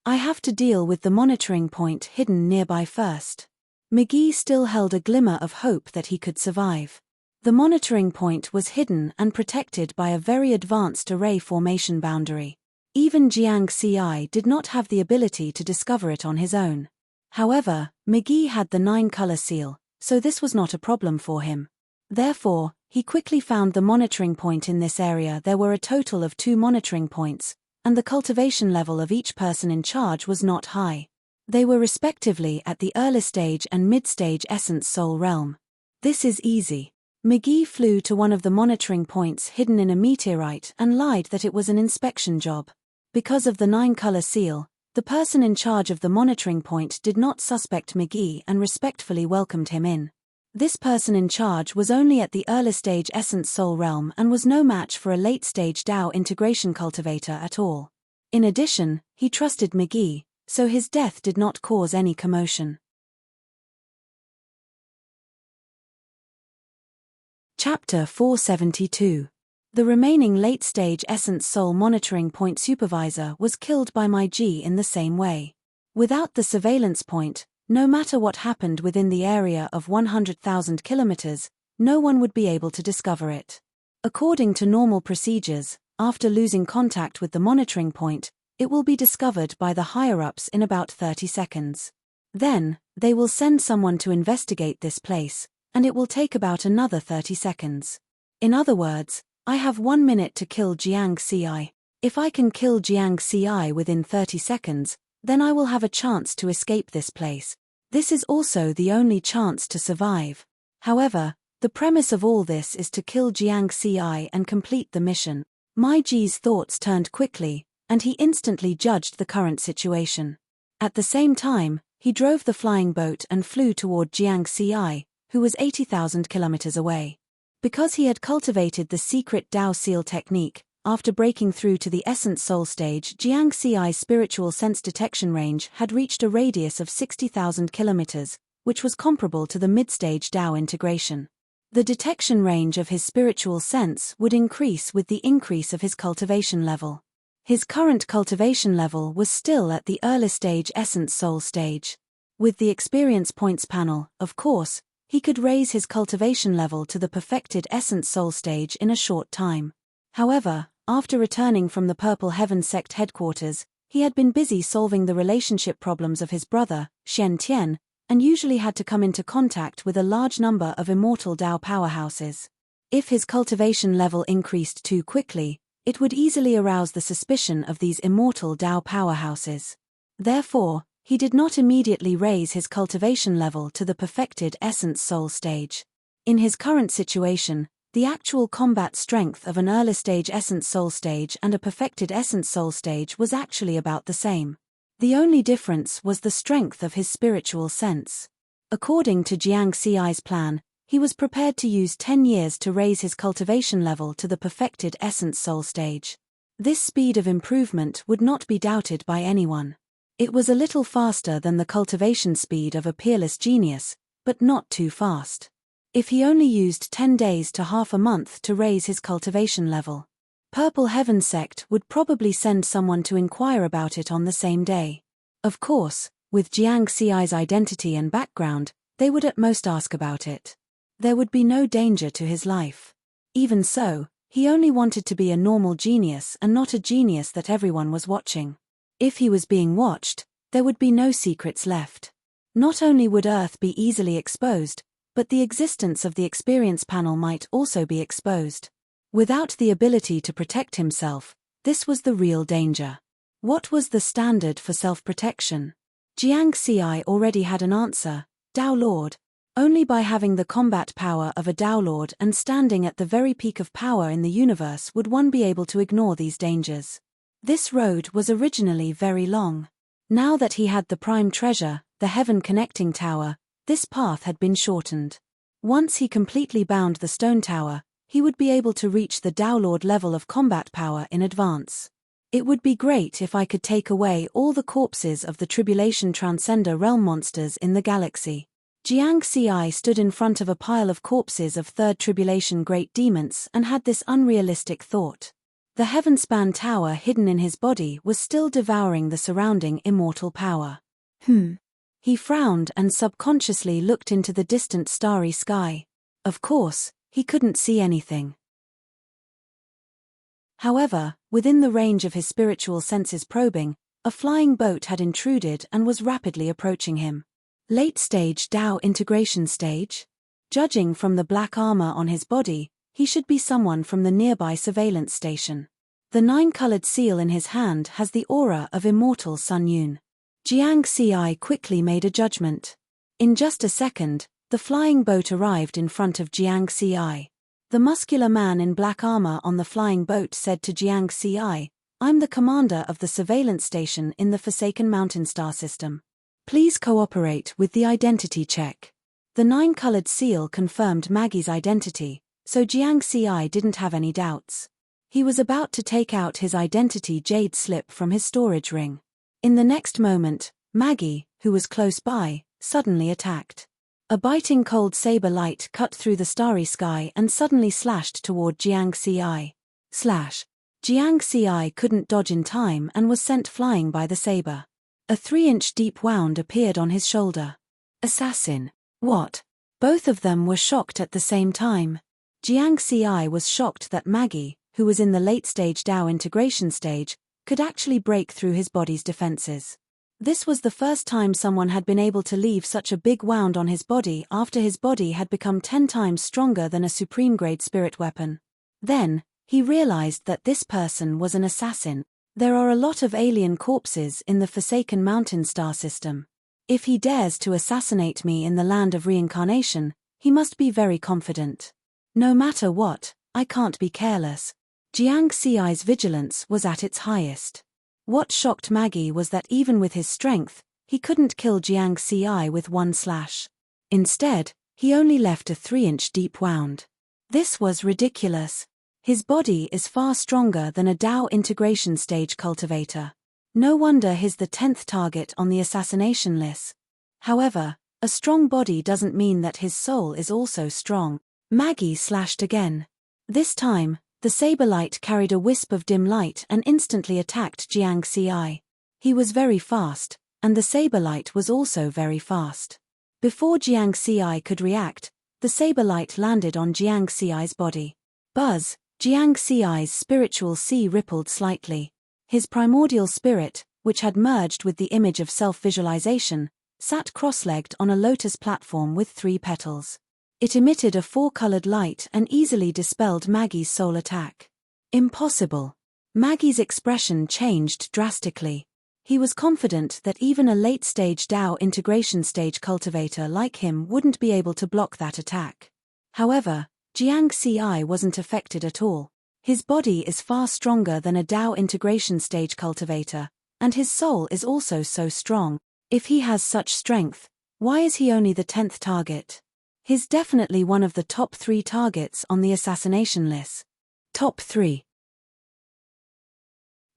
I have to deal with the monitoring point hidden nearby first. McGee still held a glimmer of hope that he could survive. The monitoring point was hidden and protected by a very advanced array formation boundary. Even Jiang Ci did not have the ability to discover it on his own. However, McGee had the 9-color seal, so this was not a problem for him. Therefore, he quickly found the monitoring point in this area. There were a total of 2 monitoring points, and the cultivation level of each person in charge was not high. They were respectively at the early stage and mid-stage Essence Soul realm. This is easy. McGee flew to one of the monitoring points hidden in a meteorite and lied that it was an inspection job. Because of the 9-color seal, the person in charge of the monitoring point did not suspect McGee and respectfully welcomed him in. This person in charge was only at the early stage Essence Soul realm and was no match for a late stage Dao integration cultivator at all. In addition, he trusted McGee, so his death did not cause any commotion. Chapter 472. The remaining late-stage Essence Soul monitoring point supervisor was killed by McGee in the same way. Without the surveillance point, no matter what happened within the area of 100,000 kilometers, no one would be able to discover it. According to normal procedures, after losing contact with the monitoring point, it will be discovered by the higher-ups in about 30 seconds. Then, they will send someone to investigate this place, and it will take about another 30 seconds. In other words, I have 1 minute to kill Jiang Ci. If I can kill Jiang Ci within 30 seconds, then I will have a chance to escape this place. This is also the only chance to survive. However, the premise of all this is to kill Jiang Ci and complete the mission. McGee's thoughts turned quickly, and he instantly judged the current situation. At the same time, he drove the flying boat and flew toward Jiang Ci, who was 80,000 kilometers away. Because he had cultivated the secret Dao Seal technique, after breaking through to the Essence Soul stage, Jiang Ci's spiritual sense detection range had reached a radius of 60,000 kilometers, which was comparable to the mid-stage Dao integration. The detection range of his spiritual sense would increase with the increase of his cultivation level. His current cultivation level was still at the early stage Essence Soul stage. With the experience points panel, of course, he could raise his cultivation level to the perfected Essence Soul stage in a short time. However, after returning from the Purple Heaven sect headquarters, he had been busy solving the relationship problems of his brother, Shen Tian, and usually had to come into contact with a large number of immortal Dao powerhouses. If his cultivation level increased too quickly, it would easily arouse the suspicion of these immortal Dao powerhouses. Therefore, he did not immediately raise his cultivation level to the perfected Essence Soul stage. In his current situation, the actual combat strength of an early stage Essence Soul stage and a perfected Essence Soul stage was actually about the same. The only difference was the strength of his spiritual sense. According to Jiang Ci's plan, he was prepared to use 10 years to raise his cultivation level to the perfected Essence Soul stage. This speed of improvement would not be doubted by anyone. It was a little faster than the cultivation speed of a peerless genius, but not too fast. If he only used 10 days to half a month to raise his cultivation level, Purple Heaven sect would probably send someone to inquire about it on the same day. Of course, with Jiang Ci's identity and background, they would at most ask about it. There would be no danger to his life. Even so, he only wanted to be a normal genius and not a genius that everyone was watching. If he was being watched, there would be no secrets left. Not only would Earth be easily exposed, but the existence of the experience panel might also be exposed. Without the ability to protect himself, this was the real danger. What was the standard for self-protection? Jiang Ci already had an answer: Dao Lord. Only by having the combat power of a Dao Lord and standing at the very peak of power in the universe would one be able to ignore these dangers. This road was originally very long. Now that he had the prime treasure, the Heaven Connecting Tower, this path had been shortened. Once he completely bound the stone tower, he would be able to reach the Dao Lord level of combat power in advance. It would be great if I could take away all the corpses of the Tribulation Transcender realm monsters in the galaxy. Jiang Ci stood in front of a pile of corpses of Third Tribulation Great Demons and had this unrealistic thought. The Heavenspan Tower hidden in his body was still devouring the surrounding immortal power. He frowned and subconsciously looked into the distant starry sky. Of course, he couldn't see anything. However, within the range of his spiritual senses probing, a flying boat had intruded and was rapidly approaching him. Late-stage Dao integration stage? Judging from the black armor on his body, he should be someone from the nearby surveillance station. The 9-colored seal in his hand has the aura of immortal Sun Yun. Jiang Ci quickly made a judgment. In just a second, the flying boat arrived in front of Jiang Ci. The muscular man in black armor on the flying boat said to Jiang Ci, "I'm the commander of the surveillance station in the Forsaken Mountain Star System. Please cooperate with the identity check." The 9-colored seal confirmed Maggie's identity, so Jiang Ci didn't have any doubts. He was about to take out his identity jade slip from his storage ring. In the next moment, Maggie, who was close by, suddenly attacked. A biting cold saber light cut through the starry sky and suddenly slashed toward Jiang Ci. Slash. Jiang Ci couldn't dodge in time and was sent flying by the saber. A 3-inch deep wound appeared on his shoulder. Assassin. What? Both of them were shocked at the same time. Jiang Ci was shocked that Maggie, who was in the late-stage Dao integration stage, could actually break through his body's defenses. This was the first time someone had been able to leave such a big wound on his body after his body had become 10 times stronger than a supreme-grade spirit weapon. Then, he realized that this person was an assassin. There are a lot of alien corpses in the Forsaken Mountain star system. If he dares to assassinate me in the land of reincarnation, he must be very confident. No matter what, I can't be careless. Jiang Ci's vigilance was at its highest. What shocked Maggie was that even with his strength, he couldn't kill Jiang Ci with one slash. Instead, he only left a 3-inch deep wound. This was ridiculous. His body is far stronger than a Dao integration stage cultivator. No wonder he's the 10th target on the assassination list. However, a strong body doesn't mean that his soul is also strong. Maggie slashed again. This time, the saber light carried a wisp of dim light and instantly attacked Jiang Ci. He was very fast, and the saber light was also very fast. Before Jiang Ci could react, the saber light landed on Jiang Ci's body. Buzz, Jiang Ci's spiritual sea rippled slightly. His primordial spirit, which had merged with the image of self-visualization, sat cross-legged on a lotus platform with 3 petals. It emitted a 4-colored light and easily dispelled Maggie's soul attack. Impossible. Maggie's expression changed drastically. He was confident that even a late-stage Dao integration stage cultivator like him wouldn't be able to block that attack. However, Jiang Ci wasn't affected at all. His body is far stronger than a Dao integration stage cultivator, and his soul is also so strong. If he has such strength, why is he only the 10th target? He's definitely one of the top 3 targets on the assassination list. Top 3.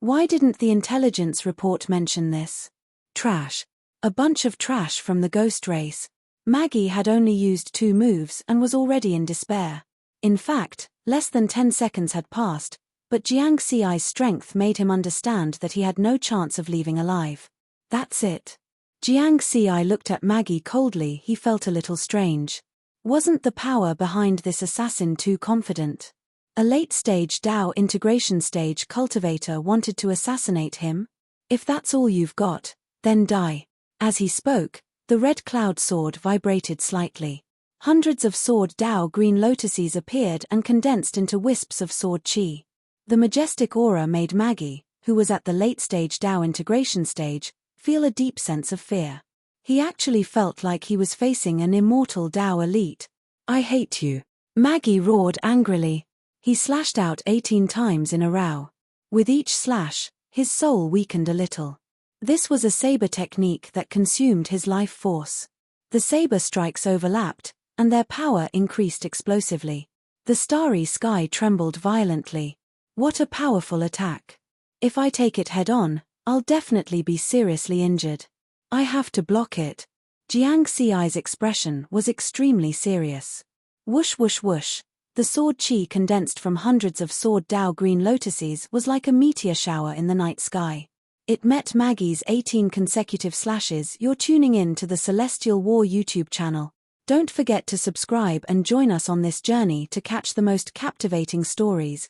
Why didn't the intelligence report mention this? Trash. A bunch of trash from the ghost race. Maggie had only used 2 moves and was already in despair. In fact, less than 10 seconds had passed, but Jiang Ci's strength made him understand that he had no chance of leaving alive. That's it. Jiang Ci looked at Maggie coldly. He felt a little strange. Wasn't the power behind this assassin too confident? A late-stage Dao integration stage cultivator wanted to assassinate him? If that's all you've got, then die. As he spoke, the red cloud sword vibrated slightly. Hundreds of sword Dao green lotuses appeared and condensed into wisps of sword chi. The majestic aura made Maggie, who was at the late-stage Dao integration stage, feel a deep sense of fear. He actually felt like he was facing an immortal Dao elite. I hate you. Maggie roared angrily. He slashed out 18 times in a row. With each slash, his soul weakened a little. This was a saber technique that consumed his life force. The saber strikes overlapped, and their power increased explosively. The starry sky trembled violently. What a powerful attack. If I take it head-on, I'll definitely be seriously injured. I have to block it. Jiang Ci's expression was extremely serious. Whoosh whoosh whoosh. The sword chi condensed from hundreds of sword Dao green lotuses was like a meteor shower in the night sky. It met Maggie's 18 consecutive slashes. You're tuning in to the Celestial War YouTube channel. Don't forget to subscribe and join us on this journey to catch the most captivating stories.